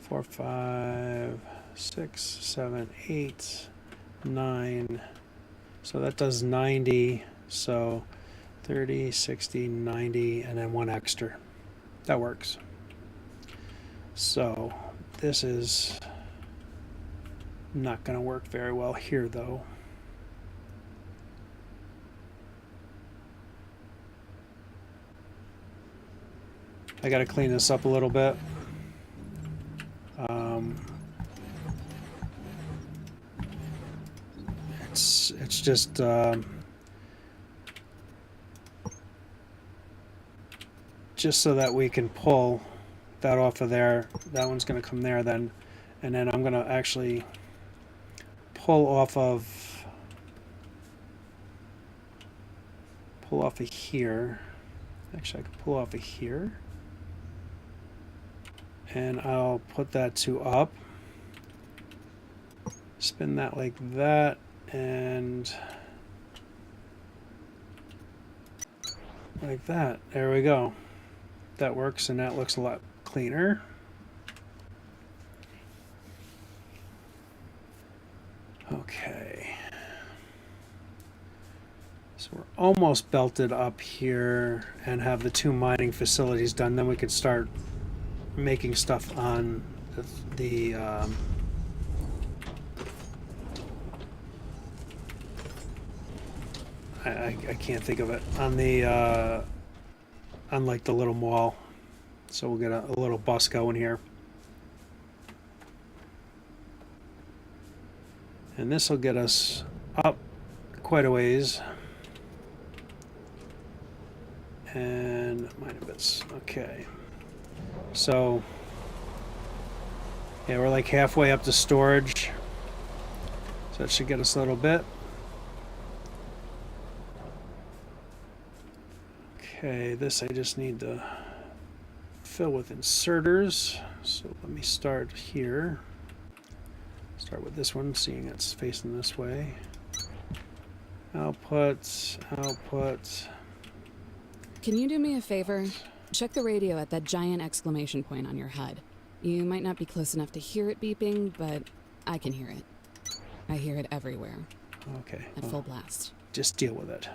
4, 5, 6, 7, 8, 9. So that does 90. So 30, 60, 90, and then 1 extra. That works. So this is not going to work very well here, though. I got to clean this up a little bit. It's just so that we can pull that off of there. That one's going to come there then, and then I'm going to actually pull off of here. Actually, I could pull off of here, and I'll put that to up, spin that like that, and like that. There we go. That works, and that looks a lot cleaner. Okay. So we're almost belted up here and have the 2 mining facilities done. Then we could start making stuff on the I can't think of it, on the on like the little mall. So we'll get a little bus going here, and this will get us up quite a ways. And minor bits. Okay, so yeah, we're like halfway up to storage, so that should get us a little bit. Okay, this I just need to fill with inserters. So let me start here. Start with this one, seeing it's facing this way. Output, output. Can you do me a favor? Check the radio at that giant exclamation point on your HUD. You might not be close enough to hear it beeping, but I can hear it. I hear it everywhere. Okay. At full blast. Just deal with it.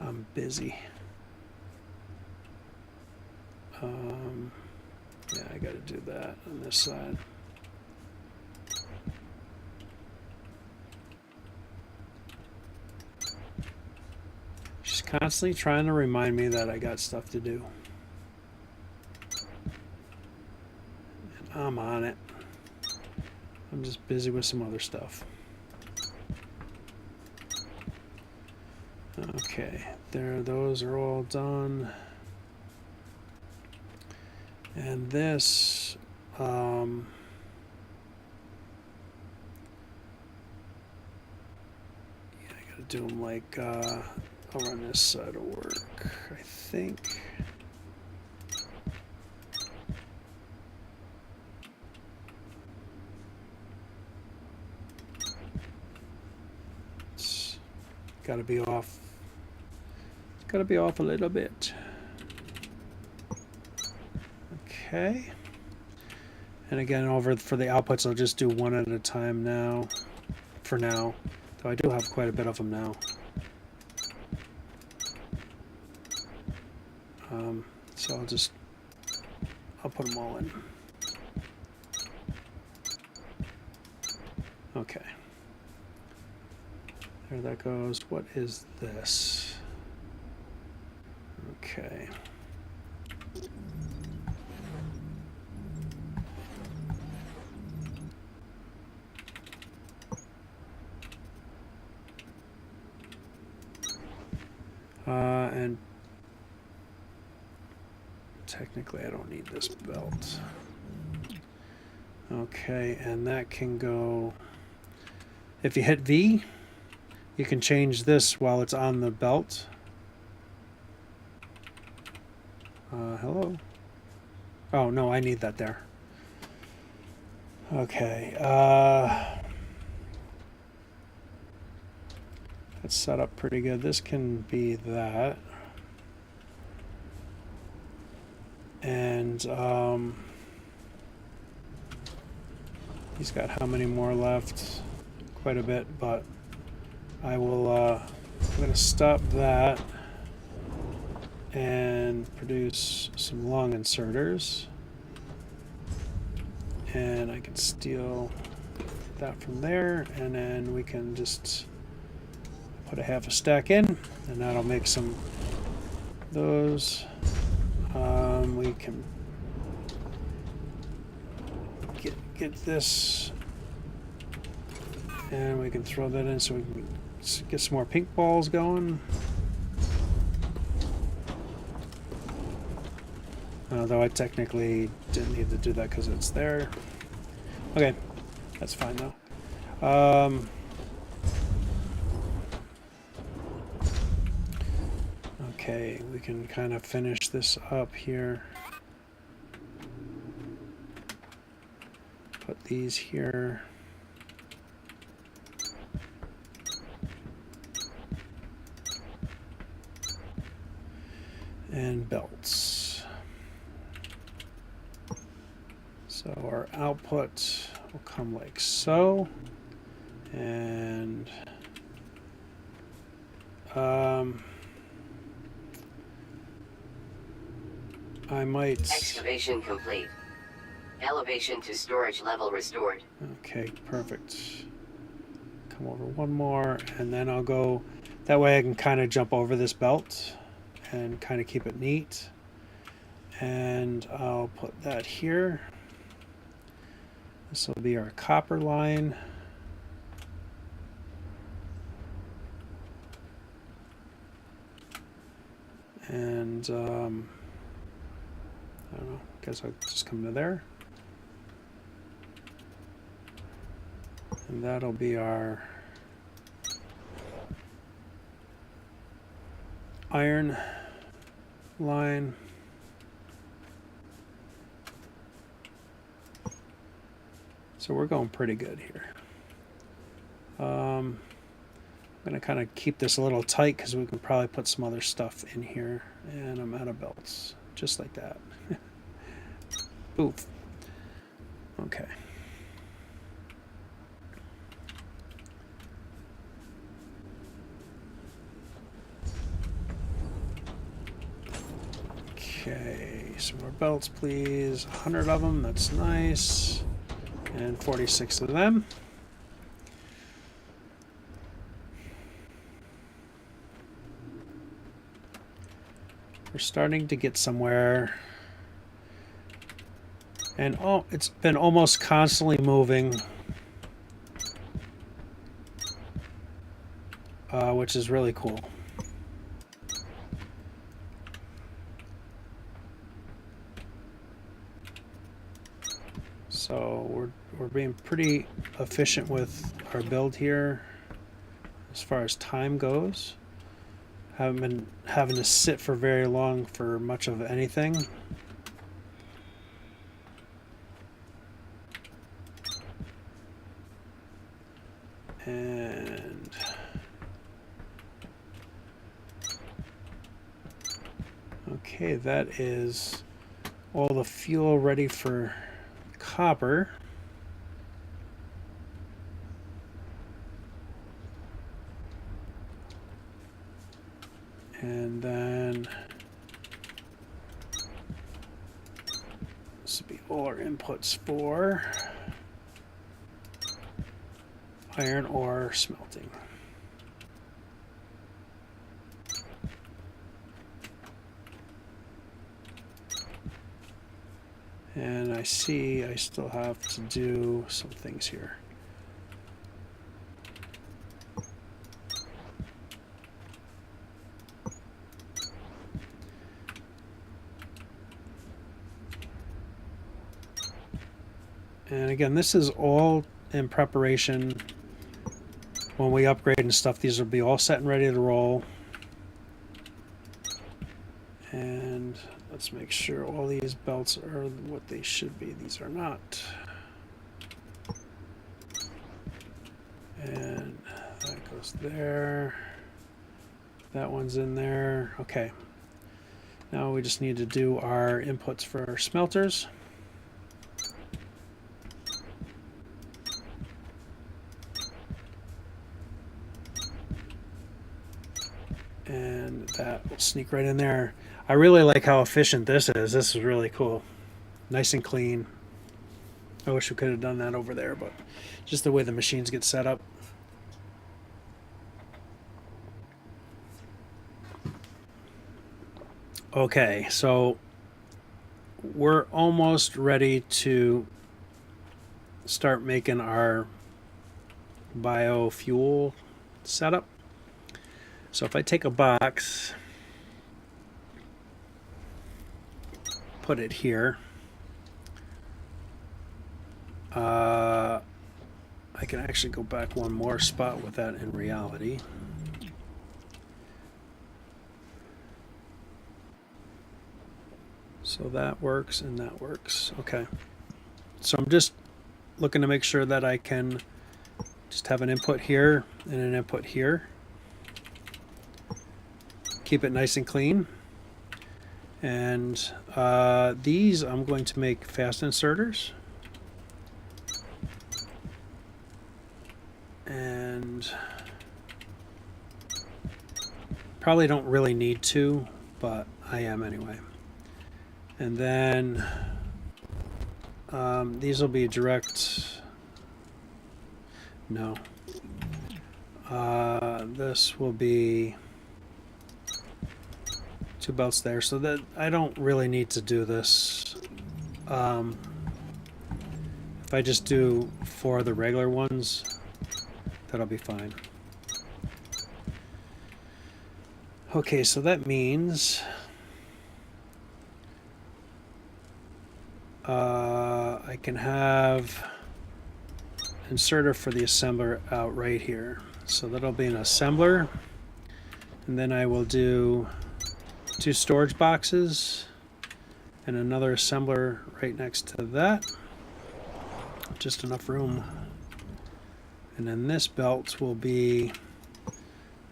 I'm busy. Yeah, I gotta do that on this side. She's constantly trying to remind me that I got stuff to do. And I'm on it. I'm just busy with some other stuff. Okay, there, those are all done. And this, yeah, I gotta do them like, I'll run this side of work, I think. got to be off. It's got to be off a little bit. Okay. And again, over for the outputs, I'll just do one at a time now. For now. Though I do have quite a bit of them now. So I'll put them all in. Okay. There that goes. What is this? Okay. And technically I don't need this belt. Okay, and that can go... If you hit V, you can change this while it's on the belt. Hello? Oh, no, I need that there. Okay. That's set up pretty good. This can be that. And he's got how many more left? Quite a bit, but I will, I'm going to stop that and produce some long inserters. And I can steal that from there, and then we can just put a half a stack in, and that'll make some of those. We can get this, and we can throw that in so we can get some more pink balls going. Though I technically didn't need to do that because it's there. Okay, that's fine though. Okay, we can kind of finish this up here. Put these here. And belts. So our output will come like so. And I might... Excavation complete. Elevation to storage level restored. Okay, perfect. Come over one more, and then I'll go... That way I can kind of jump over this belt and kind of keep it neat. And I'll put that here. This will be our copper line. And I don't know, guess I'll just come to there. And that'll be our iron line. So we're going pretty good here. I'm going to kind of keep this a little tight because we can probably put some other stuff in here. And I'm out of belts, just like that. Oof. Okay. Okay, some more belts, please. 100 of them, that's nice. And 46 of them. We're starting to get somewhere. And oh, it's been almost constantly moving. Which is really cool. So we're being pretty efficient with our build here as far as time goes. Haven't been having to sit for very long for much of anything. And Okay, that is all the fuel ready for copper. And then this will be all our inputs for iron ore smelting. And I see I still have to do some things here. And again, this is all in preparation. When we upgrade and stuff, these will be all set and ready to roll. And let's make sure all these belts are what they should be. These are not. And that goes there. That one's in there. Okay. Now we just need to do our inputs for our smelters. And that will sneak right in there. I really like how efficient this is. This is really cool. Nice and clean. I wish we could have done that over there, but just the way the machines get set up. Okay, so we're almost ready to start making our biofuel setup. So if I take a box, put it here, I can actually go back one more spot with that in reality. So that works and that works. Okay. So I'm just looking to make sure that I can just have an input here and an input here. Keep it nice and clean. And these I'm going to make fast inserters. And probably don't really need to, but I am anyway. And then these will be direct. No. This will be 2 belts there, so that I don't really need to do this. If I just do 4 of the regular ones, that'll be fine. Okay, so that means I can have inserter for the assembler out right here. So that'll be an assembler, and then I will do 2 storage boxes and another assembler right next to that. Just enough room. And then this belt will be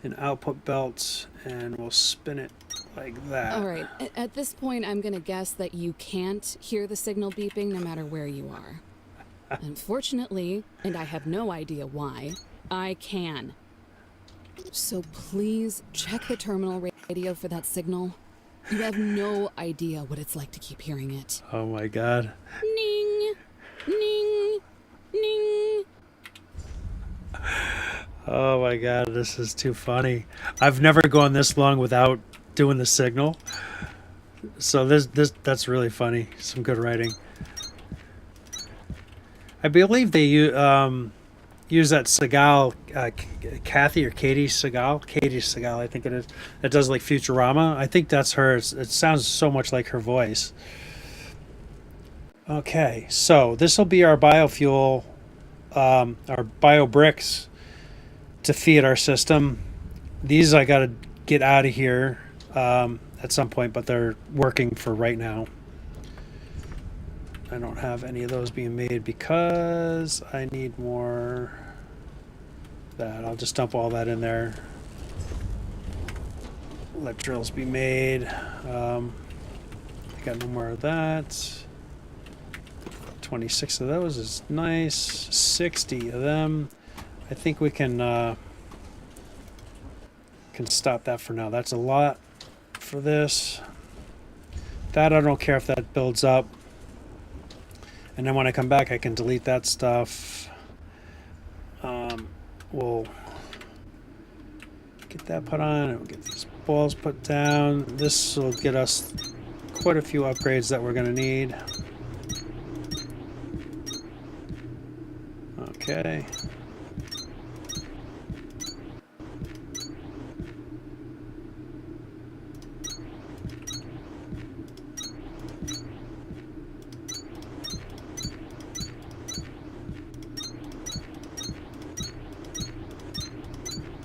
an output belt, and we'll spin it like that. All right. At this point, I'm going to guess that you can't hear the signal beeping no matter where you are. Unfortunately, and I have no idea why, I can. So please check the terminal radio for that signal. You have no idea what it's like to keep hearing it. Oh my god. Ning! Ning! Ning! Oh my god, this is too funny. I've never gone this long without doing the signal. So that's really funny. Some good writing. I believe they use that Seagal, Kathy or Katie Seagal. Katie Seagal, I think it is. That does like Futurama. I think that's her. It sounds so much like her voice. Okay, so this will be our biofuel, our bio bricks to feed our system. These I got to get out of here at some point, but they're working for right now. I don't have any of those being made because I need more of that. I'll just dump all that in there. Let drills be made. got no more of that. 26 of those is nice. 60 of them. I think we can stop that for now. That's a lot for this. That I don't care if that builds up. And then when I come back, I can delete that stuff. We'll get that put on, and we'll get these balls put down. This will get us quite a few upgrades that we're going to need. Okay.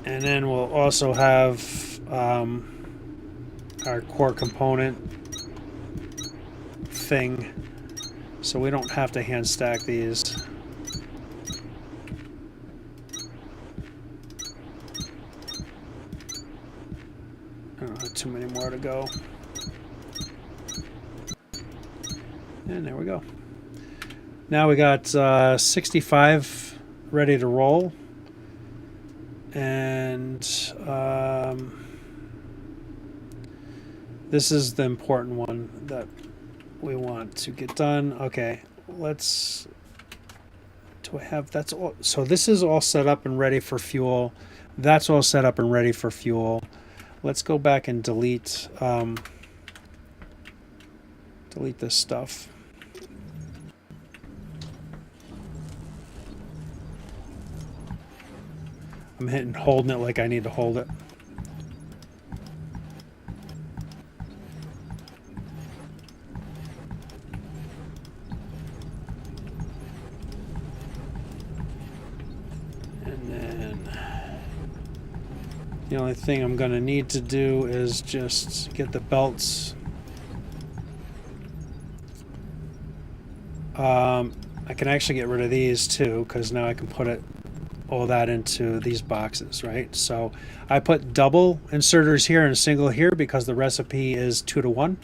And then we'll also have our core component thing, so we don't have to hand stack these. I don't have too many more to go. And there we go. Now we got 65 ready to roll. And this is the important one that we want to get done. Okay, let's... Do I have... That's all... So this is all set up and ready for fuel. That's all set up and ready for fuel. Let's go back and delete... delete this stuff. I'm holding it like I need to hold it. And then the only thing I'm going to need to do is just get the belts. I can actually get rid of these too, because now I can put it all that into these boxes, right? So I put double inserters here and a single here because the recipe is 2 to 1.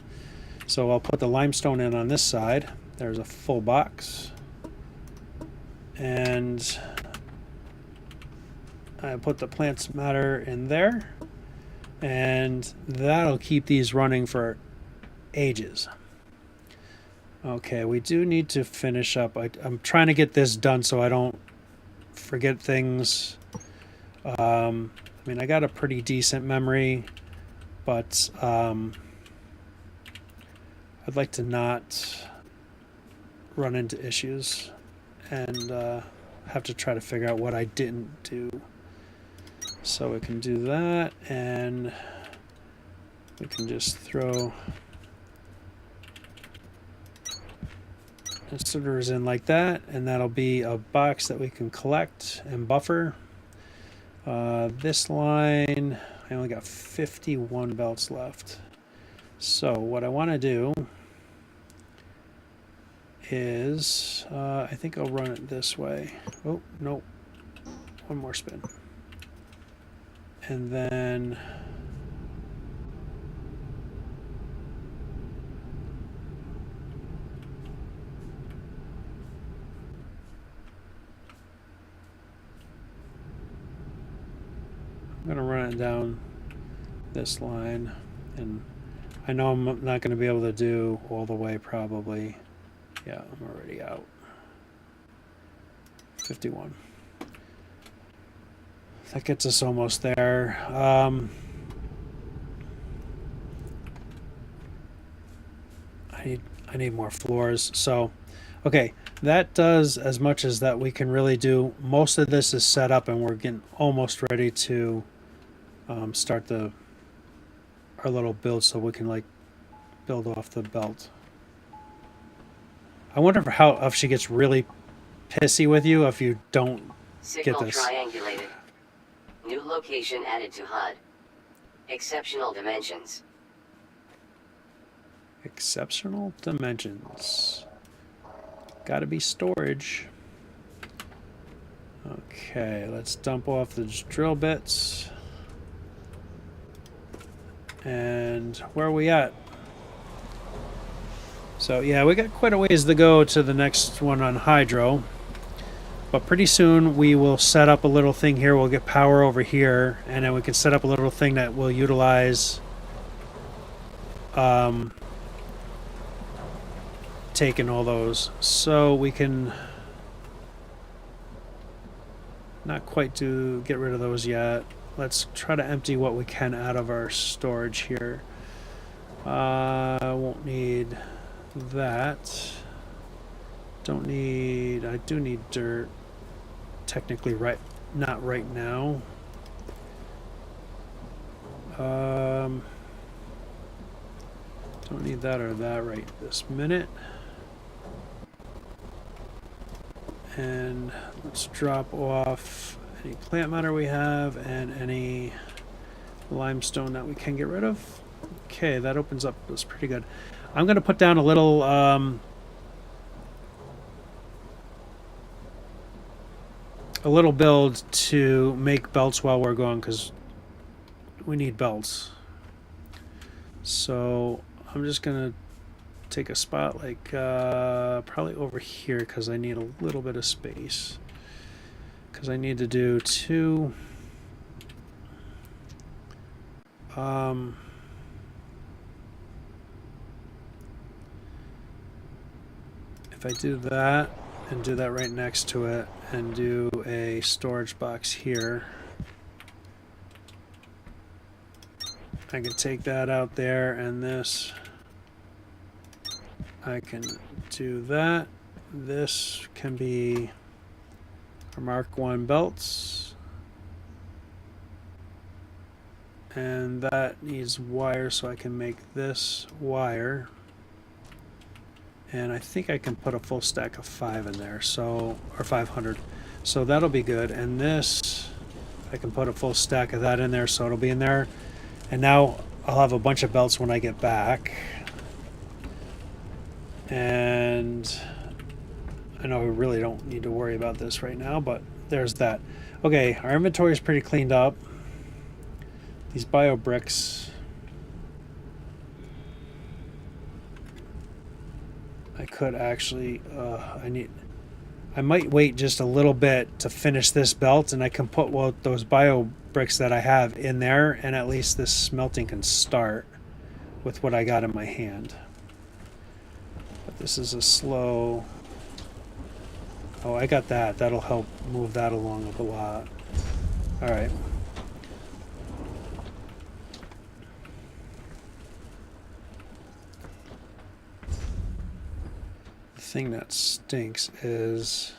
So I'll put the limestone in on this side. There's a full box. And I put the plants matter in there. And that'll keep these running for ages. Okay, we do need to finish up. I'm trying to get this done so I don't forget things. I mean, I got a pretty decent memory, but I'd like to not run into issues and have to try to figure out what I didn't do. So we can do that, and we can just throw inserters in like that, and that'll be a box that we can collect and buffer. This line, I only got 51 belts left. So what I want to do is, I think I'll run it this way. Oh, no. One more spin. And then I'm going to run it down this line, and I know I'm not going to be able to do all the way probably. Yeah, I'm already out. 51. That gets us almost there. I need more floors. So, okay, that does as much as that we can really do. Most of this is set up, and we're getting almost ready to start our little build, so we can like build off the belt. I wonder if she gets really pissy with you if you don't Signal get this. triangulated. New location added to HUD. Exceptional dimensions. Exceptional dimensions. Gotta be storage. Okay, let's dump off the drill bits. And where are we at? So yeah, we got quite a ways to go to the next one on hydro. But pretty soon we will set up a little thing here. We'll get power over here, and then we can set up a little thing that will utilize taking all those. So we can not quite get rid of those yet. Let's try to empty what we can out of our storage here. Won't need that. Don't need, I do need dirt. Technically not right now. Don't need that or that right this minute. And let's drop off any plant matter we have and any limestone that we can get rid of. Okay, that opens up this pretty good. I'm going to put down a little build to make belts while we're going, because we need belts. So I'm just going to take a spot like probably over here, because I need a little bit of space, because I need to do two if I do that and do that right next to it and do a storage box here, I can take that out there, and this I can do that. This can be our Mark 1 belts, and that needs wire, so I can make this wire, and I think I can put a full stack of 5 in there, so, or 500, so that'll be good. And this I can put a full stack of that in there, so it'll be in there. And now I'll have a bunch of belts when I get back. And I know we really don't need to worry about this right now, but there's that. Okay, our inventory is pretty cleaned up. These bio bricks, I could actually, I might wait just a little bit to finish this belt, and I can put those bio bricks that I have in there, and at least this smelting can start with what I got in my hand. But this is a slow... Oh, I got that. That'll help move that along a lot. All right. The thing that stinks is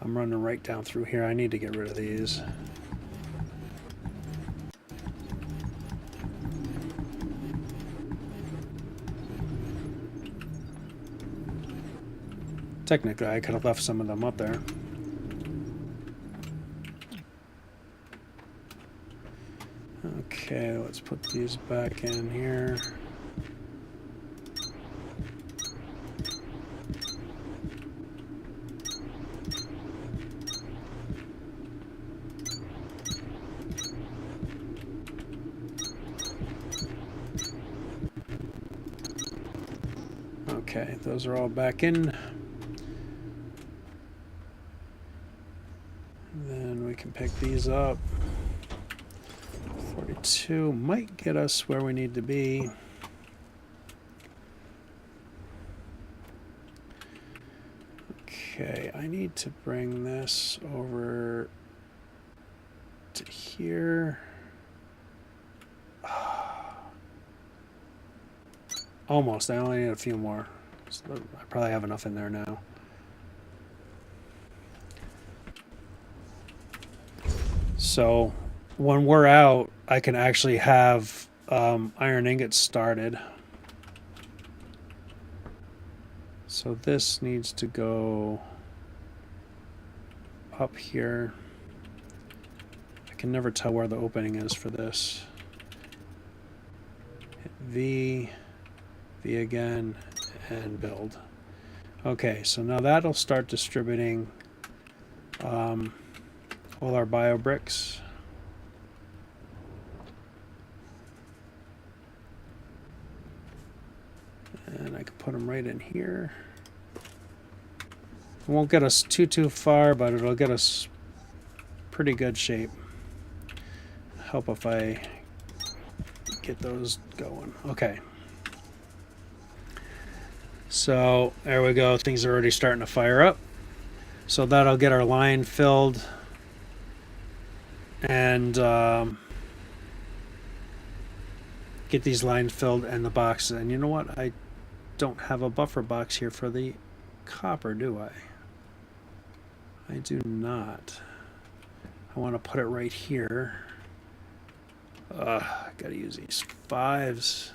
I'm running right down through here. I need to get rid of these. Technically, I could have left some of them up there. Okay, let's put these back in here. Okay, those are all back in. Then we can pick these up. 42 might get us where we need to be. Okay, I need to bring this over to here. Almost. I only need a few more. So I probably have enough in there now. So when we're out, I can actually have iron ingots started. So this needs to go up here. I can never tell where the opening is for this. Hit V, V again, and build. Okay, so now that'll start distributing all our bio bricks. And I can put them right in here. It won't get us too far, but it'll get us pretty good shape. Help if I get those going. Okay. So there we go. Things are already starting to fire up. So that'll get our line filled. And get these lines filled and the boxes. And you know what? I don't have a buffer box here for the copper, do I? I do not. I want to put it right here. I gotta use these 5s.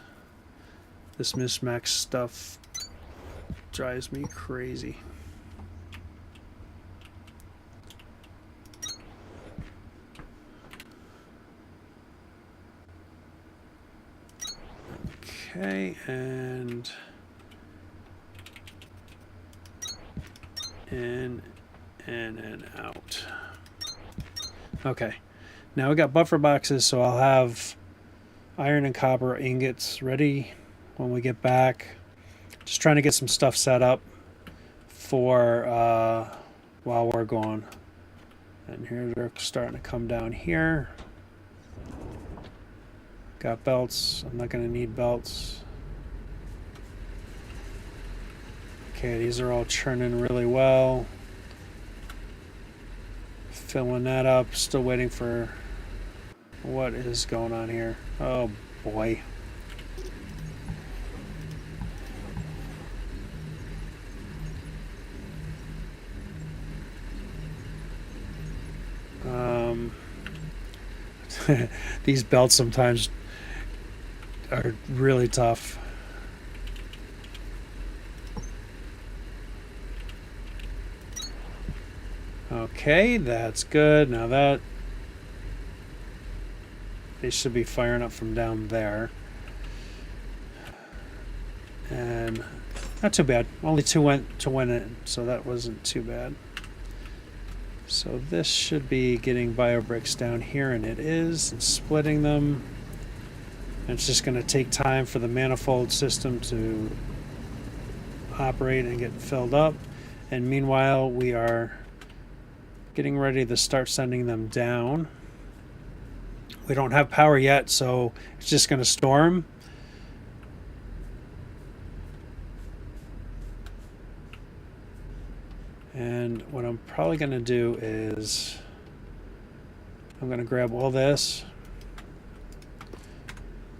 This mismatch stuff drives me crazy. Okay, and in and out. Okay, now we got buffer boxes, so I'll have iron and copper ingots ready when we get back. Just trying to get some stuff set up for while we're gone. And here they're starting to come down here. Got belts. I'm not going to need belts. Okay, these are all churning really well. Filling that up. Still waiting for what is going on here. Oh boy. These belts sometimes are really tough. Okay, that's good. Now that they should be firing up from down there. And not too bad. Only 2 went to win it, so that wasn't too bad. So this should be getting bio bricks down here, and it is, and splitting them. And it's just going to take time for the manifold system to operate and get filled up. And meanwhile, we are getting ready to start sending them down. We don't have power yet, so it's just going to storm. And what I'm probably going to do is I'm going to grab all this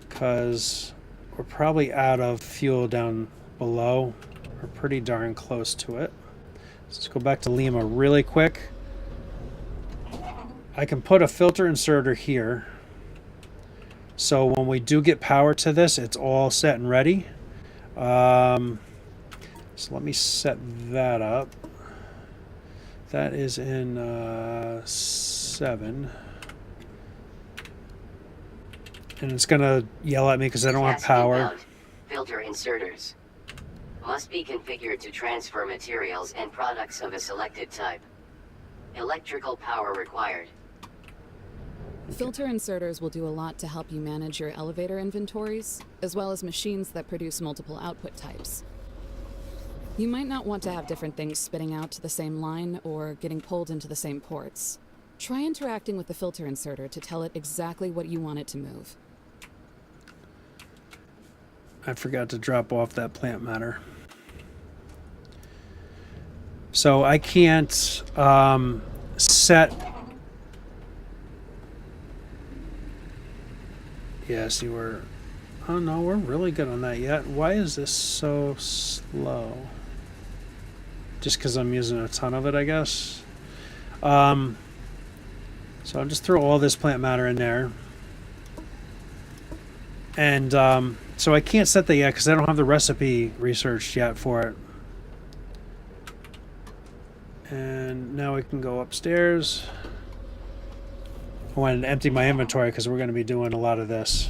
because we're probably out of fuel down below. We're pretty darn close to it. Let's go back to Lima really quick. I can put a filter inserter here. So when we do get power to this, it's all set and ready. So let me set that up. That is in 7. And it's going to yell at me because I don't have power. Inbound. Filter inserters must be configured to transfer materials and products of a selected type. Electrical power required. Filter inserters will do a lot to help you manage your elevator inventories, as well as machines that produce multiple output types. You might not want to have different things spitting out to the same line or getting pulled into the same ports. Try interacting with the filter inserter to tell it exactly what you want it to move. I forgot to drop off that plant matter. So I can't set... Yeah, see, we're... Oh no, we're really good on that yet. Why is this so slow? Just because I'm using a ton of it, I guess. So I'll just throw all this plant matter in there. And so I can't set that yet because I don't have the recipe researched yet for it. And now we can go upstairs. I wanted to empty my inventory because we're going to be doing a lot of this.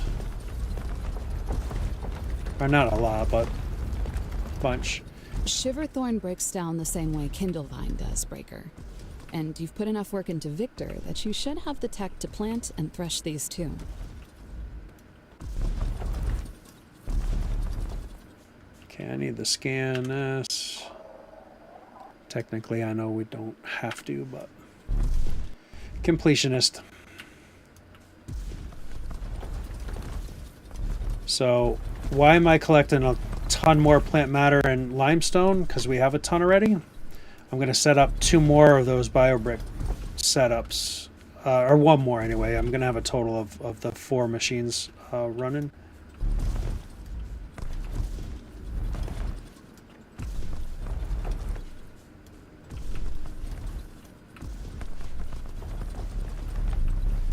Or not a lot, but a bunch. Shiverthorn breaks down the same way Kindlevine does, Breaker. And you've put enough work into Victor that you should have the tech to plant and thresh these too. Okay, I need to scan this. Technically, I know we don't have to, but completionist. So why am I collecting a ton more plant matter and limestone? Because we have a ton already. I'm going to set up 2 more of those biobrick setups, or 1 more anyway. I'm going to have a total of the 4 machines running.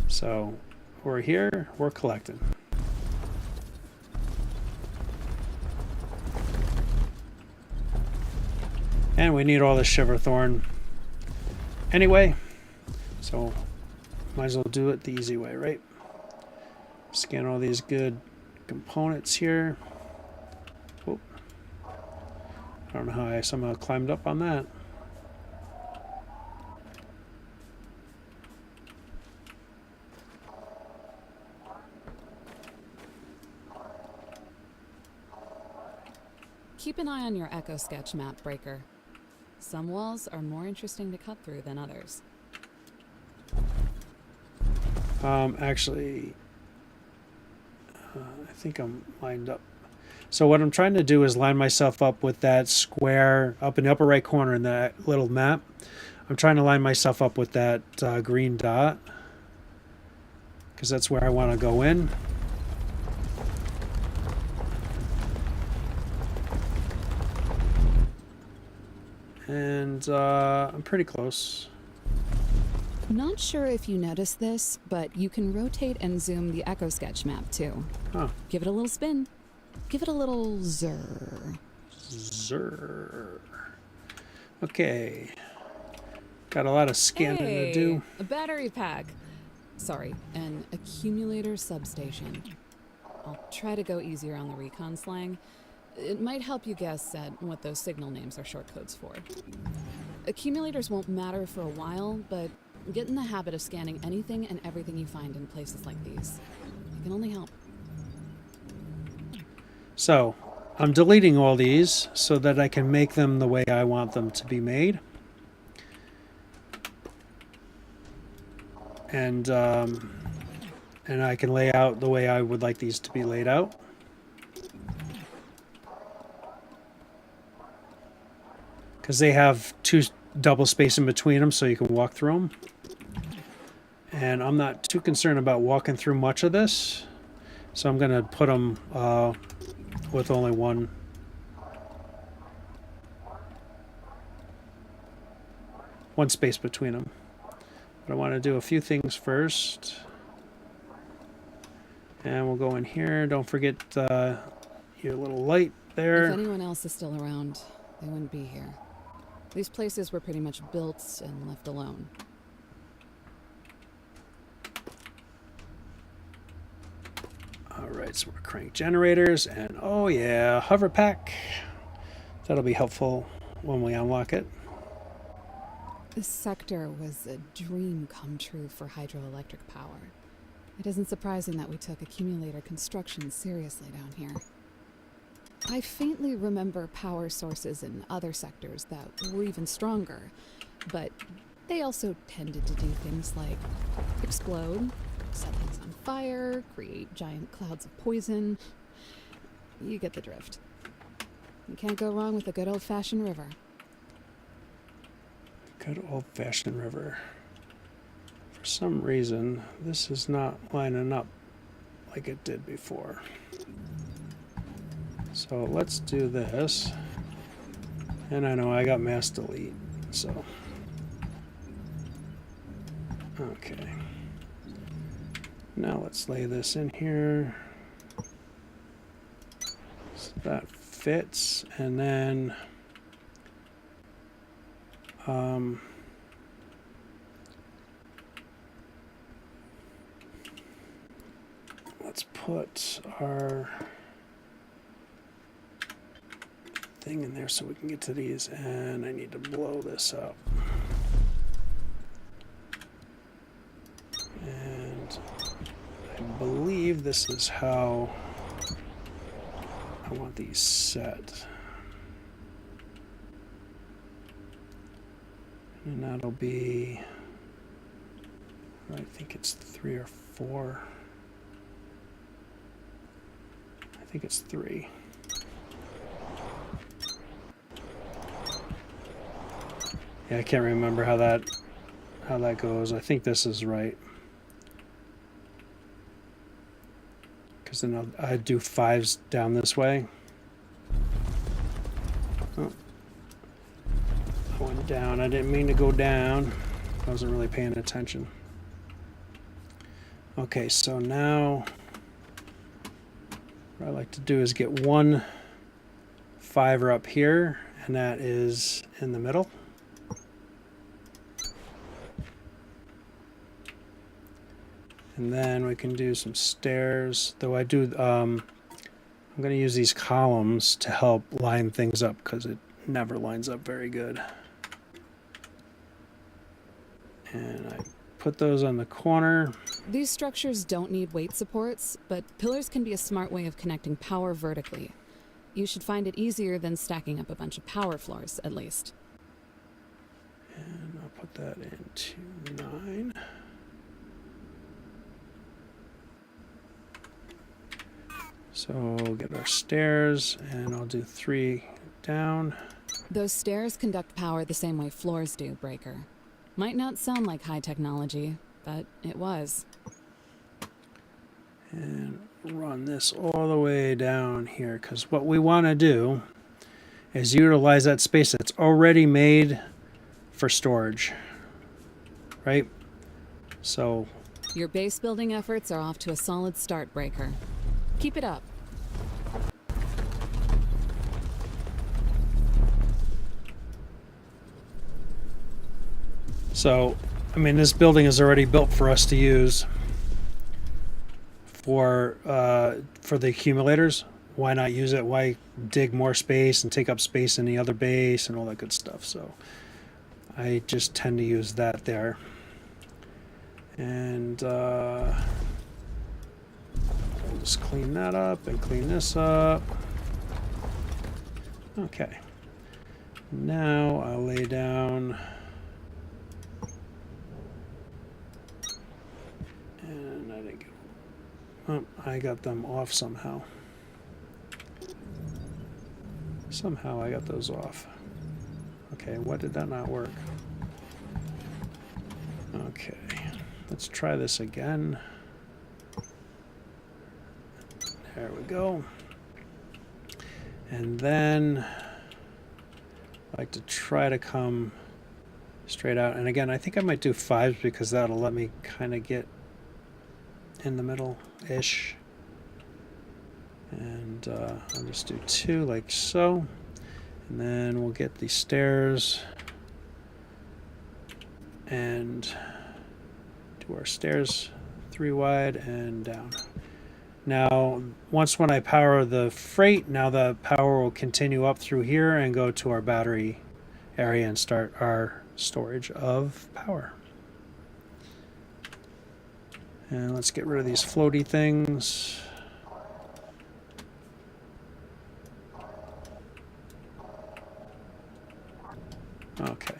So we're here, we're collecting. And we need all this shiverthorn anyway, so might as well do it the easy way, right? Scan all these good components here. Oh, I don't know how I somehow climbed up on that. Keep an eye on your Echo Sketch map, Breaker. Some walls are more interesting to cut through than others. Actually, I think I'm lined up. So what I'm trying to do is line myself up with that square up in the upper right corner in that little map. I'm trying to line myself up with that green dot, because that's where I want to go in. And I'm pretty close. Not sure if you noticed this, but you can rotate and zoom the Echo Sketch map too. Huh. Give it a little spin. Give it a little zerr. Zerr. Okay. Got a lot of scanning to do. A battery pack. Sorry, an accumulator substation. I'll try to go easier on the recon slang. It might help you guess at what those signal names are short codes for. Accumulators won't matter for a while, but get in the habit of scanning anything and everything you find in places like these. It can only help. So, I'm deleting all these so that I can make them the way I want them to be made. And I can lay out the way I would like these to be laid out. Because they have 2 double space in between them so you can walk through them. And I'm not too concerned about walking through much of this. So I'm going to put them with only one space between them. But I want to do a few things first. And we'll go in here. Don't forget your little light there. If anyone else is still around, they wouldn't be here. These places were pretty much built and left alone. Alright, so we're crank generators, and oh yeah, hover pack. That'll be helpful when we unlock it. This sector was a dream come true for hydroelectric power. It isn't surprising that we took accumulator construction seriously down here. I faintly remember power sources in other sectors that were even stronger, but they also tended to do things like explode, set things on fire, create giant clouds of poison. You get the drift. You can't go wrong with a good old-fashioned river. Good old-fashioned river. For some reason, this is not lining up like it did before. So let's do this. And I know I got mass delete, so. Okay. Now let's lay this in here. So that fits, and then let's put our thing in there so we can get to these, and I need to blow this up. And I believe this is how I want these set. And that'll be, I think it's 3 or 4. I think it's 3. Yeah, I can't remember how that goes. I think this is right. Because then I do 5s down this way. Oh. I went down. I didn't mean to go down. I wasn't really paying attention. Okay, so now what I like to do is get one 5er up here, and that is in the middle. And then we can do some stairs, though I do, I'm going to use these columns to help line things up because it never lines up very good. And I put those on the corner. These structures don't need weight supports, but pillars can be a smart way of connecting power vertically. You should find it easier than stacking up a bunch of power floors, at least. And I'll put that into 9. So we'll get our stairs, and I'll do 3 down. Those stairs conduct power the same way floors do, Breaker. Might not sound like high technology, but it was. And run this all the way down here, because what we want to do is utilize that space that's already made for storage, right? So Your base building efforts are off to a solid start, Breaker. Keep it up. So, I mean, this building is already built for us to use for the accumulators. Why not use it? Why dig more space and take up space in the other base and all that good stuff? So I just tend to use that there. And I'll just clean that up and clean this up. Okay. Now I'll lay down. And I didn't get, oh, I got them off somehow. Somehow I got those off. Okay, what did that not work? Okay, let's try this again. There we go. And then I like to try to come straight out. And again, I think I might do 5s because that'll let me kind of get in the middle-ish. And I'll just do 2 like so. And then we'll get the stairs and do our stairs 3 wide and down. Now, when I power the freight, now the power will continue up through here and go to our battery area and start our storage of power. And let's get rid of these floaty things. Okay.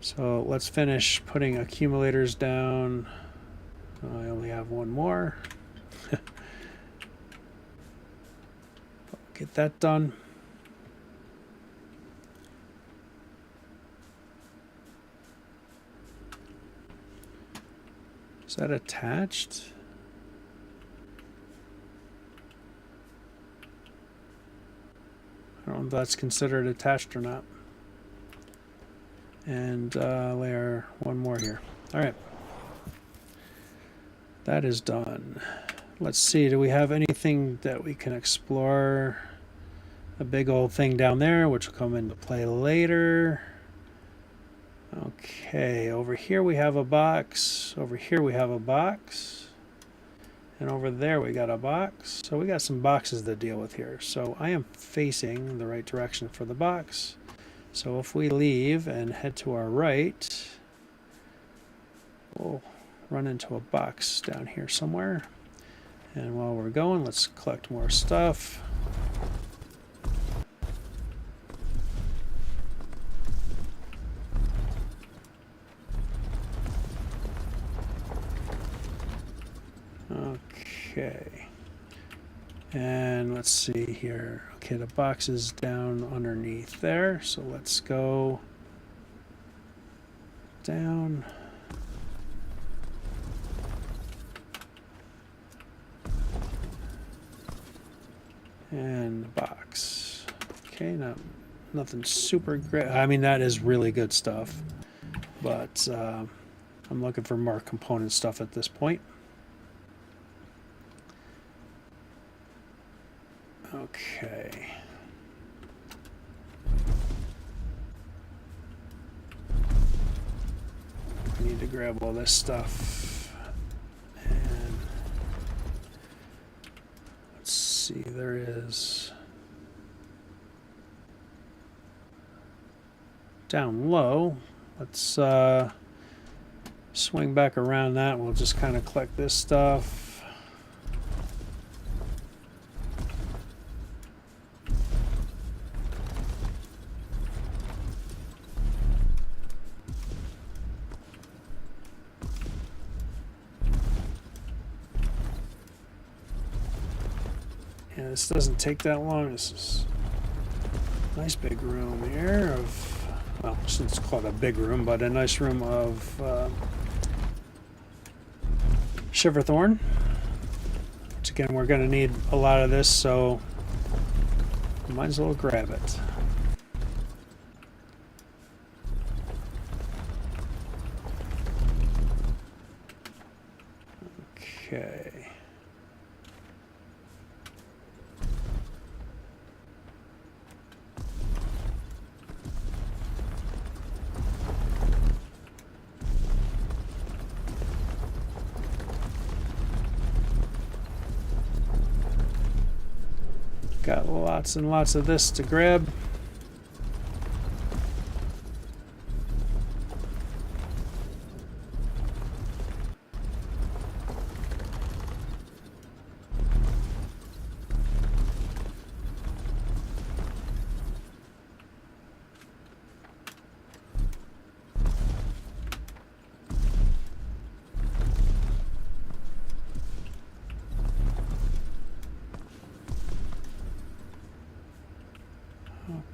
So let's finish putting accumulators down. I only have one more. Get that done. Is that attached? I don't know if that's considered attached or not. And layer one more here. All right. That is done. Let's see, do we have anything that we can explore? A big old thing down there, which will come into play later. Okay, over here we have a box. Over here we have a box. And over there we got a box. So we got some boxes to deal with here. So I am facing the right direction for the box. So if we leave and head to our right, we'll run into a box down here somewhere. And while we're going, let's collect more stuff. Okay. And let's see here. Okay, the box is down underneath there. So let's go down. And the box. Okay, nothing super great. I mean, that is really good stuff. But I'm looking for more component stuff at this point. Okay. I need to grab all this stuff. And let's see, there is down low. Let's swing back around that. We'll just kind of collect this stuff. Yeah, this doesn't take that long. This is a nice big room here of, well, since it's called a big room, but a nice room of Shiverthorn. Which again, we're going to need a lot of this, so might as well grab it. Okay. Got lots and lots of this to grab.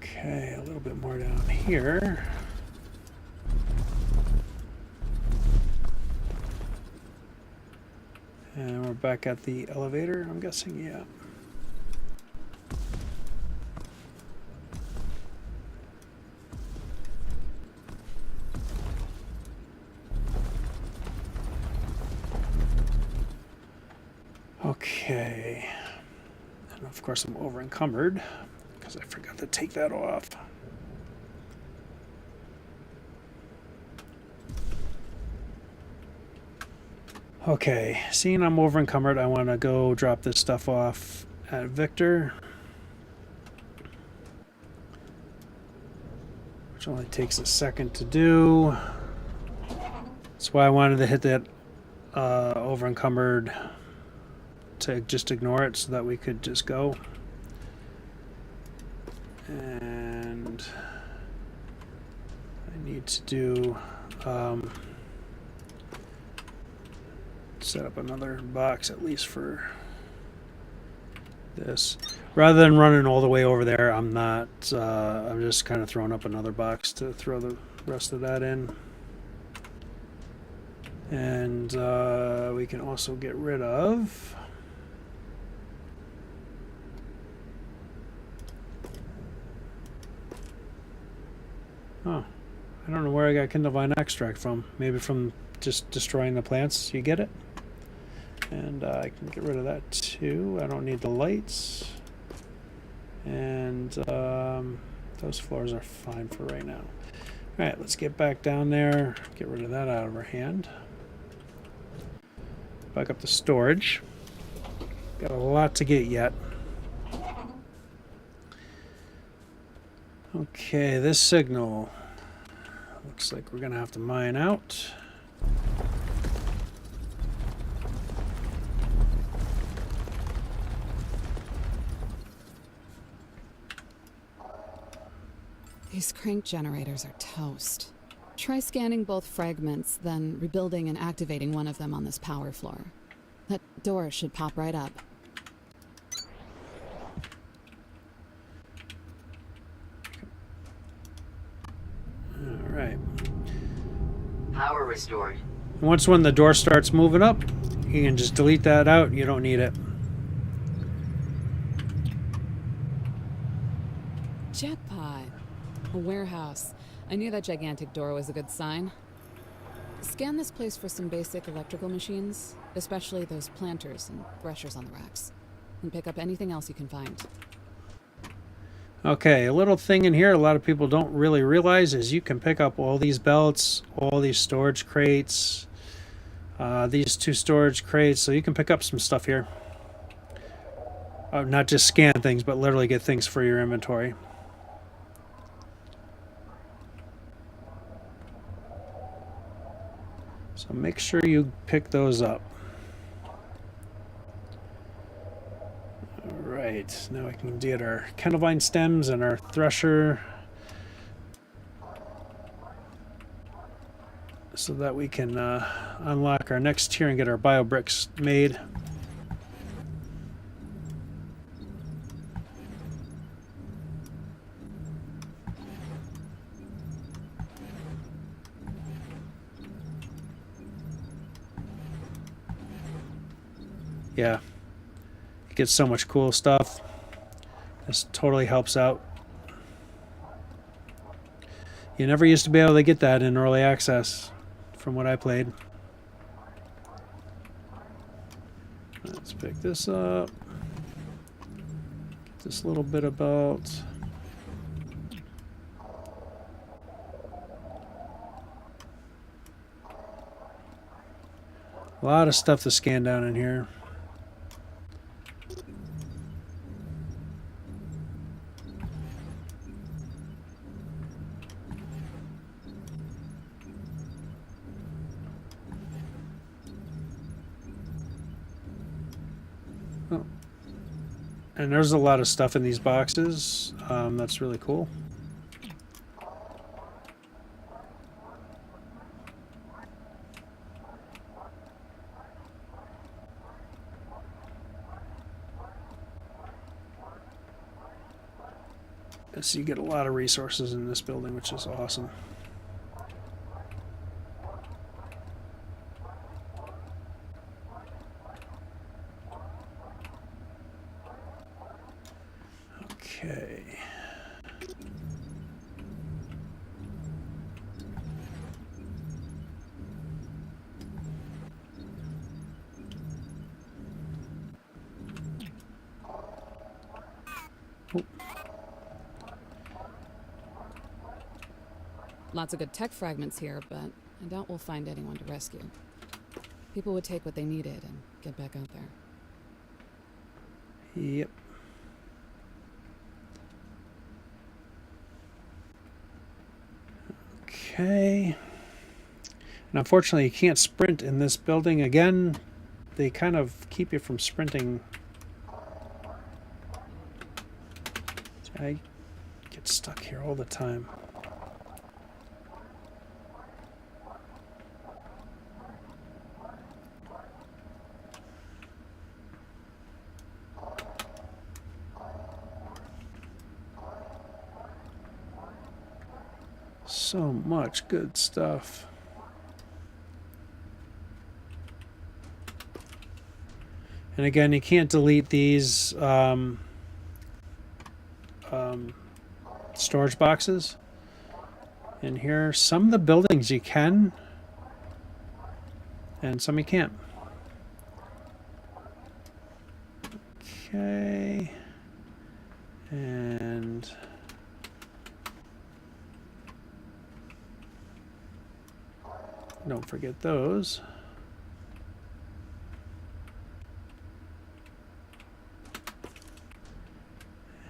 Okay, a little bit more down here. And we're back at the elevator, I'm guessing, yeah. Okay. And of course I'm over encumbered because I forgot to take that off. Okay, seeing I'm over encumbered, I want to go drop this stuff off at Victor, which only takes a second to do. That's why I wanted to hit that over encumbered to just ignore it so that we could just go. And I need to do set up another box at least for this. Rather than running all the way over there, I'm not, I'm just kind of throwing up another box to throw the rest of that in. And we can also get rid of oh, I don't know where I got Kindle Vine extract from. Maybe from just destroying the plants. You get it? And I can get rid of that too. I don't need the lights. And those floors are fine for right now. All right, let's get back down there. Get rid of that out of our hand. Back up to storage. Got a lot to get yet. Okay, this signal looks like we're gonna have to mine out. These crank generators are toast. Try scanning both fragments, then rebuilding and activating one of them on this power floor. That door should pop right up. All right. Power restored. Once when the door starts moving up, you can just delete that out. You don't need it. Jackpot. A warehouse. I knew that gigantic door was a good sign. Scan this place for some basic electrical machines, especially those planters and threshers on the racks. And pick up anything else you can find. Okay, a little thing in here a lot of people don't really realize is you can pick up all these belts, all these storage crates, these 2 storage crates, so you can pick up some stuff here. Not just scan things, but literally get things for your inventory. So make sure you pick those up. Alright, now we can get our candlevine stems and our thresher so that we can unlock our next tier and get our bio bricks made. Yeah, you get so much cool stuff. This totally helps out. You never used to be able to get that in early access from what I played. Let's pick this up. Get this little bit about. A lot of stuff to scan down in here. Oh. And there's a lot of stuff in these boxes. That's really cool. So you get a lot of resources in this building, which is awesome. Okay. Oh. Lots of good tech fragments here, but I doubt we'll find anyone to rescue. People would take what they needed and get back out there. Yep. Okay. And unfortunately, you can't sprint in this building. Again, they kind of keep you from sprinting. I get stuck here all the time. So much good stuff. And again, you can't delete these storage boxes in here. Some of the buildings you can, and some you can't. Okay. And don't forget those.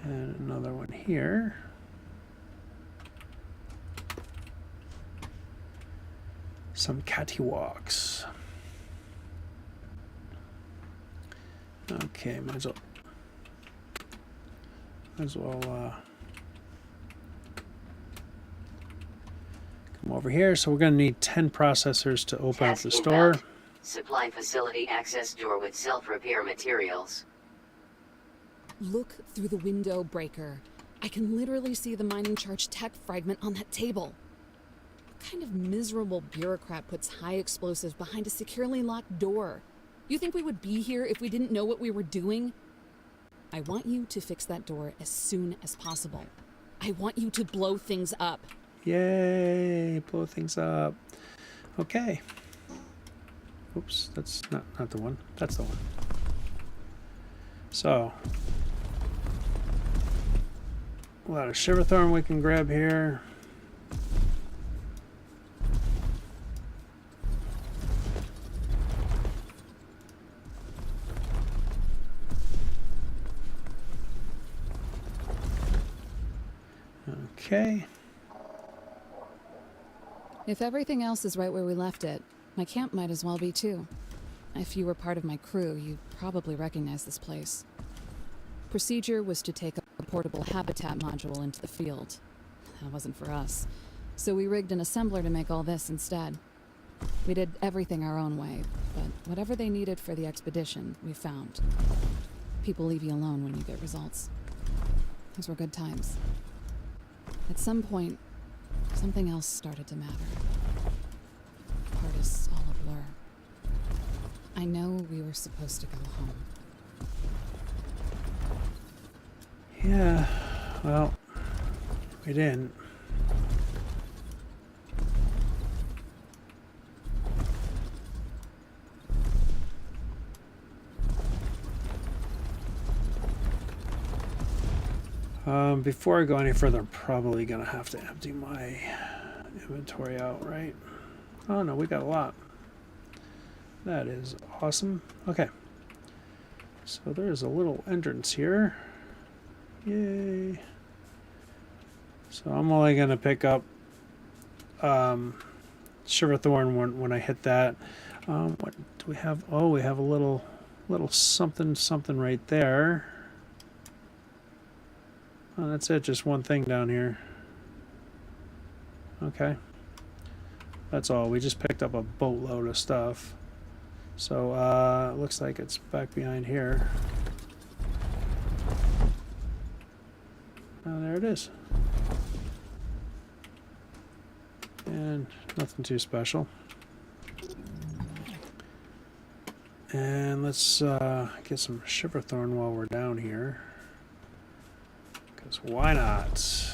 And another one here. Some catwalks. Okay, might as well come over here. So we're going to need 10 processors to open up the store. Supply facility access door with self-repair materials. Look through the window, Breaker. I can literally see the mining charge tech fragment on that table. What kind of miserable bureaucrat puts high explosives behind a securely locked door? You think we would be here if we didn't know what we were doing? I want you to fix that door as soon as possible. I want you to blow things up. Yay, blow things up. Okay. Oops, that's not the one. That's the one. So, a lot of Shiverthorn we can grab here. Okay. If everything else is right where we left it, my camp might as well be too. If you were part of my crew, you'd probably recognize this place. Procedure was to take a portable habitat module into the field. That wasn't for us. So we rigged an assembler to make all this instead. We did everything our own way, but whatever they needed for the expedition, we found. People leave you alone when you get results. Those were good times. At some point, something else started to matter. Part is all a blur. I know we were supposed to go home. Yeah, well, we didn't. Before I go any further, I'm probably going to have to empty my inventory out, right? Oh no, we got a lot. That is awesome. Okay. So there's a little entrance here. Yay. So I'm only going to pick up Shiverthorn when I hit that. What do we have? Oh, we have a little something right there. Oh, that's it. Just one thing down here. Okay. That's all. We just picked up a boatload of stuff. So it looks like it's back behind here. Oh, there it is. And nothing too special. And let's get some Shiverthorn while we're down here. Because why not?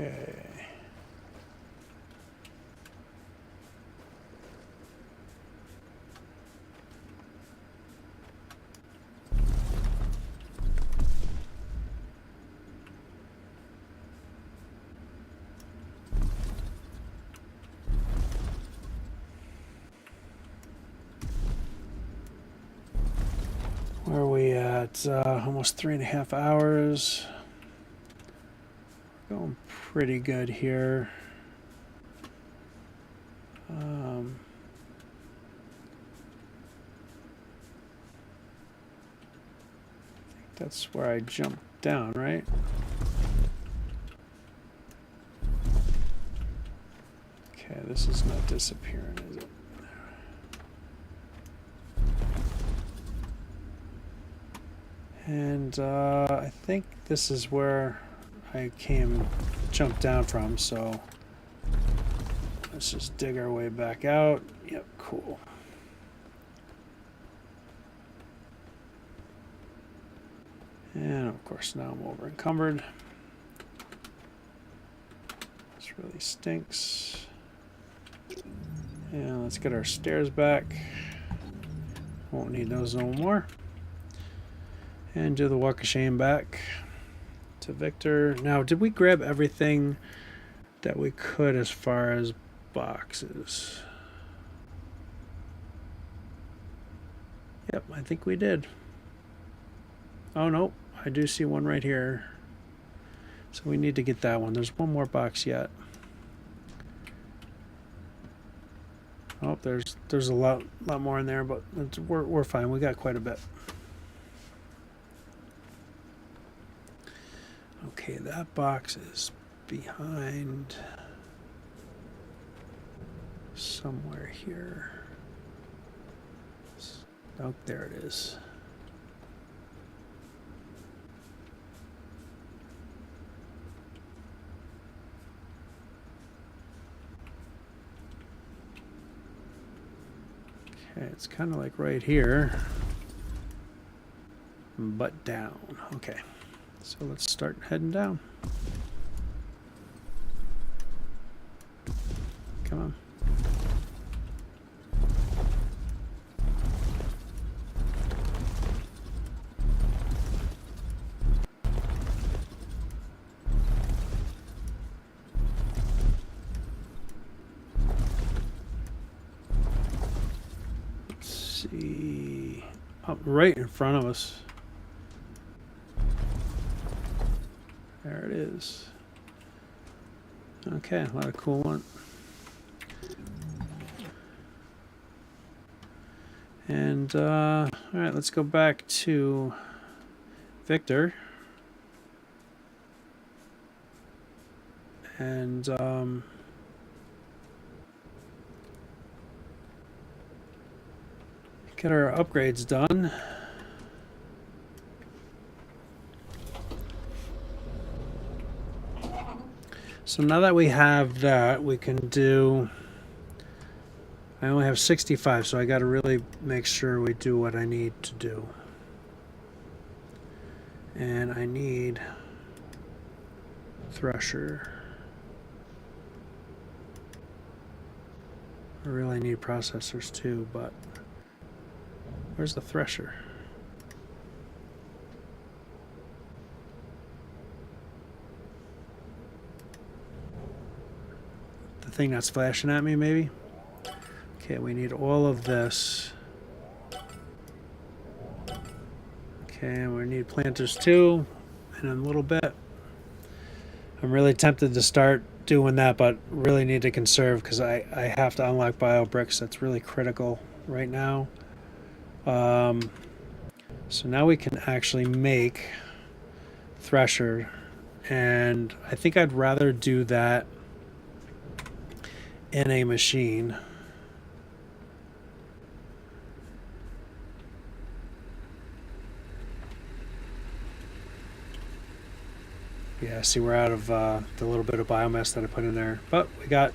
Okay. Where are we at? Almost 3.5 hours. Going pretty good here. I think that's where I jumped down, right? Okay, this is not disappearing, is it? And I think this is where I jumped down from, so let's just dig our way back out. Yep, cool. And of course now I'm over encumbered. This really stinks. And let's get our stairs back. Won't need those no more. And do the walk of shame back. to Victor. Now, did we grab everything that we could as far as boxes? Yep, I think we did. Oh, no, I do see one right here. So we need to get that one. There's one more box yet. Oh, there's a lot more in there, but we're fine. We got quite a bit. Okay, that box is behind somewhere here. Oh, there it is. Okay, it's kind of like right here, but down. Okay, so let's start heading down. Come on. See, up right in front of us. There it is. Okay, a lot of cool one. And all right, let's go back to Victor. And get our upgrades done. So now that we have that, we can do... I only have 65, so I got to really make sure we do what I need to do. And I need thresher. I really need processors too, but where's the thresher? The thing that's flashing at me, maybe? Okay, we need all of this. Okay, and we need planters too, in a little bit. I'm really tempted to start doing that, but really need to conserve because I have to unlock bio bricks. That's really critical right now. So now we can actually make thresher, and I think I'd rather do that in a machine. Yeah, see, we're out of the little bit of biomass that I put in there, but we got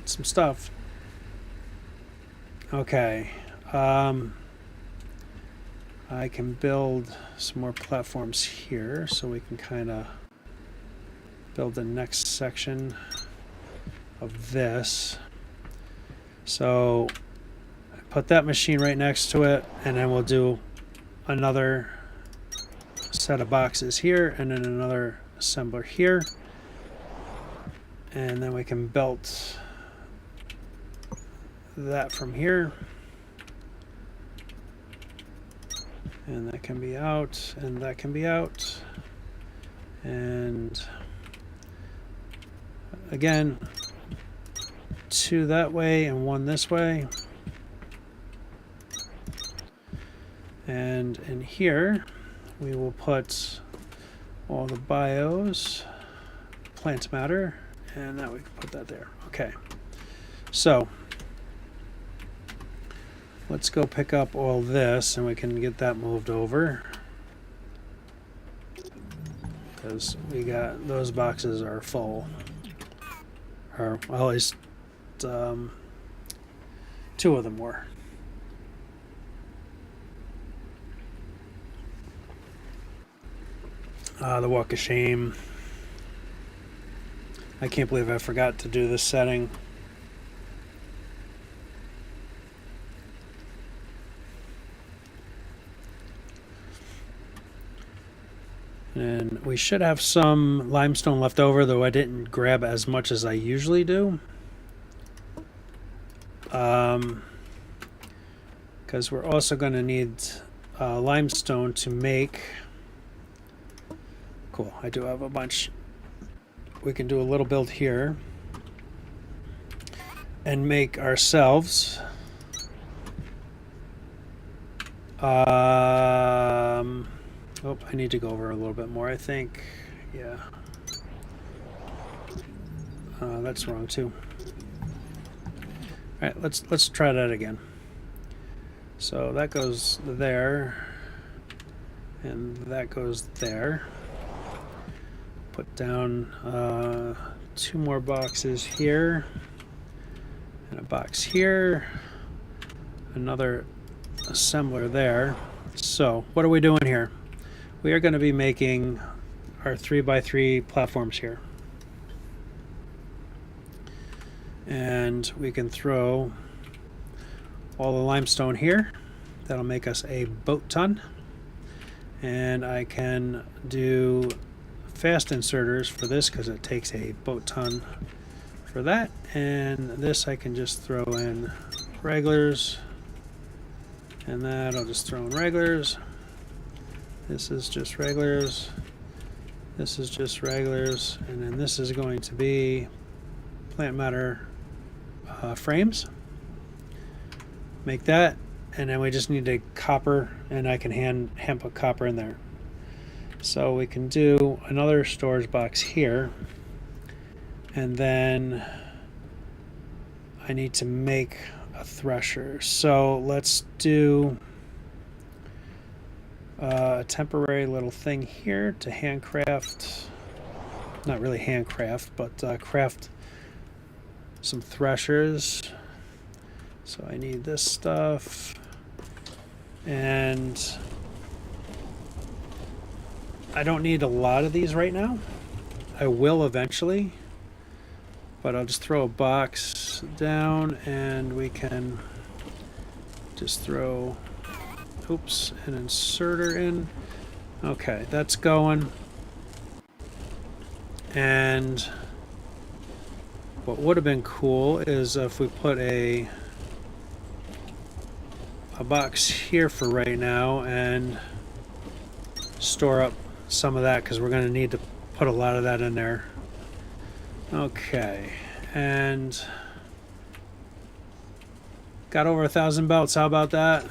some stuff. Okay, I can build some more platforms here, so we can kind of build the next section of this. So I put that machine right next to it, and then we'll do another set of boxes here, and then another assembler here, and then we can belt that from here, and that can be out, and that can be out, and again, two that way and one this way, and in here we will put all the bios, plant matter, and now we can put that there. Okay, so let's go pick up all this and we can get that moved over, because we got those boxes are full, or well, at least two of them were. The walk of shame. I can't believe I forgot to do this setting. And we should have some limestone left over, though I didn't grab as much as I usually do. Because we're also going to need limestone to make... Cool, I do have a bunch. We can do a little build here and make ourselves oh, I need to go over a little bit more, I think. Yeah. That's wrong too. All right, let's try that again. So that goes there, and that goes there. Put down 2 more boxes here, and a box here, another assembler there. So what are we doing here? We are going to be making our 3x3 platforms here. And we can throw all the limestone here. That'll make us a boat ton. And I can do fast inserters for this because it takes a boat ton for that. And this I can just throw in regulars. And that I'll just throw in regulars. This is just regulars. This is just regulars. And then this is going to be plant matter frames. Make that. And then we just need a copper, and I can hand put copper in there. So we can do another storage box here. And then I need to make a thresher. So let's do a temporary little thing here to handcraft, not really handcraft, but craft some threshers. So I need this stuff, and I don't need a lot of these right now. I will eventually, but I'll just throw a box down, and we can just throw, oops, an inserter in. Okay, that's going. And what would have been cool is if we put a box here for right now and store up some of that, because we're going to need to put a lot of that in there. Okay, and got over 1,000 belts. How about that?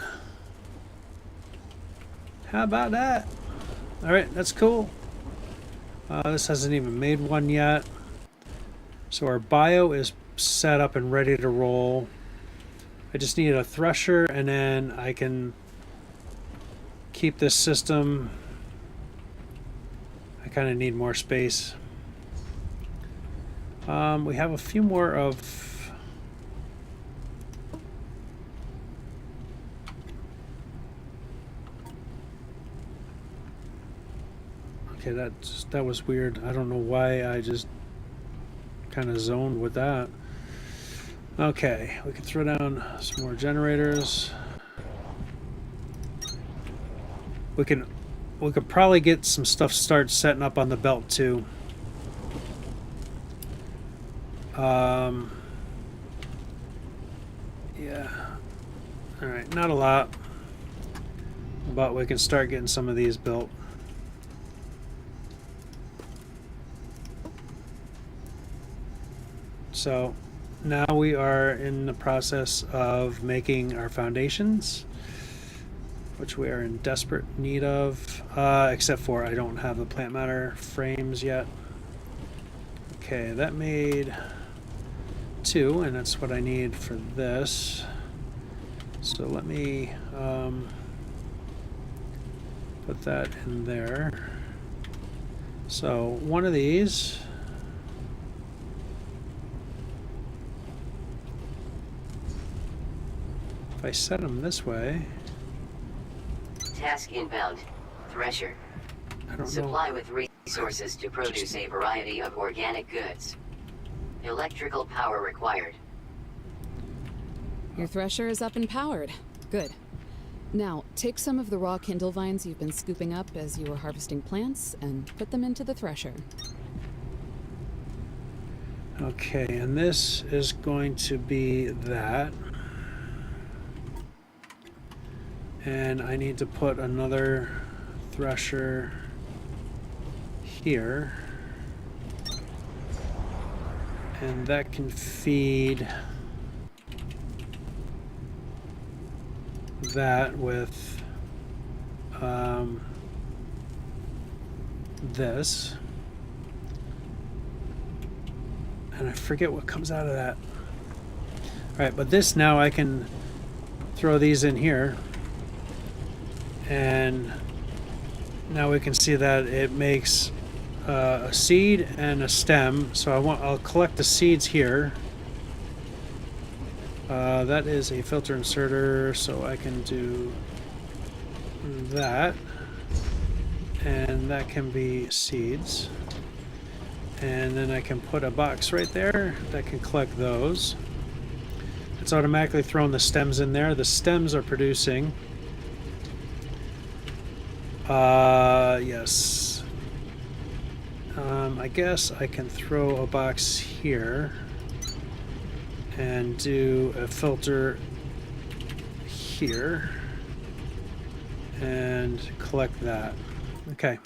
How about that? All right, that's cool. This hasn't even made one yet. So our bio is set up and ready to roll. I just need a thresher, and then I can keep this system. I kind of need more space. We have a few more of okay, that was weird. I don't know why I just kind of zoned with that. Okay, we can throw down some more generators. We could probably get some stuff start setting up on the belt too. Yeah. All right, not a lot, but we can start getting some of these built. So now we are in the process of making our foundations, which we are in desperate need of, except for I don't have the plant matter frames yet. Okay, that made 2, and that's what I need for this. So let me put that in there. So one of these, if I set them this way, Task inbound. Thresher. I don't Supply know. with resources to produce a variety of organic goods. Electrical power required. Your thresher is up and powered. Good. Now, take some of the raw kindle vines you've been scooping up as you were harvesting plants and put them into the thresher. Okay, and this is going to be that. And I need to put another thresher here. And that can feed that with this. And I forget what comes out of that. All right, but this now I can throw these in here. And now we can see that it makes a seed and a stem. So I'll collect the seeds here. That is a filter inserter, so I can do that. And that can be seeds. And then I can put a box right there that can collect those. It's automatically throwing the stems in there. The stems are producing. Yes. I guess I can throw a box here and do a filter here and collect that. Okay.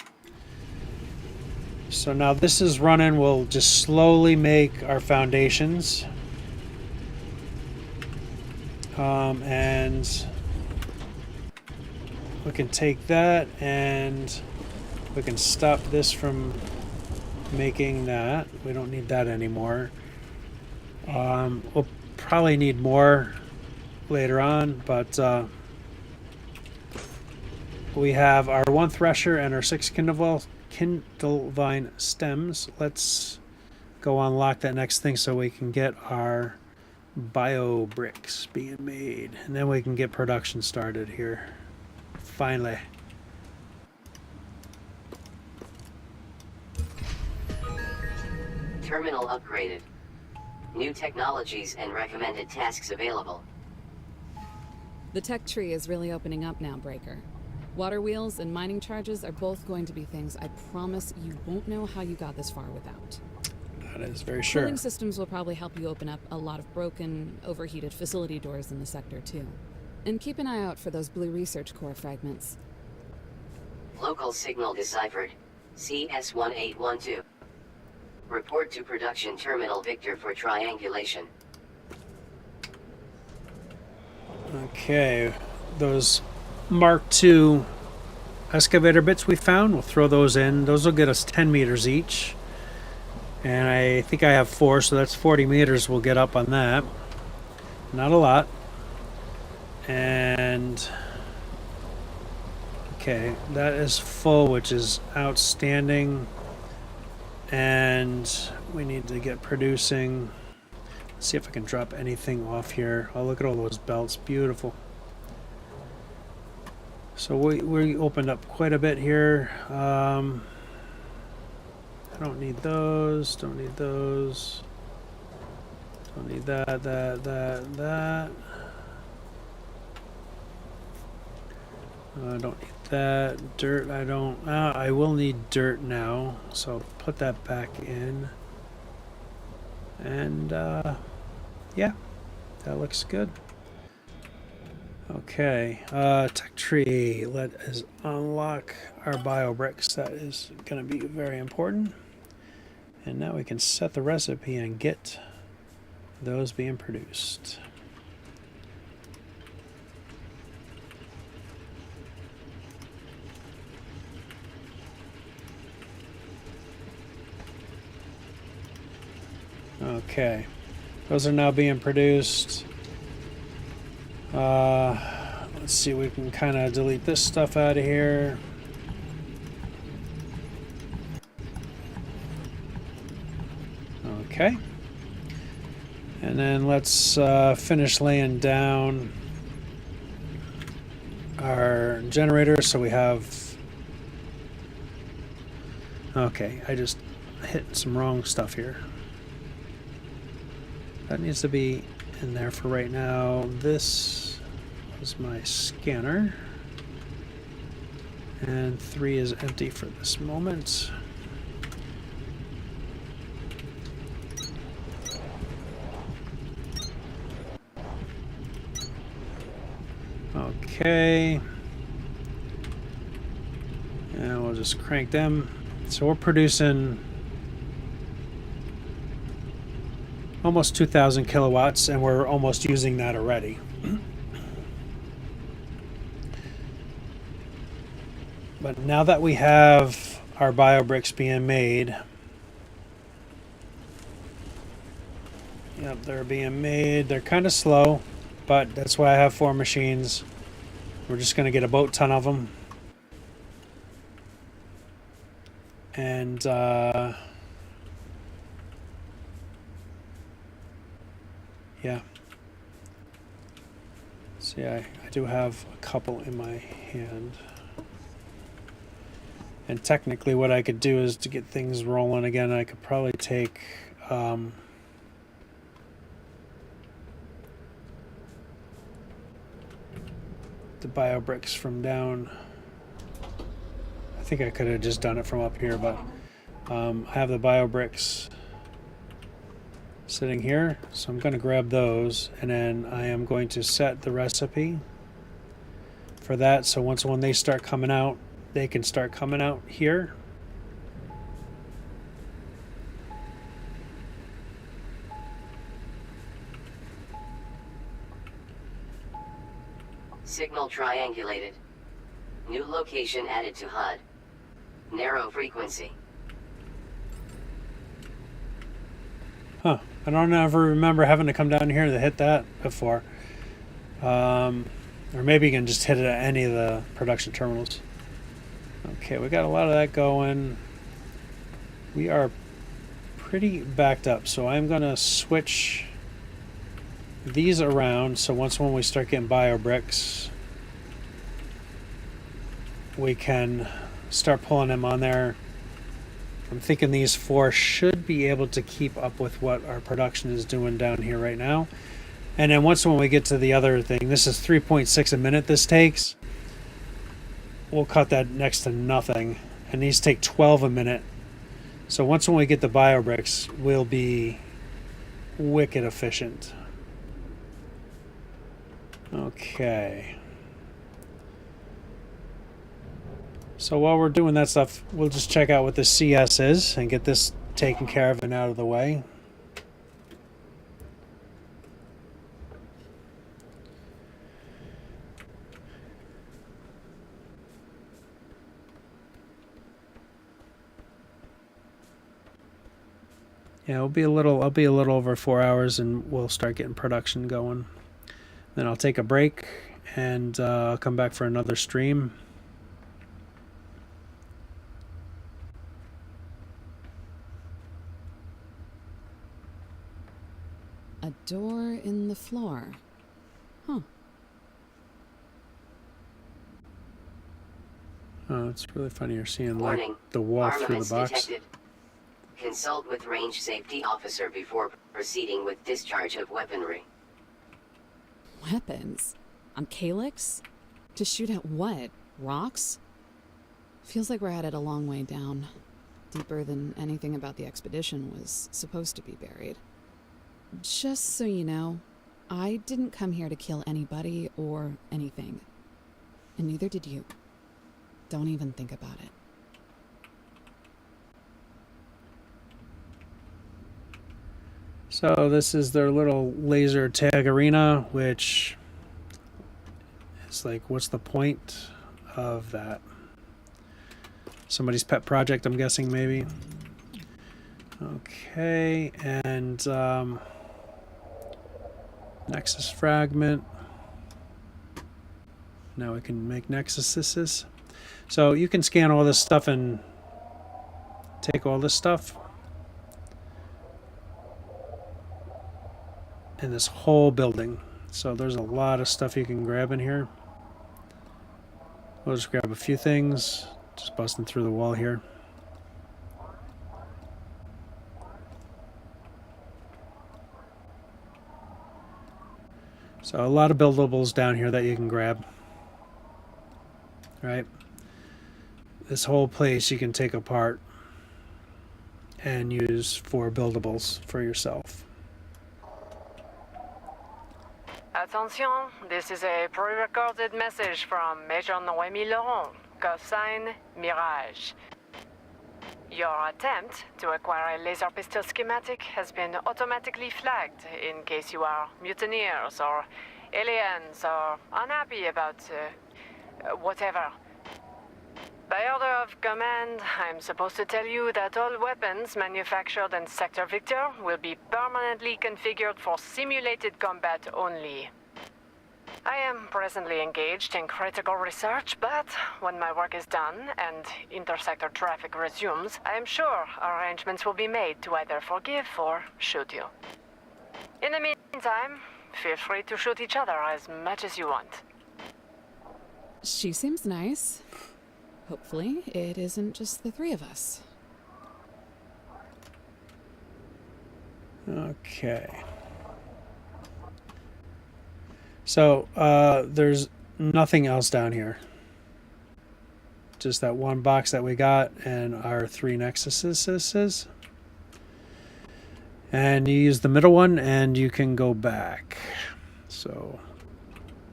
So now this is running. We'll just slowly make our foundations. And we can take that and we can stop this from making that. We don't need that anymore. We'll probably need more later on, but we have our 1 thresher and our 6 kindle vine stems. Let's go unlock that next thing so we can get our bio bricks being made, and then we can get production started here. Finally. Terminal upgraded. New technologies and recommended tasks available. The tech tree is really opening up now, Breaker. Water wheels and mining charges are both going to be things I promise you won't know how you got this far without. That is very sure. Cooling systems will probably help you open up a lot of broken, overheated facility doors in the sector, too. And keep an eye out for those blue research core fragments. Local signal deciphered. CS1812. Report to production terminal Victor for triangulation. Okay, those Mark II excavator bits we found, we'll throw those in. Those will get us 10 meters each. And I think I have 4, so that's 40 meters we'll get up on that. Not a lot. And okay, that is full, which is outstanding. And we need to get producing. Let's see if I can drop anything off here. Oh, look at all those belts. Beautiful. So we opened up quite a bit here. I don't need those. Don't need those. Don't need that. I don't need that. Dirt, I don't. I will need dirt now, so I'll put that back in. And yeah, that looks good. Okay, tech tree. Let us unlock our bio bricks. That is going to be very important. And now we can set the recipe and get those being produced. Okay, those are now being produced. Let's see, we can kind of delete this stuff out of here. Okay, and then let's finish laying down our generator. So we have, okay, I just hit some wrong stuff here. That needs to be in there for right now. This is my scanner. And 3 is empty for this moment. Okay. And we'll just crank them. So we're producing almost 2,000 kilowatts, and we're almost using that already. But now that we have our bio bricks being made, yep, they're being made. They're kind of slow, but that's why I have 4 machines. We're just going to get a boat ton of them. And yeah. See, I do have a couple in my hand. And technically what I could do is to get things rolling again, I could probably take the bio bricks from down. I think I could have just done it from up here, but I have the bio bricks sitting here, so I'm going to grab those, and then I am going to set the recipe for that, so when they start coming out, they can start coming out here. Signal triangulated. New location added to HUD. Narrow frequency. Huh. I don't ever remember having to come down here to hit that before. Or maybe you can just hit it at any of the production terminals. Okay, we got a lot of that going. We are pretty backed up, so I'm going to switch these around, so when we start getting bio bricks, we can start pulling them on there. I'm thinking these 4 should be able to keep up with what our production is doing down here right now. And then when we get to the other thing, this is 3.6 a minute this takes. We'll cut that next to nothing. And these take 12 a minute. So when we get the bio bricks, we'll be wicked efficient. Okay. So while we're doing that stuff, we'll just check out what the CS is and get this taken care of and out of the way. Yeah, I'll be a little over 4 hours, and we'll start getting production going. Then I'll take a break, and I'll come back for another stream. A door in the floor. Huh. Oh, it's really funny. You're seeing Warning. like the wall through Armaments the box. detected. Consult with range safety officer before proceeding with discharge of weaponry. Weapons? On Calyx? To shoot at what? Rocks? Feels like we're headed a long way down. Deeper than anything about the expedition was supposed to be buried. Just so you know, I didn't come here to kill anybody or anything. And neither did you. Don't even think about it. So this is their little laser tag arena, which is like, what's the point of that? Somebody's pet project, I'm guessing, maybe. Okay, and Nexus fragment. Now we can make Nexuses. So you can scan all this stuff and take all this stuff. In this whole building. So there's a lot of stuff you can grab in here. We'll just grab a few things. Just busting through the wall here. So a lot of buildables down here that you can grab. Right? This whole place you can take apart and use for buildables for yourself. Attention, this is a pre-recorded message from Major Noémie Laurent, cosine Mirage. Your attempt to acquire a laser pistol schematic has been automatically flagged in case you are mutineers or aliens or unhappy about whatever. By order of command, I'm supposed to tell you that all weapons manufactured in Sector Victor will be permanently configured for simulated combat only. I am presently engaged in critical research, but when my work is done and intersector traffic resumes, I am sure arrangements will be made to either forgive or shoot you. In the meantime, feel free to shoot each other as much as you want. She seems nice. Hopefully, it isn't just the three of us. Okay. So, there's nothing else down here. Just that one box that we got and our 3 nexuses. And you use the middle one and you can go back. So,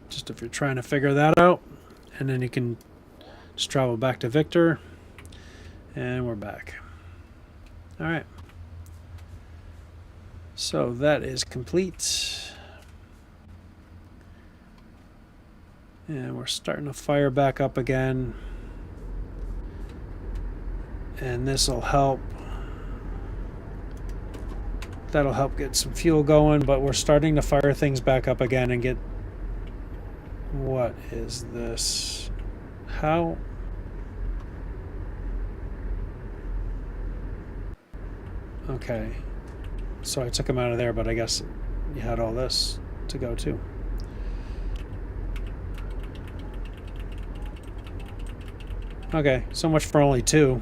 just if you're trying to figure that out, and then you can just travel back to Victor, and we're back. All right. So that is complete. And we're starting to fire back up again. And this will help. That'll help get some fuel going, but we're starting to fire things back up again and get... What is this? How? Okay. So I took him out of there, but I guess you had all this to go too. Okay, so much for only 2.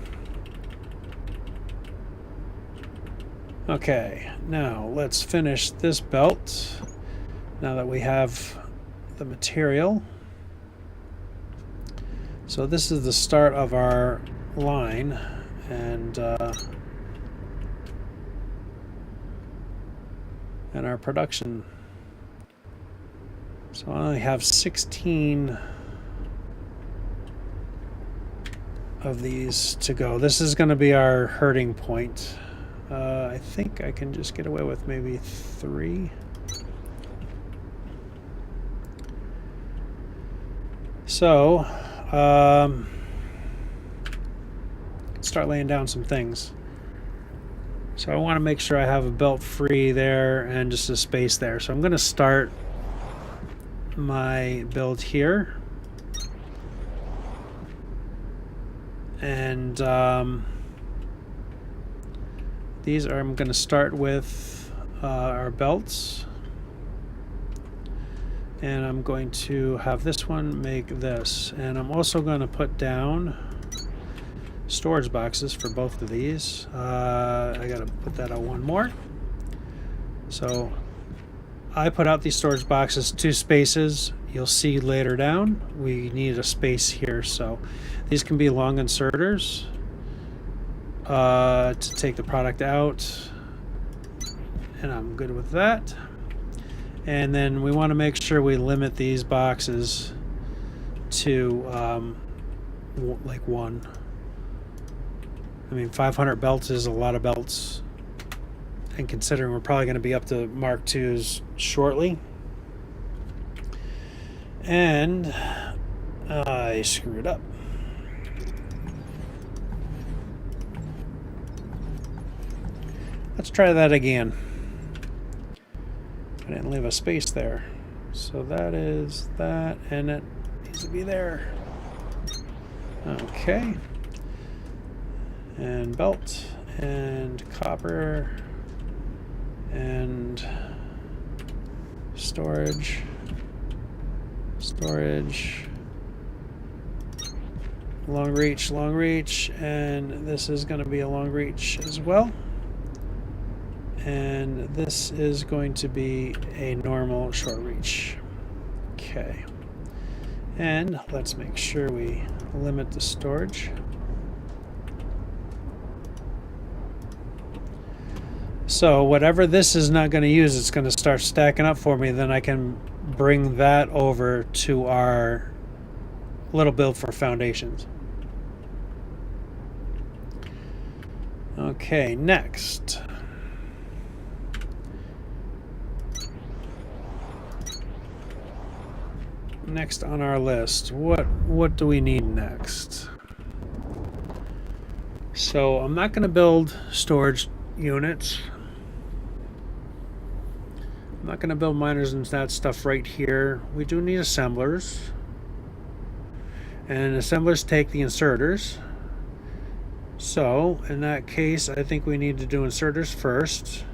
Okay, now let's finish this belt. Now that we have the material. So this is the start of our line, and our production. So I only have 16 of these to go. This is going to be our herding point. I think I can just get away with maybe 3. So, start laying down some things. So I want to make sure I have a belt free there and just a space there. So I'm going to start my build here. And these are, I'm going to start with our belts. And I'm going to have this one make this. And I'm also going to put down storage boxes for both of these. I got to put that on one more. So I put out these storage boxes 2 spaces. You'll see later down we need a space here. So these can be long inserters to take the product out. And I'm good with that. And then we want to make sure we limit these boxes to like 1. I mean, 500 belts is a lot of belts. And considering we're probably going to be up to Mark IIs shortly. And I screwed up. Let's try that again. I didn't leave a space there. So that is that, and it needs to be there. Okay. And belt, and copper, and storage, long reach, and this is going to be a long reach as well. And this is going to be a normal short reach. Okay. And let's make sure we limit the storage. So whatever this is not going to use, it's going to start stacking up for me. Then I can bring that over to our little build for foundations. Okay, next. Next on our list, what do we need next? So I'm not going to build storage units. I'm not going to build miners and that stuff right here. We do need assemblers. And assemblers take the inserters. So in that case, I think we need to do inserters first.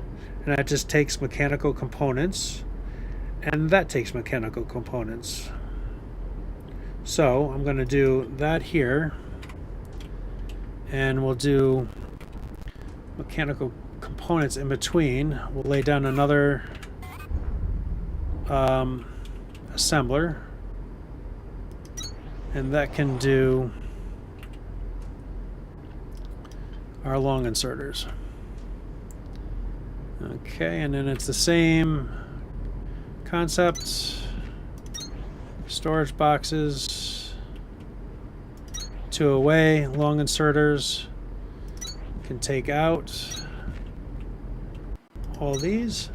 And that just takes mechanical components. And that takes mechanical components. So I'm going to do that here. And we'll do mechanical components in between. We'll lay down another assembler, and that can do our long inserters. Okay, and then it's the same concept. Storage boxes, 2 away, long inserters. Can take out all these.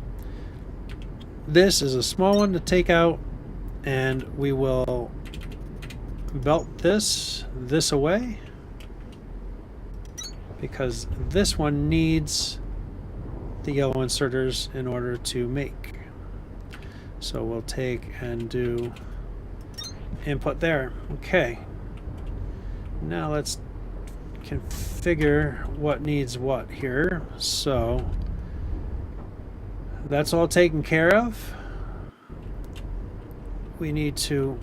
This is a small one to take out, and we will belt this away because this one needs the yellow inserters in order to make. So we'll take and do input there. Okay. Now let's configure what needs what here. So that's all taken care of. We need to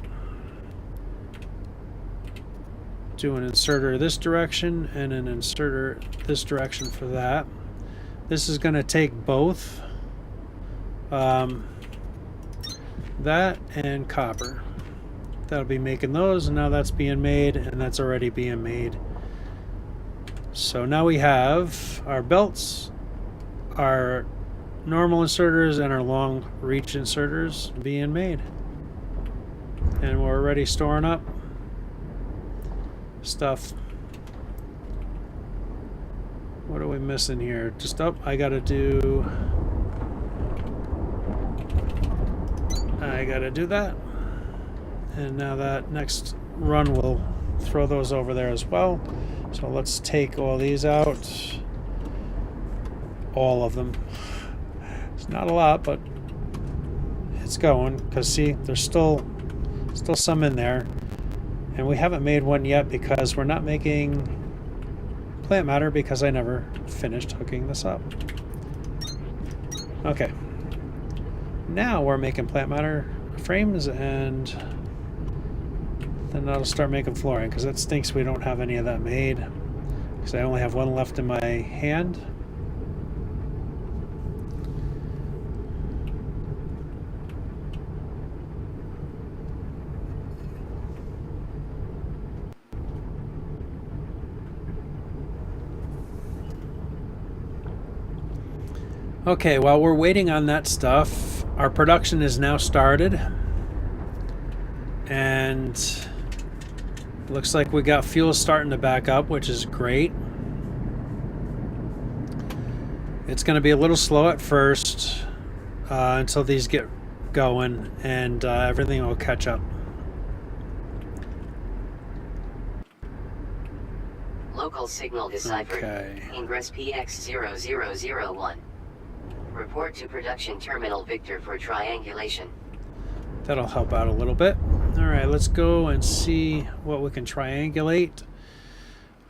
do an inserter this direction and an inserter this direction for that. This is going to take both that and copper. That'll be making those, and now that's being made, and that's already being made. So now we have our belts, our normal inserters, and our long reach inserters being made. And we're already storing up stuff. What are we missing here? Just up, I gotta do that. And now that next run will throw those over there as well. So let's take all these out. All of them. It's not a lot, but it's going. Because see, there's still some in there. And we haven't made one yet because we're not making plant matter because I never finished hooking this up. Okay. Now we're making plant matter frames, and then that'll start making flooring, because it stinks we don't have any of that made, because I only have one left in my hand. Okay, while we're waiting on that stuff, our production is now started. And looks like we got fuel starting to back up, which is great. It's going to be a little slow at first until these get going, and everything will catch up. Local signal deciphered. Okay. Ingress PX0001. Report to production terminal Victor for triangulation. That'll help out a little bit. All right, let's go and see what we can triangulate.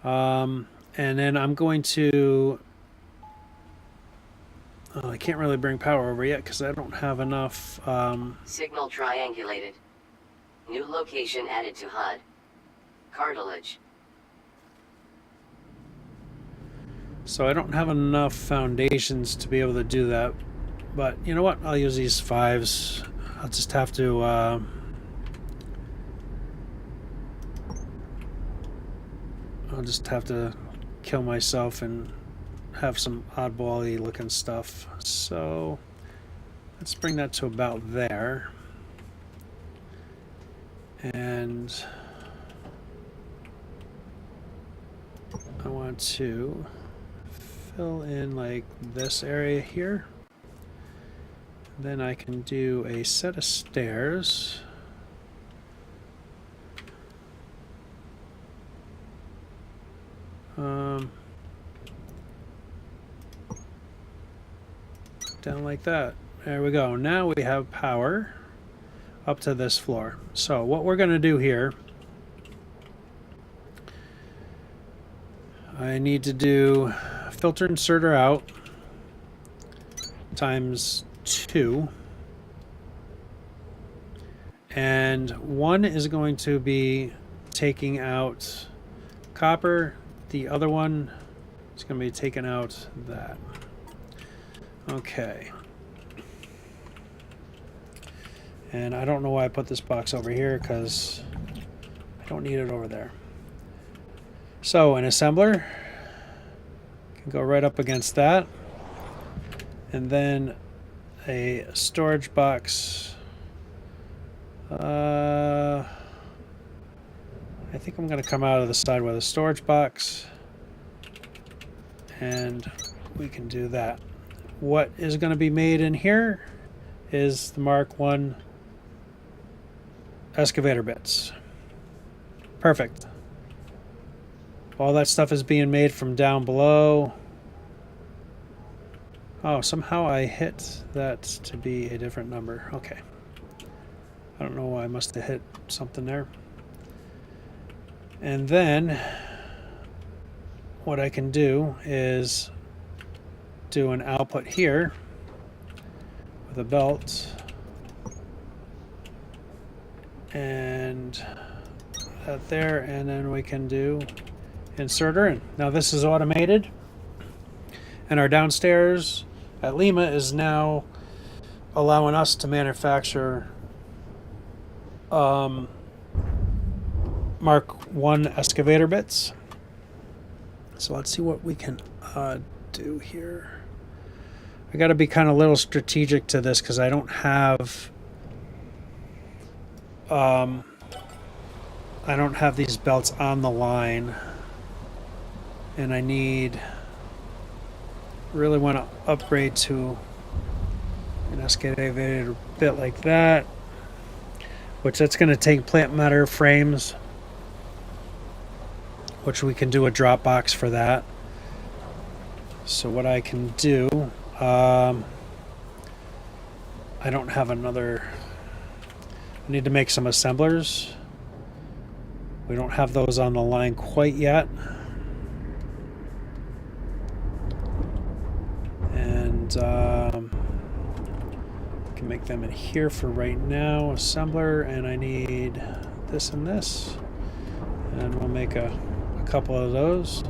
And then I'm going to... I can't really bring power over yet because I don't have enough... Signal triangulated. New location added to HUD. Cartilage. So I don't have enough foundations to be able to do that. But you know what? I'll use these 5s. I'll just have to I'll just have to kill myself and have some oddball-y looking stuff. So let's bring that to about there. And I want to fill in like this area here. Then I can do a set of stairs. Down like that. There we go. Now we have power up to this floor. So what we're going to do here, I need to do filter inserter out times 2. And one is going to be taking out copper. The other one is going to be taking out that. Okay. And I don't know why I put this box over here, because I don't need it over there. So an assembler can go right up against that. And then a storage box. I think I'm going to come out of the side with a storage box. And we can do that. What is going to be made in here is the Mark 1 excavator bits. Perfect. All that stuff is being made from down below. Oh, somehow I hit that to be a different number. Okay. I don't know why. I must have hit something there. And then what I can do is do an output here with a belt and that there, and then we can do inserter in. Now this is automated, and our downstairs at Lima is now allowing us to manufacture Mark 1 excavator bits. So let's see what we can do here. I got to be kind of a little strategic to this because I don't have these belts on the line, and I really want to upgrade to an excavator bit like that, which that's going to take plant matter frames, which we can do a drop box for that. So what I can do, I don't have another. I need to make some assemblers. We don't have those on the line quite yet. And can make them in here for right now. Assembler, and I need this and this. And we'll make a couple of those.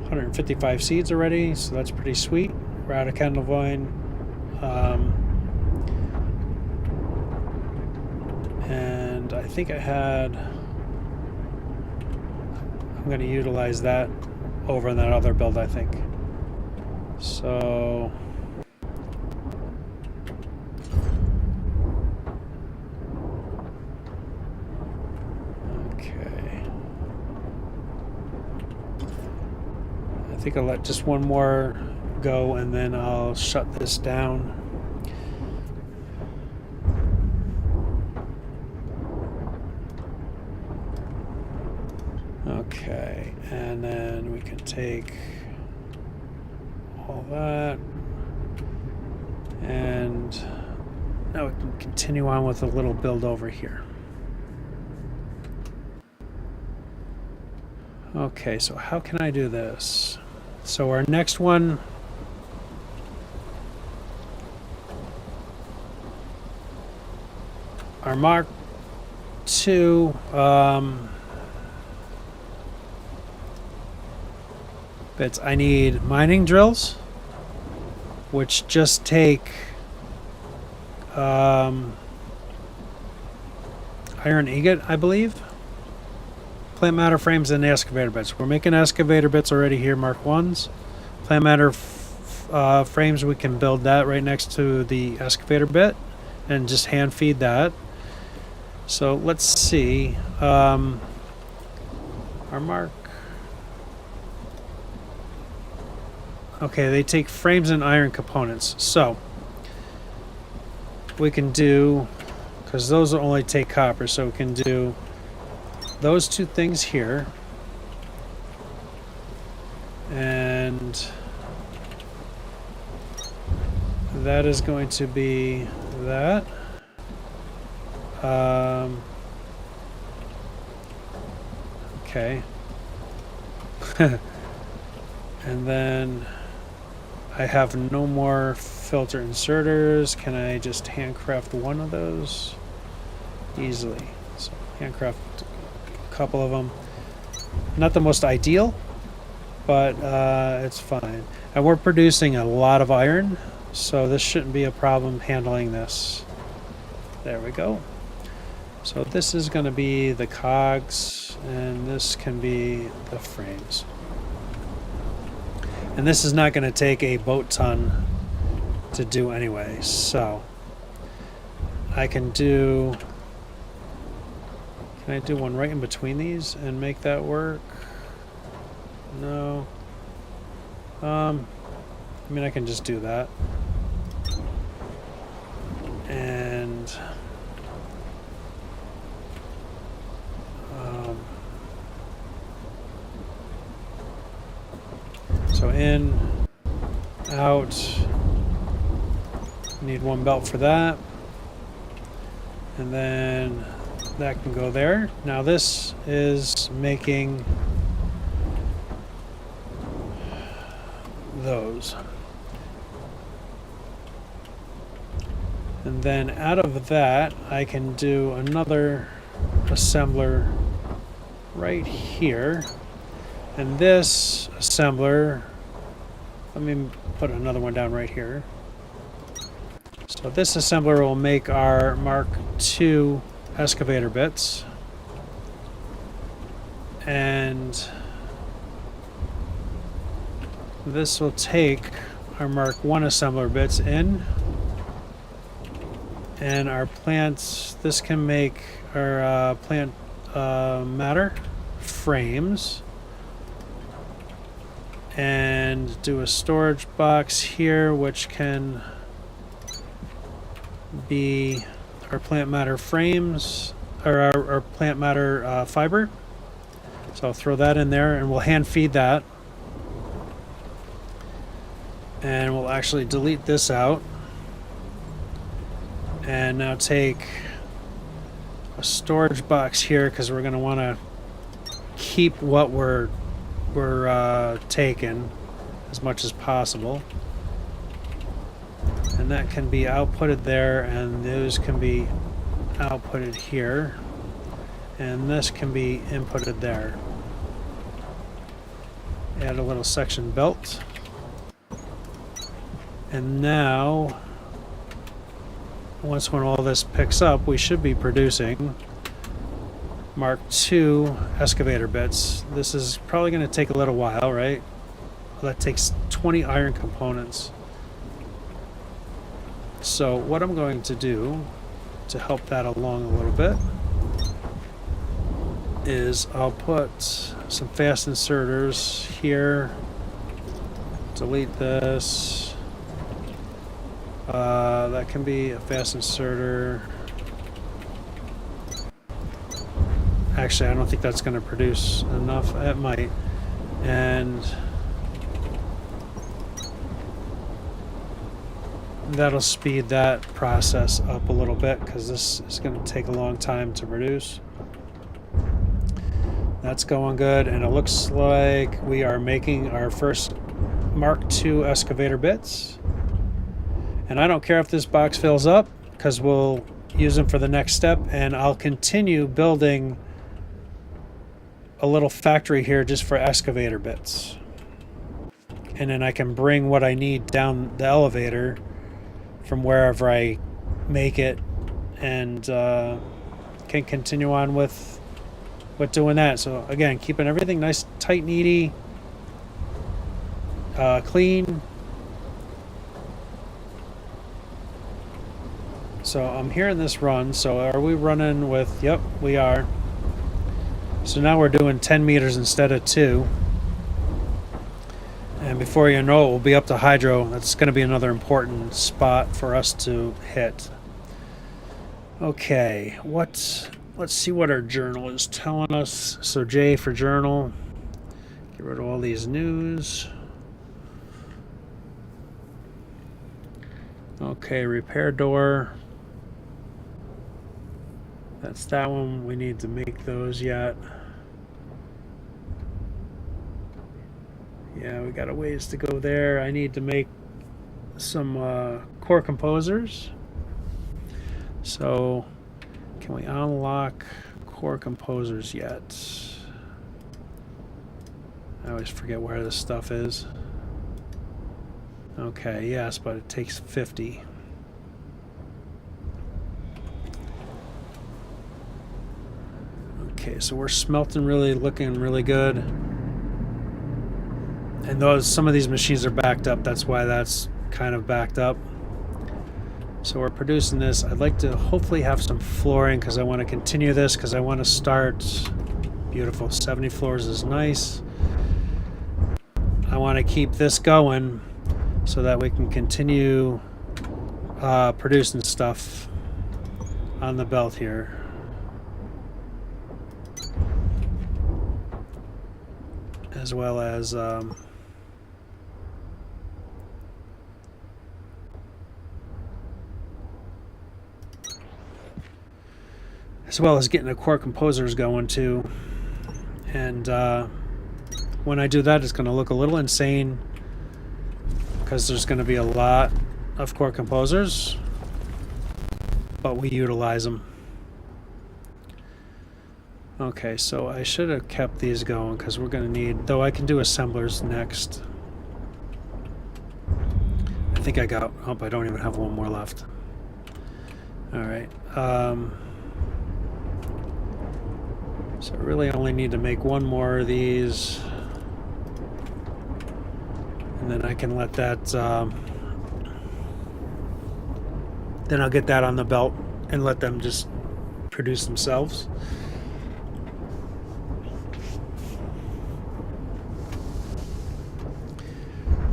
155 seeds already, so that's pretty sweet. We're out of Candlevoine. And I think I'm going to utilize that over in that other build, I think. So okay, I think I'll let just one more go and then I'll shut this down. Okay, and then we can take all that, and now we can continue on with a little build over here. Okay, so how can I do this? So our next one, our Mark 2 bits, I need mining drills, which just take I iron ingot, I believe. Plant matter frames and excavator bits. We're making excavator bits already here, Mark 1s. Plant matter frames, we can build that right next to the excavator bit and just hand feed that. So let's see. Our mark. Okay, they take frames and iron components. So we can do, because those will only take copper, so we can do those two things here, and that is going to be that. Okay. And then I have no more filter inserters. Can I just handcraft one of those? Easily. So handcraft couple of them. Not the most ideal, but it's fine. And we're producing a lot of iron, so this shouldn't be a problem handling this. There we go. So this is going to be the cogs, and this can be the frames. And this is not going to take a boat ton to do anyway, so I can do... Can I do one right in between these and make that work? No. I mean, I can just do that. And so in, out, need one belt for that. And then that can go there. Now this is making those. And then out of that, I can do another assembler right here. And this assembler, let me put another one down right here. So this assembler will make our Mark II excavator bits, and this will take our Mark I assembler bits in, and our plants, this can make our plant matter frames, and do a storage box here which can be our plant matter frames, or our plant matter fiber. So I'll throw that in there, and we'll hand feed that. And we'll actually delete this out. And now take a storage box here, because we're going to want to keep what we're taking as much as possible. And that can be outputted there, and those can be outputted here, and this can be inputted there. Add a little section belt, and now when all this picks up, we should be producing Mark II excavator bits. This is probably going to take a little while, right? Well, that takes 20 iron components. So what I'm going to do to help that along a little bit is I'll put some fast inserters here. Delete this. That can be a fast inserter. Actually, I don't think that's going to produce enough. It might. And that'll speed that process up a little bit, because this is going to take a long time to produce. That's going good, and it looks like we are making our first Mark II excavator bits. And I don't care if this box fills up, because we'll use them for the next step, and I'll continue building a little factory here just for excavator bits. And then I can bring what I need down the elevator from wherever I make it, and can continue on with doing that. So again, keeping everything nice, tight, needy, clean. So I'm hearing this run. So are we running with? Yep, we are. So now we're doing 10 meters instead of 2. And before you know it, we'll be up to hydro. That's going to be another important spot for us to hit. Okay, let's see what our journal is telling us. So J for journal. Get rid of all these news. Okay, repair door. That's that one. We need to make those yet. Yeah, we got a ways to go there. I need to make some core composers. So, can we unlock core composers yet? I always forget where this stuff is. Okay, yes, but it takes 50. Okay, so we're smelting looking really good. And some of these machines are backed up. That's why that's kind of backed up. So we're producing this. I'd like to hopefully have some flooring because I want to continue this because I want to start. Beautiful. 70 floors is nice. I want to keep this going so that we can continue producing stuff on the belt here. As well as getting the core composers going too. And when I do that, it's going to look a little insane because there's going to be a lot of core composers, but we utilize them. Okay, so I should have kept these going because we're going to need, though I can do assemblers next. I think I got, oh, I don't even have one more left. All right. So I really only need to make one more of these. And then I can let that, then I'll get that on the belt and let them just produce themselves.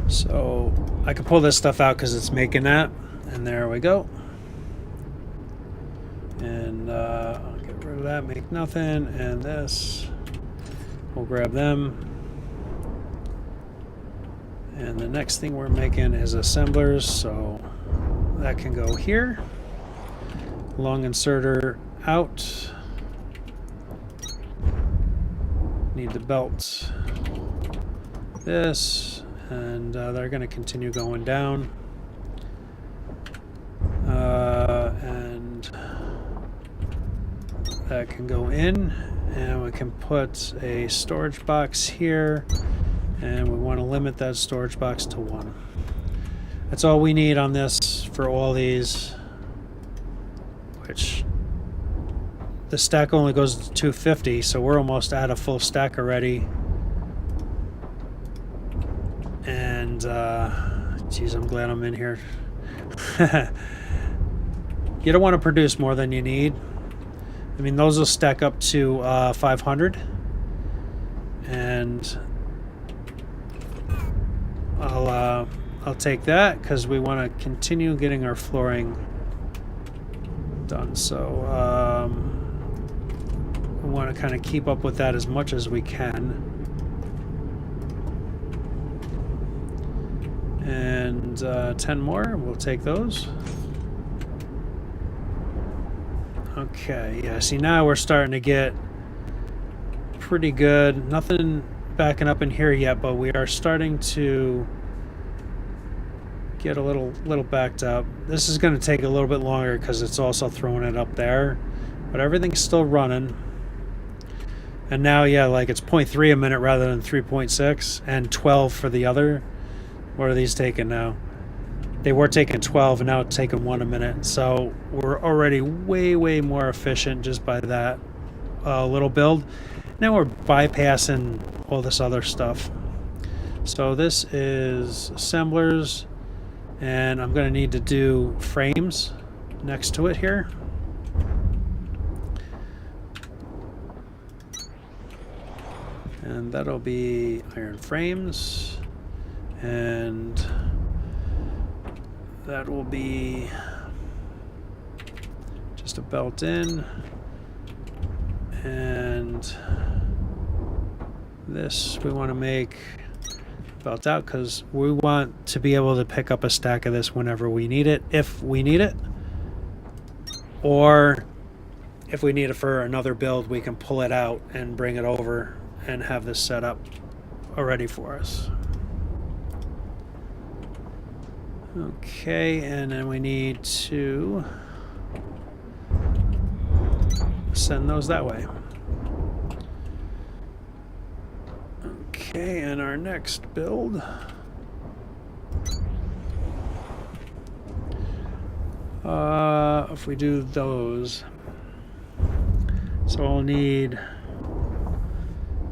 So I can pull this stuff out because it's making that. And there we go. And I'll get rid of that, make nothing. And this, we'll grab them. And the next thing we're making is assemblers. So that can go here. Long inserter out. Need the belt. This. And they're going to continue going down. And that can go in. And we can put a storage box here. And we want to limit that storage box to 1. That's all we need on this for all these. Which the stack only goes to 250, so we're almost at a full stack already. And geez, I'm glad I'm in here. You don't want to produce more than you need. I mean, those will stack up to 500. And I'll take that because we want to continue getting our flooring done. So we want to kind of keep up with that as much as we can. And 10 more, we'll take those. Okay, yeah, see now we're starting to get pretty good. Nothing backing up in here yet, but we are starting to get a little backed up. This is going to take a little bit longer because it's also throwing it up there, but everything's still running. And now, yeah, like it's 0.3 a minute rather than 3.6 and 12 for the other. What are these taking now? They were taking 12 and now it's taking 1 a minute. So we're already way more efficient just by that little build. Now we're bypassing all this other stuff. So this is assemblers, and I'm going to need to do frames next to it here. And that'll be iron frames, and that will be just a belt in, and this we want to make belt out because we want to be able to pick up a stack of this whenever we need it, if we need it, or if we need it for another build, we can pull it out and bring it over and have this set up already for us. Okay, and then we need to send those that way. Okay, and our next build. If we do those, so I'll need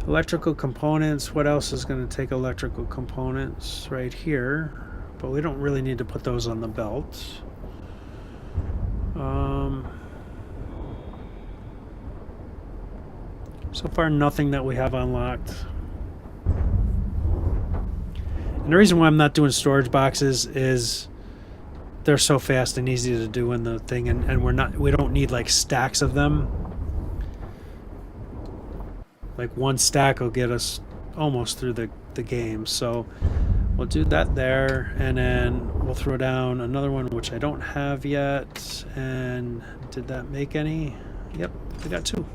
electrical components. What else is going to take electrical components? Right here, but we don't really need to put those on the belt. So far, nothing that we have unlocked. And the reason why I'm not doing storage boxes is they're so fast and easy to do in the thing, and we don't need like stacks of them. Like one stack will get us almost through the game. So we'll do that there, and then we'll throw down another one which I don't have yet. And did that make any? Yep, we got 2.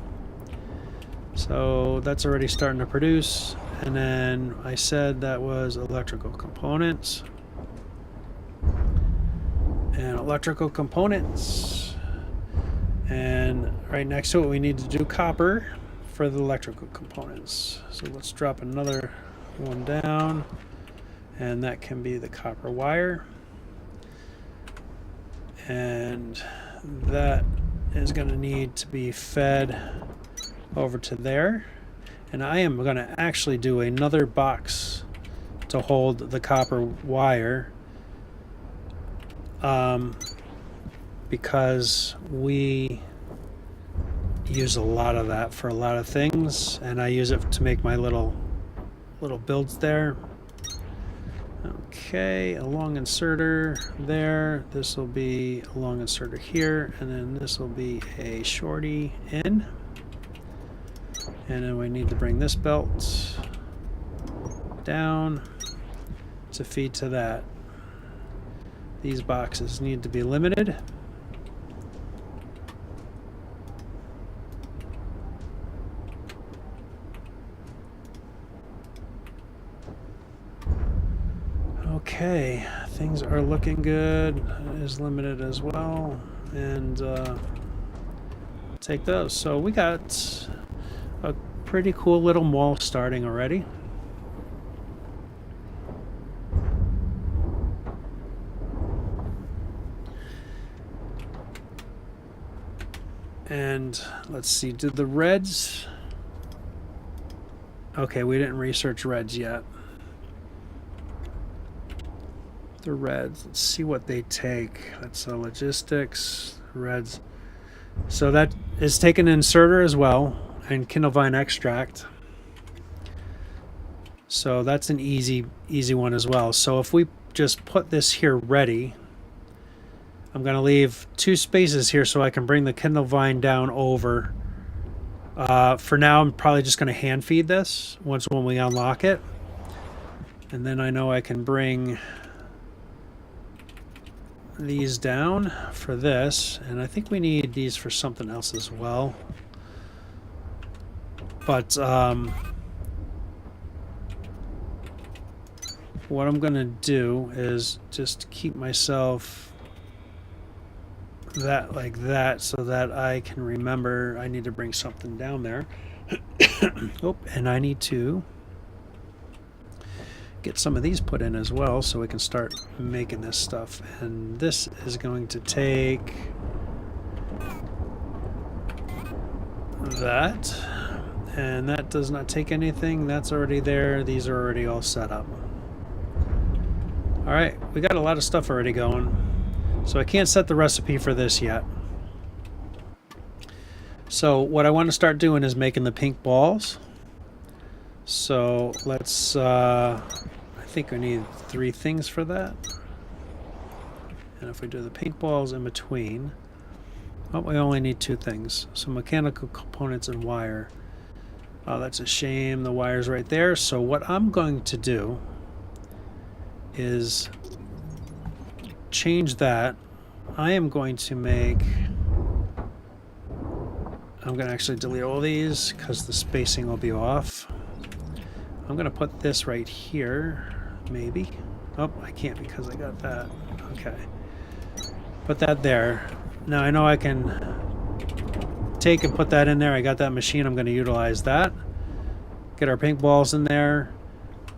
So that's already starting to produce. And then I said that was electrical components. And electrical components. And right next to it we need to do copper for the electrical components. So let's drop another one down. And that can be the copper wire. And that is going to need to be fed over to there. And I am going to actually do another box to hold the copper wire, because we use a lot of that for a lot of things, and I use it to make my little builds there. Okay, a long inserter there. This will be a long inserter here, and then this will be a shorty in. And then we need to bring this belt down to feed to that. These boxes need to be limited. Okay, things are looking good. It is limited as well. And take those. So we got a pretty cool little mall starting already. And let's see, did the reds? Okay, we didn't research reds yet. The reds, let's see what they take. That's logistics, reds. So that is taking an inserter as well, and kindlevine extract. So that's an easy one as well. So if we just put this here ready, I'm going to leave 2 spaces here so I can bring the kindlevine down over. For now, I'm probably just going to hand feed this when we unlock it. And then I know I can bring these down for this. And I think we need these for something else as well. But what I'm going to do is just keep myself that like that so that I can remember I need to bring something down there. Oh, and I need to get some of these put in as well so we can start making this stuff. And this is going to take that, and that does not take anything. That's already there. These are already all set up. All right, we got a lot of stuff already going, so I can't set the recipe for this yet. So what I want to start doing is making the pink balls. So let's, I think we need 3 things for that. And if we do the pink balls in between, oh, we only need 2 things. So mechanical components and wire. Oh, that's a shame, the wire's right there. So what I'm going to do is change that. I am going to make, I'm going to actually delete all these because the spacing will be off. I'm going to put this right here, maybe. Oh, I can't because I got that. Okay. Put that there. Now I know I can take and put that in there. I got that machine. I'm going to utilize that. Get our pink balls in there.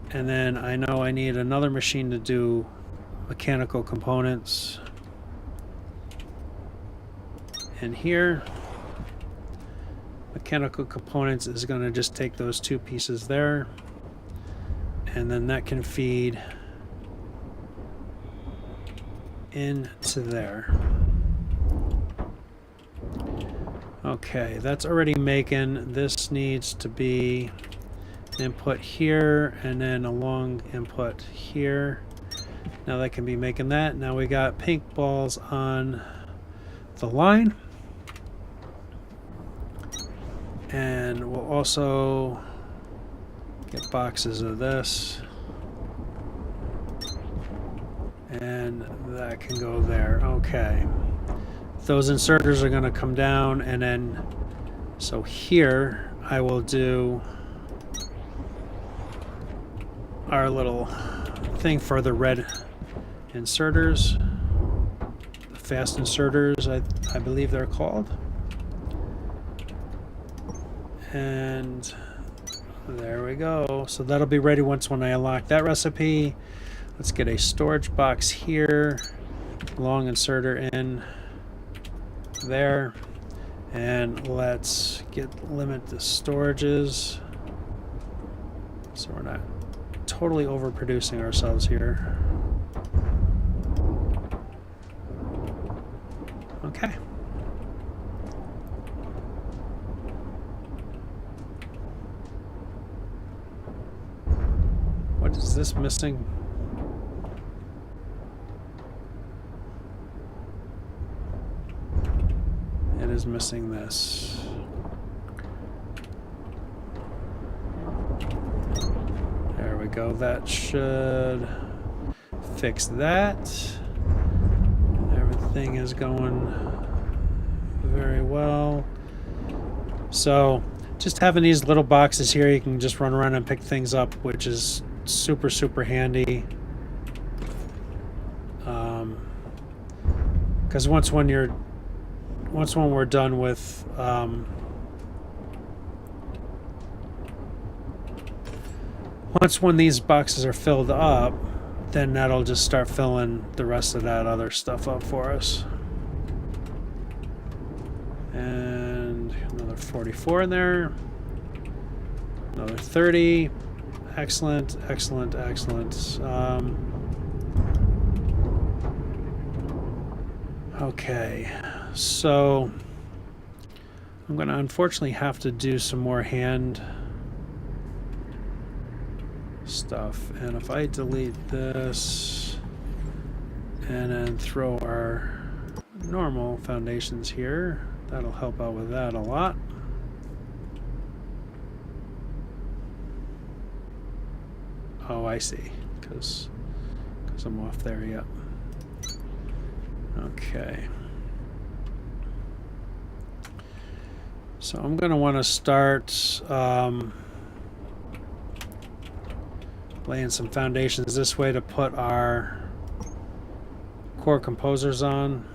And then I know I need another machine to do mechanical components. And here, mechanical components is going to just take those 2 pieces there. And then that can feed into there. Okay, that's already making. This needs to be input here and then a long input here. Now that can be making that. Now we got pink balls on the line. And we'll also get boxes of this. And that can go there. Okay. Those inserters are going to come down, and then so here I will do our little thing for the red inserters, the fast inserters, I believe they're called. And there we go. So that'll be ready once when I unlock that recipe. Let's get a storage box here, long inserter in there, and let's limit the storages so we're not totally overproducing ourselves here. Okay. What is this missing? It is missing this. There we go. That should fix that. Everything is going very well. So just having these little boxes here, you can just run around and pick things up, which is super, super handy. Because once when we're done with when these boxes are filled up, then that'll just start filling the rest of that other stuff up for us. And another 44 in there. Another 30. Excellent, excellent, excellent. Okay, so I'm going to unfortunately have to do some more hand stuff. And if I delete this and then throw our normal foundations here, that'll help out with that a lot. Oh, I see, because I'm off there, yep. Okay. So I'm going to want to start laying some foundations this way to put our core composers on.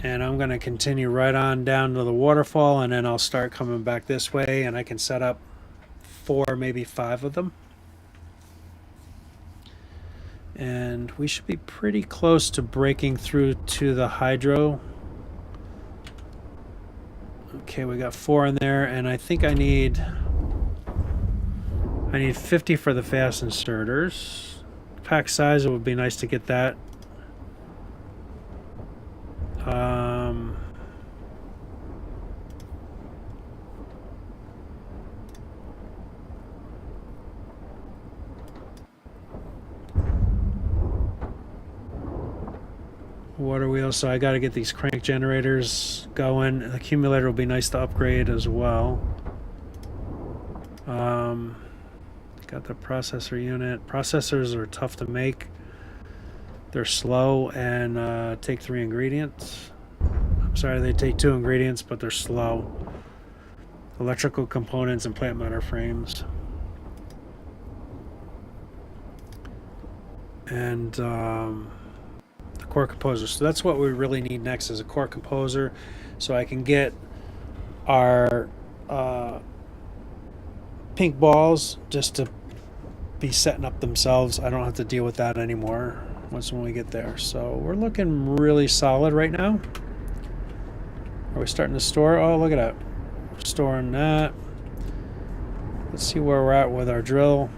And I'm going to continue right on down to the waterfall, and then I'll start coming back this way, and I can set up 4, maybe 5 of them. And we should be pretty close to breaking through to the hydro. Okay, we got 4 in there, and I think I need 50 for the fast inserters. Pack size, it would be nice to get that. Water wheels, so I got to get these crank generators going. Accumulator will be nice to upgrade as well. Got the processor unit. Processors are tough to make. They're slow and take 3 ingredients. I'm sorry, they take 2 ingredients, but they're slow. Electrical components and plant matter frames. And the core composer. So that's what we really need next, is a core composer, so I can get our pink balls just to be setting up themselves. I don't have to deal with that anymore when we get there. So we're looking really solid right now. Are we starting to store? Oh, look at that. We're storing that. Let's see where we're at with our drill.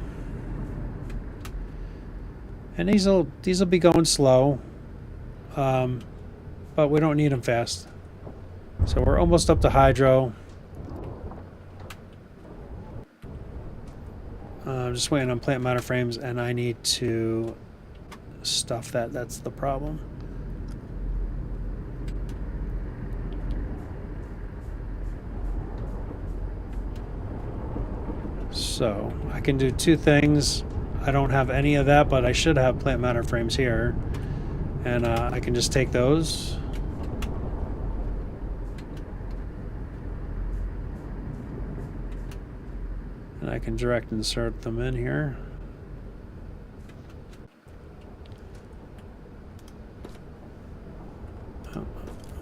And these will be going slow, but we don't need them fast. So we're almost up to hydro. I'm just waiting on plant matter frames, and I need to stuff that. That's the problem. So I can do 2 things. I don't have any of that, but I should have plant matter frames here, and I can just take those. And I can direct insert them in here. Oh,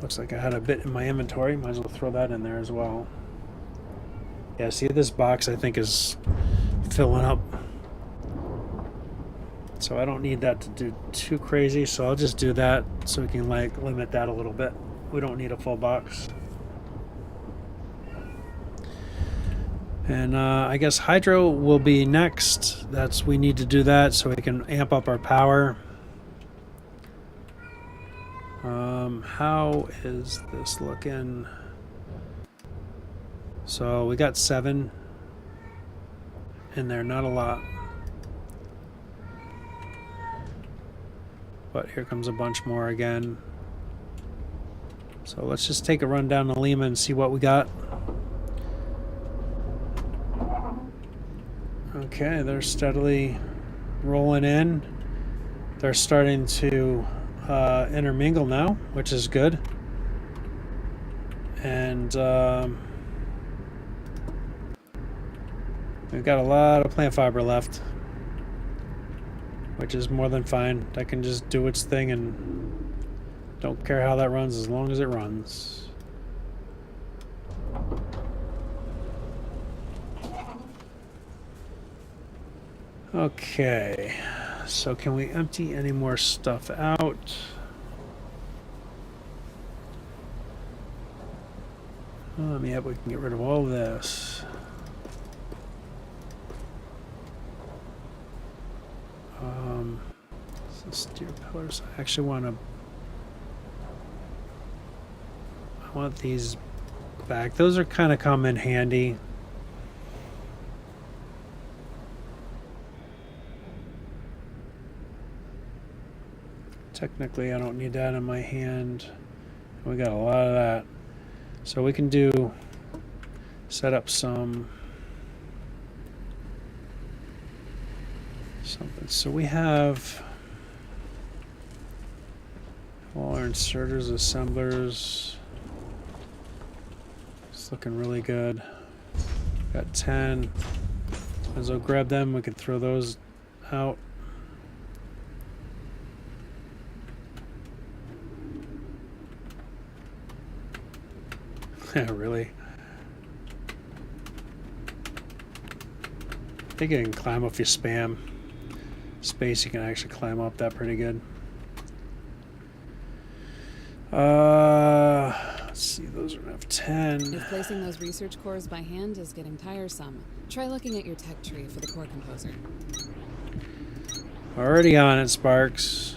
looks like I had a bit in my inventory. Might as well throw that in there as well. Yeah, see, this box I think is filling up. So I don't need that to do too crazy, so I'll just do that so we can like limit that a little bit. We don't need a full box. And I guess hydro will be next. We need to do that so we can amp up our power. How is this looking? So we got 7 in there, not a lot. But here comes a bunch more again. So let's just take a run down to Lima and see what we got. Okay, they're steadily rolling in. They're starting to intermingle now, which is good. And we've got a lot of plant fiber left, which is more than fine. That can just do its thing and don't care how that runs as long as it runs. Okay, so can we empty any more stuff out? Yeah, we can get rid of all this. So steer pillars. I actually want these back. Those are kind of come in handy. Technically, I don't need that in my hand. We got a lot of that. So we can set up something. So we have all our inserters, assemblers. It's looking really good. Got 10. As I'll grab them, we can throw those out. Yeah, really? I think you can climb if you spam space. You can actually climb up that pretty good. Let's see, those are F10. If placing those research cores by hand is getting tiresome, try looking at your tech tree for the core composer. Already on it, Sparks.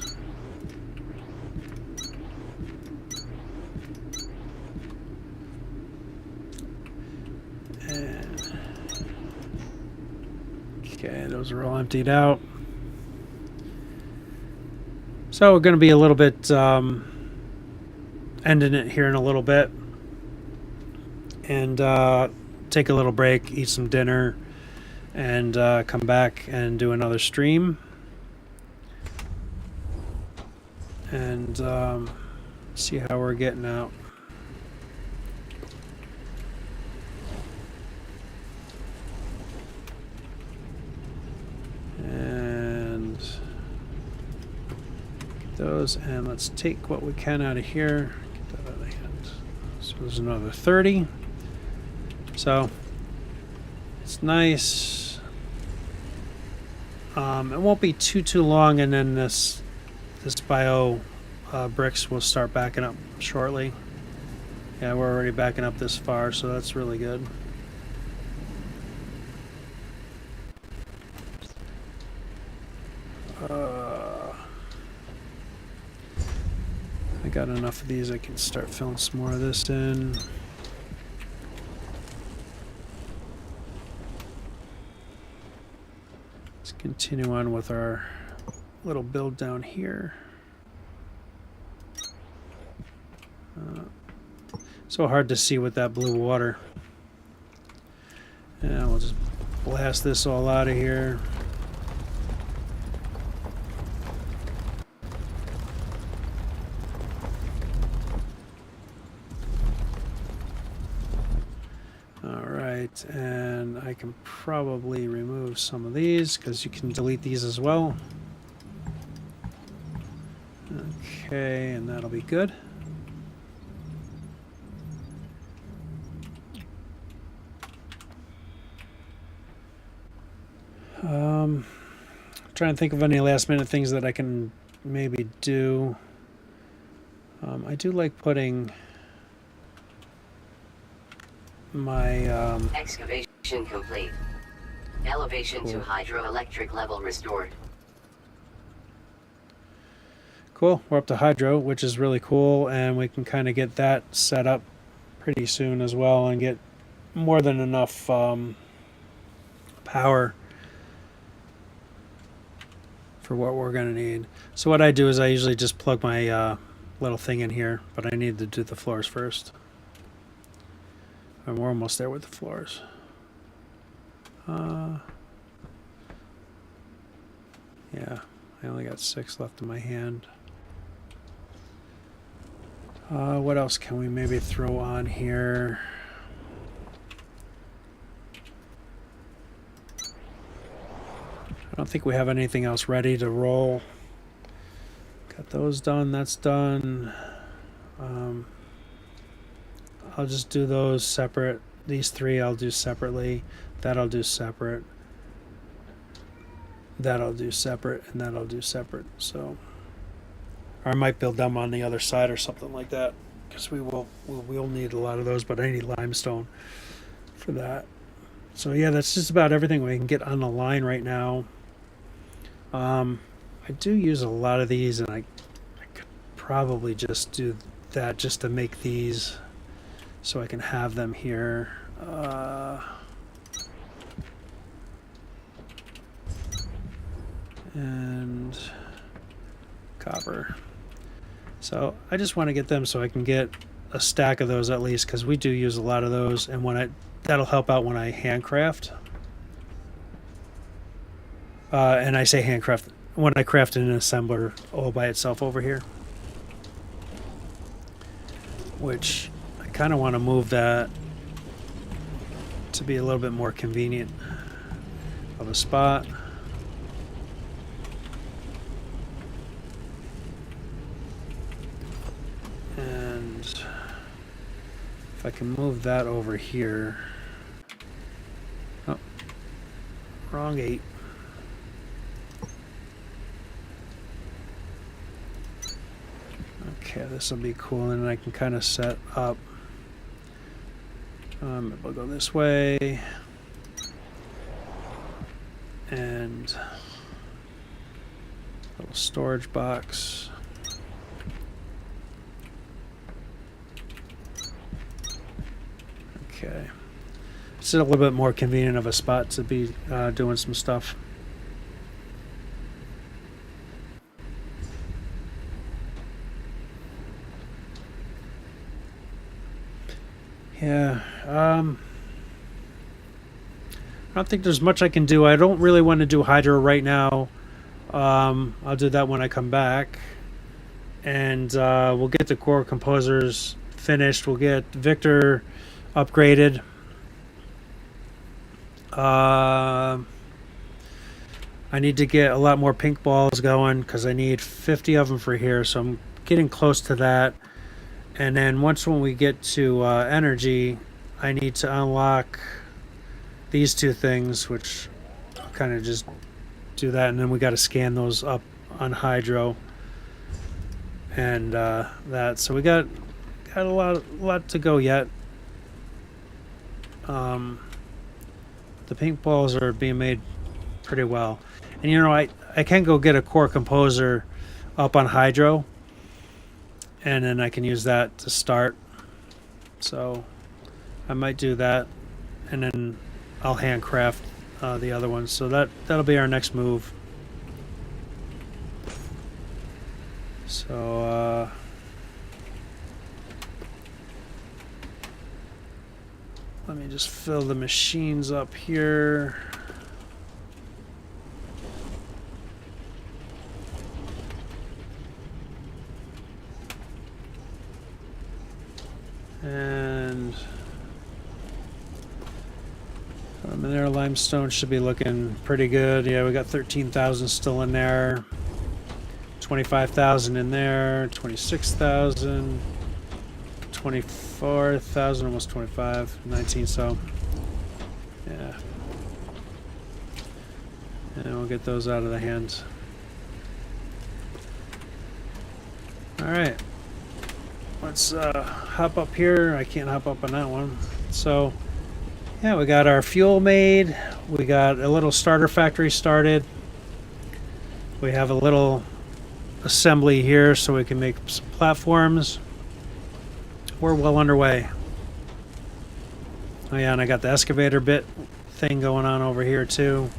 Okay, those are all emptied out. So we're going to be a little bit ending it here in a little bit. And take a little break, eat some dinner, and come back and do another stream. And see how we're getting out. And those, and let's take what we can out of here. Get that out of the hand. So there's another 30. So it's nice. It won't be too long, and then this bio bricks will start backing up shortly. Yeah, we're already backing up this far, so that's really good. I got enough of these. I can start filling some more of this in. Let's continue on with our little build down here. So hard to see with that blue water. And we'll just blast this all out of here. Alright, and I can probably remove some of these because you can delete these as well. Okay, and that'll be good. Trying to think of any last minute things that I can maybe do. I do like putting my Excavation complete. Elevation to hydroelectric level restored. Cool, we're up to hydro, which is really cool, and we can kind of get that set up pretty soon as well and get more than enough power for what we're going to need. So what I do is I usually just plug my little thing in here, but I need to do the floors first. And we're almost there with the floors. Yeah, I only got 6 left in my hand. What else can we maybe throw on here? I don't think we have anything else ready to roll. Got those done, that's done. I'll just do those separate. These 3 I'll do separately. That I'll do separate. That I'll do separate, and that I'll do separate. So, or I might build them on the other side or something like that, because we'll need a lot of those. But I need limestone for that. So yeah, that's just about everything we can get on the line right now. I do use a lot of these, and I could probably just do that just to make these so I can have them here. And copper. So I just want to get them so I can get a stack of those at least, because we do use a lot of those, and that'll help out when I handcraft. And I say handcraft when I craft an assembler all by itself over here, which I kind of want to move that to be a little bit more convenient of a spot. And if I can move that over here. Oh, Wrong 8. Okay, this will be cool, and I can kind of set up. We'll go this way, and little storage box. Okay, it's a little bit more convenient of a spot to be doing some stuff. Yeah, I don't think there's much I can do. I don't really want to do Hydro right now. I'll do that when I come back. And we'll get the core composers finished. We'll get Victor upgraded. I need to get a lot more pink balls going because I need 50 of them for here. So I'm getting close to that. And then when we get to energy, I need to unlock these two things, which I'll kind of just do that. And then we got to scan those up on Hydro and that. So we got a lot to go yet. The pink balls are being made pretty well. And you know, I can go get a core composer up on Hydro, and then I can use that to start. So I might do that, and then I'll handcraft the other ones. So that'll be our next move. So let me just fill the machines up here. And their limestone should be looking pretty good. Yeah, we got 13,000 still in there, 25,000 in there, 26,000, 24,000, almost 25, 19. So yeah, and we'll get those out of the hands. All right. Let's hop up here. I can't hop up on that one. So, yeah, we got our fuel made. We got a little starter factory started. We have a little assembly here so we can make some platforms. We're well underway. Oh yeah, and I got the excavator bit thing going on over here too.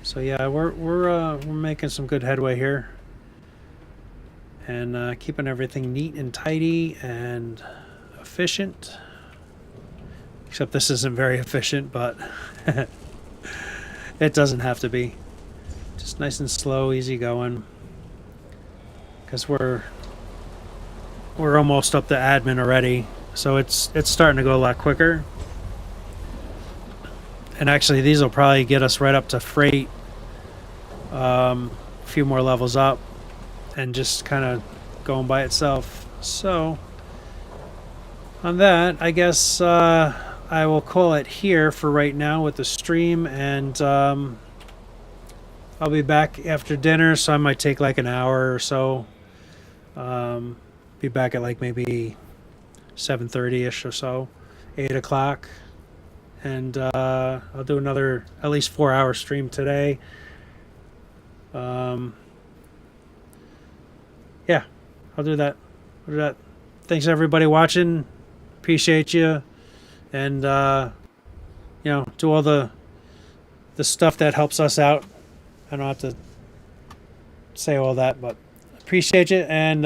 So yeah, we're making some good headway here. And keeping everything neat and tidy and efficient. Except this isn't very efficient, but it doesn't have to be. Just nice and slow, easy going. Because we're almost up to admin already, so it's starting to go a lot quicker. And actually, these will probably get us right up to freight. A few more levels up. And just kind of going by itself. So, on that, I guess I will call it here for right now with the stream, and I'll be back after dinner, so I might take like an hour or so. Be back at like maybe 7:30ish or so, 8 o'clock, and I'll do another at least 4-hour stream today. Yeah, I'll do that. Thanks everybody watching. Appreciate you. And you know, do all the stuff that helps us out. I don't have to say all that, but appreciate you, and